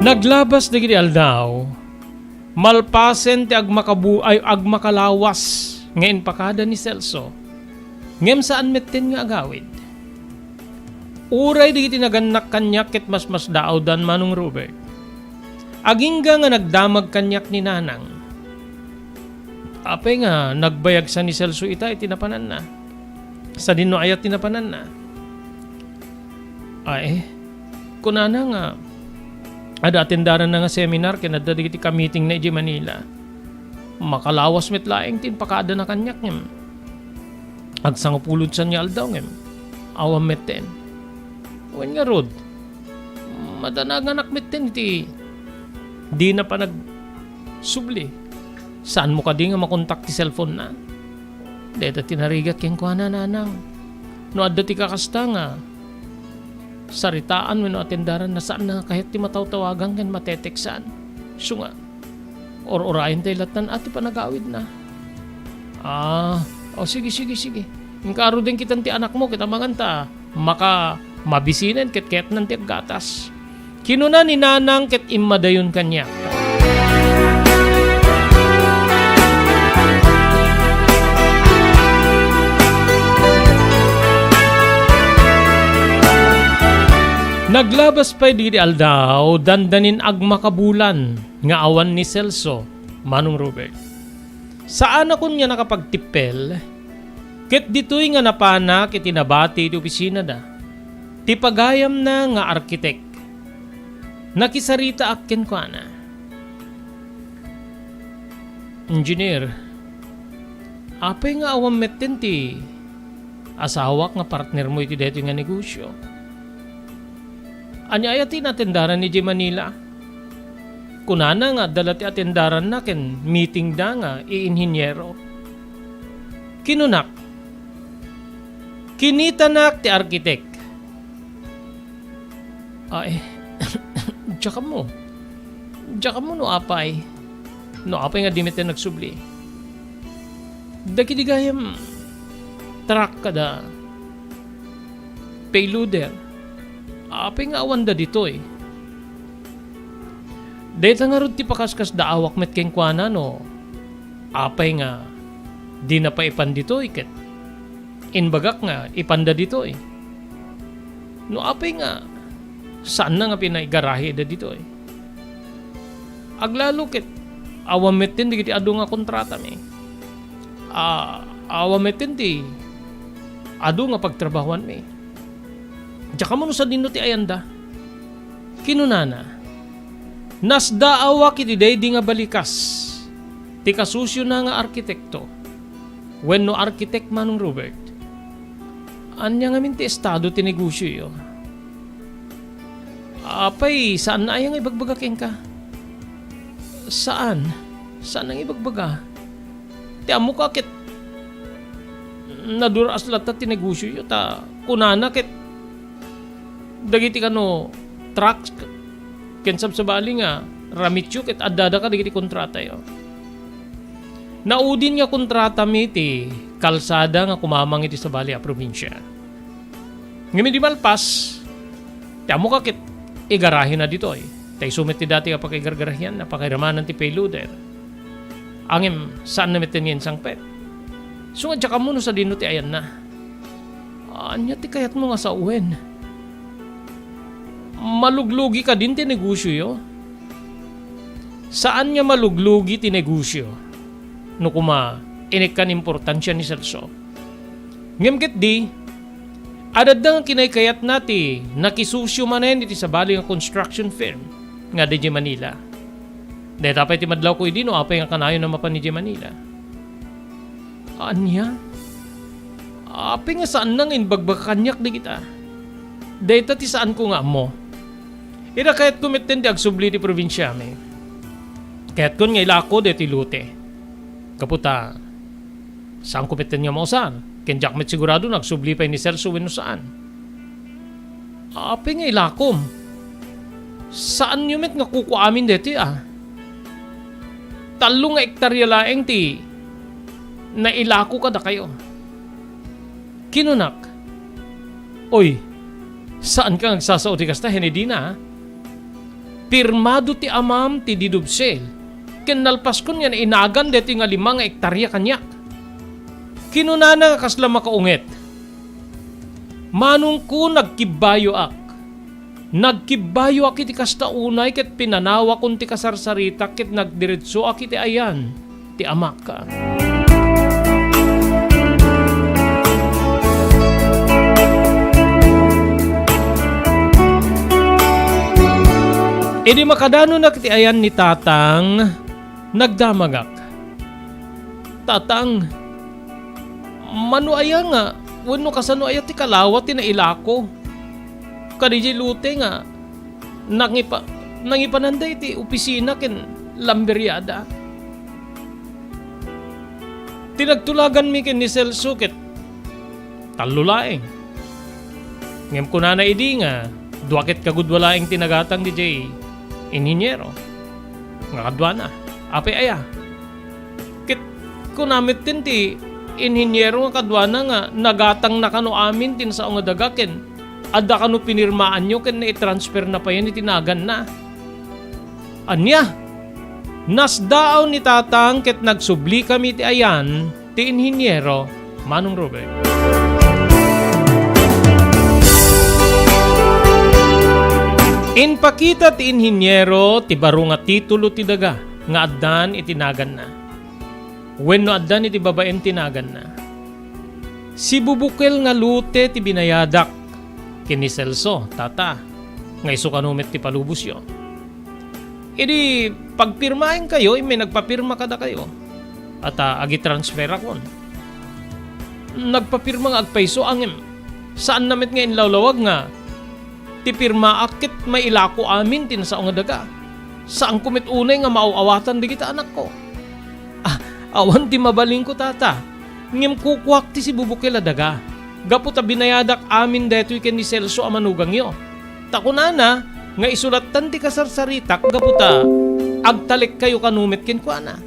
Naglabas na gini aldaw, malpasen ti agmakalawas ngayon pakada ni Celso, ngem saan metten nga agawid. Uray di kiti naganak kanyak ket mas daaw dan Manong Robert. Agingga nga nagdamag kanyak ni nanang. Apay nga nagbayag sa ni Celso ita itinapanan na. Sa dino ayat tinapanan na. Ay, kunana nga ada atendaran na nga seminar kinadda digiti ka meeting na iji Manila. Makalawas met laeng tin pakada na kanyak ngem. Agsangupulod sa niya aldaw ngem. Awam metten. Wen nga rod. Madanagan akmitten iti di na pa nagsubli. Saan mo ka di nga makontak ti cellphone na? Deta tinarigat ken kuana nanang. No adda ti kakasta nga saritaan wenno atendaran na saan na kahit ti matawtawagan ken mateteksan. So nga or-orayin tayo latan ati panagawid na. Sige. Ingkaro din kitan ti anak mo kita manganta maka mabisinen ket nanti gatas. Kinuna ni nanang ket immadayon kanya. Naglabas pa'y di aldaw, dandanin agmakabulan, nga awan ni Celso, Manong Robert. Saan ako niya nakapagtipel, ket dito'y nga napanak itinabati ti opisina da. Ti pagayam na nga arkitek. Nakisarita akin ko na. Engineer, apay nga awam metten ti asawak nga partner mo iti deto nga negosyo. Anya ay ati natendaran ni J. Manila. Kunana nga dala ti atendaran na ken meeting da nga i-inhinyero. Kinunak. Kinitanak ti arkitek. Ay, tsaka mo. Tsaka mo no apay. No apay nga dimit na nagsubli. Dakidigayam truck kada payloader. Apay nga awan da dito eh. Dahil nga rin ti pakaskas da awak met keng kuana no. Apay nga di na pa ipan dito iket. Inbagak nga ipanda dito eh. No apay nga saan na nga pinaigarahe da dito eh. Aglalo ket awam met din di kiti adu nga kontrata mi. Awam met din di adu nga pagtrabahuan mi. Tsaka mo no sa dino ti ayanda. Kinunana. Nasdaawa kiti day di nga balikas. Ti kasusyo na nga arkitekto. When no arkitek Manong Robert. Anya nga min ti estado ti negosyo yo. Apay, saan na ayang ibagbagaking ka? Saan? Saan ang ibagbaga? Ti amo ka kit naduras lata ti negosyo yo ta kunana kit dagiti kano trucks kensab sa bali nga ramityo ket addada ka dagiti kontrata yo. Naudin nga kontrata mi ti kalsada nga kumamang iti sa bali a probinsya. Ngem di malpas ti amo ka ket igarahe na dito eh. Tay sumit ti dati ka pakaigargarahian na pakairamanan ti payloader. Angem saan na meten yen sangpet. So nga tsaka mo no sa dino ti ayan na. Anya ti kayat mo nga sa uwen. Maluglugi ka din ti negosyo yo? Saan niya maluglugi ti negosyo? No kuma inikkan importansya ni Celso. Ngem ket di adad nga kinaykayat nati nakisusyo manen iti sa bali nga construction firm nga di Manila. Dahil tapay ti madlaw ko idi no apay nga kanayo na mapan ni Manila. Anya? Apay nga saan nang inbagbagkanyak di kita? Dahil ti saan ko nga mo? Ira kahit kumitten di agsubli ti probinsya mi. Kahit kun nga ilako di ti lute. Kaputa, saan kumitten nga mausan? Ken jakmet sigurado nagsubli pa ni Celso wenno saan. Ape nga ilakom. Saan nyo met nga kukuamin deti ah? Talo nga ektarya laeng ti na ilako ka da kayo. Kinunak. Oy, saan ka nagsasaoti kasta henedina ha? Pirmado ti amam ti didubsel. Ken nalpas kon nga inagan deti nga 5 ektarya kanyak. Kinunana nga kasla makaunget. Manong ko nagkibayo ak. Nagkibayo ak iti kasta unay ket pinanawa kon ti kasarsarita ket nagdiretso ak iti ayan ti amak ka. Idi makadano na kiti ayan ni Tatang nagdamagak. Tatang, mano aya nga, wano kasano aya ti kalawat ti nailako. Kadiji lute nga, nangipananday ti opisina ken lamberyada. Tinagtulagan mi ken ni Celso ket talulaeng. Ngem kunana idi nga, duaket kagudwalaeng tinagatang DJ inhinyero. Nga kadwana, apay aya. Kit kunamit tin ti inhinyero nga kadwana nga nagatang na kano amin tin sa nga dagaken. Adda kano pinirmaan nyo ken na-transfer na pa yan itinagan na. Anya? Nasdaaw ni Tatang ket nagsubli kami ti ayan ti inhinyero Manong Robert. Inpakita ti inhinyero ti baro nga titulo ti daga nga addan itinagan na. Wenno addan iti babaen tinagan na. Si bubukel nga lute ti binayadak kini Celso, tata, nga iso kanumit ti palubos yo. Idi pagpirmahin kayo, may nagpapirma kada kayo. At agi-transfer akon. Nagpapirma nga agpaiso angem. Saan namit nga inlawlawag nga ti pirma akit mailako amin tinasao nga daga. Saan kumit unay nga mauawatan di kita anak ko. Awan ti mabaling ko tata. Ngem kukwak ti si bubukil daga. Gapu ta binayadak amin detoy ken ni Celso amanugang yo. Takunana nga isulatan ti kasarsaritak gapu ta agtalik kayo kanumit ken kuana.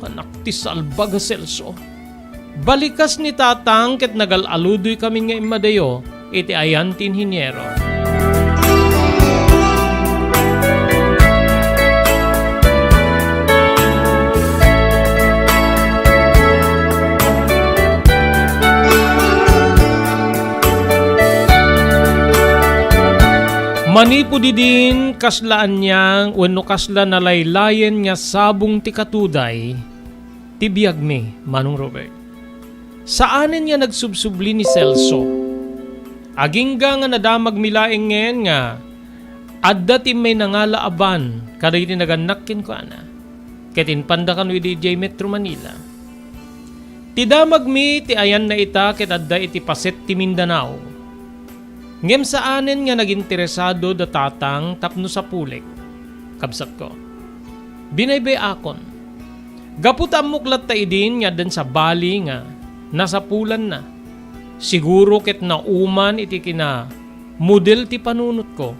Anak ti salbaga Celso. Balikas ni tatang ket nagalaludoy kami nga imadayo iti ayan ti inhinyero. Manipo di din kaslaan niyang wenno kasla nalaylayen nga sabong ti katuday ti biag mi, Manong Robert. Saanen niya nagsubsubli ni Celso? Agingga nga nadamag milaengen nga adda ti may nangalaaban kada iti naganakkin ko ana. Ketin pandakan wi DJ Metro Manila. Ti damag mi ti ayan na ita ket adda iti paset ti Mindanao. Ngem saanen nga naginteresado da tatang tapno sa pulik. Kabsat ko. Binaybay akon. Gaput amuklat ta idin nga den sa bali nga nasa pulan na. Siguro ket nauman iti kina model ti panunot ko.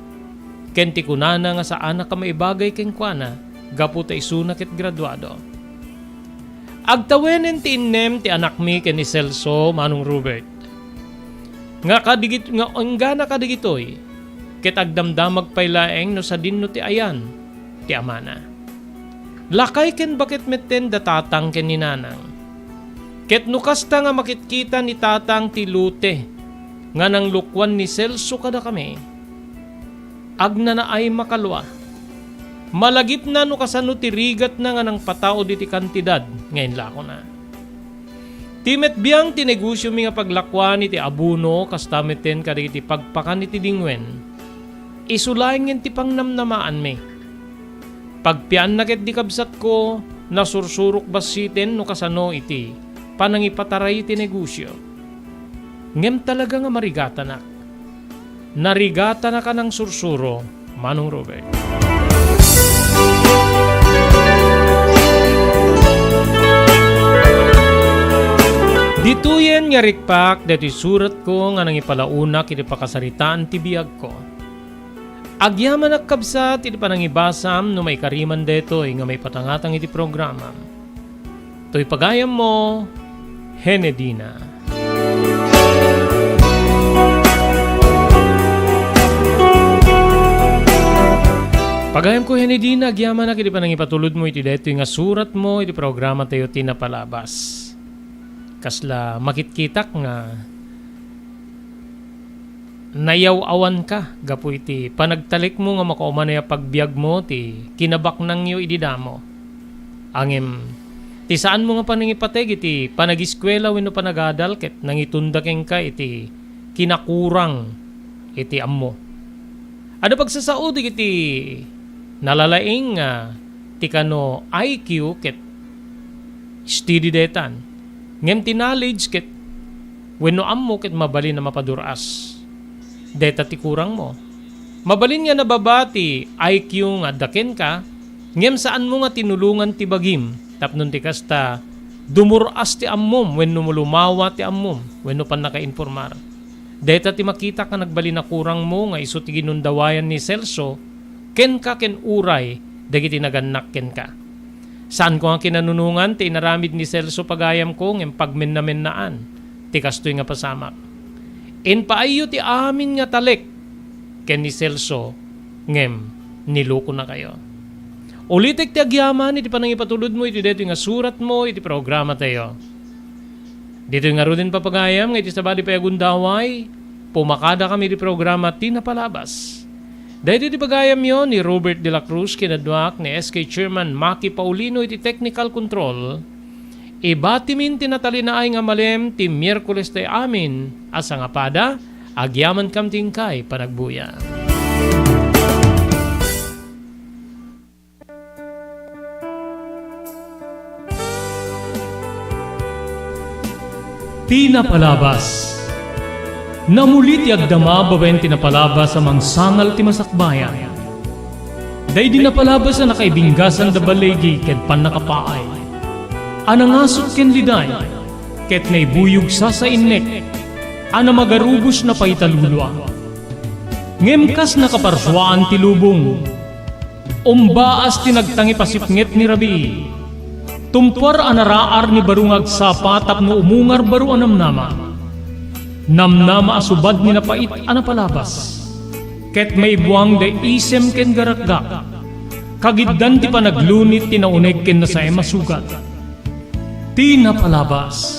Ken ti kunana nga sa anak ka maibagay ken kuana gaput ta isuna ket graduado. Agtawenen ti innem ti anak mi ken ni Celso, Manong Robert. Nga kadigit nga anggana kadigitoy ket agdamdamag paylaeng no sa dinno ti ayan ti amana. Lakay ken bakit metten da tatang ken ni nanang. Ket no kasta nga makitkita ni tatang ti lute nga nang lukwan ni Celso kada kami. Agna na ay makalwa. Malagip na no kasano ti rigat na nga nang patao diti kantidad ngayon lako na. Timet biyang tinegosyo mi nga paglakwan iti abuno kastameten kada iti pagpakan iti dingwen. Isulayen ti pangnamnamaan mi. Pagpian na ket di kabsat ko nasursurok basiten no kasano iti panangipataray iti negosyo. Ngem talaga nga marigata na. Narigata na ka ng sursuro, Manong Robert. Dituyen nga rikpak deti surat ko nga nang ipalauna kiti pakasaritaan ti biag ko. Agyaman ak kabsat iti panangibasam no may kariman detoy nga may patangatang iti programa. To'y pagayam mo, Henedina. Pagayam ko Henedina, agyaman ak iti panangipatulod mo iti detoy nga surat mo iti programa tayo tinapalabas. Kasla makitkitak nga nayaw-awan ka gapu iti panagtalik mo nga makauman na pagbiag mo ti kinabak nang yo ididamo. Angem ti saan mo nga panangipateg iti panagiskwela wenno panagadal ket nangitundakeng ka iti kinakurang iti ammo. Ada pagsasaod iti nalalaing nga ti kano IQ ket steady detan. Ngem ti knowledge ket wenno ammo ket mabalin na mapaduras. Deta ti kurang mo. Mabalin nga nababati IQ nga daken ka, ngem saan mo nga tinulungan ti bagim tapnon ti kasta dumuras ti ammom wenno lumawa ti ammom wenno pan nakainformar. Deta ti makita ka nagbalin na kurang mo nga isu ti ginundawayan ni Celso ken ka ken uray dagiti naganak ken ka. Saan ko ang kinanunungan ti inaramid ni Celso pagayam ko ngem pagmenna-mennaan ti kastoy nga pasamak. Paayo ti amin nga talik ken ni Celso ngem niloko na kayo. Ulitek ti agyaman iti panangipatulod mo iti deto nga surat mo iti programa tayo. Dito nga rin papagayam nga iti sabali payagundaway pumakada kami iti programa tinapalabas. Dahil di bagayam yon ni Robert De La Cruz kinadwak ni SK Chairman Maki Paulino iti technical control, ibatimin tinatalinay nga malem ti Miyerkules tayo amin asa nga pada agyaman kam tingkay panagbuya. Tinapalabas. Namulit yagdama babayan tinapalabas sa mangsangal ti masakbayan. Day dinapalabas na nakaibinggasan da balegi ket panakapaay. Anangasot ken liday ket naibuyog sa innek. Ana magarubos na paitalulwa. Ngemkas nakaparswaan ti lubong. Umbaas tinagtangi pasipnget ni Rabi. Tumpar anaraar ni barungag sapa tapno umungar baru anamnama. Namnama asubad ni napait anapalabas. Ket may buwang de isem ken garakgak. Kagiddan ti panaglunit tinauneg ken nasay masugat. Tinapalabas.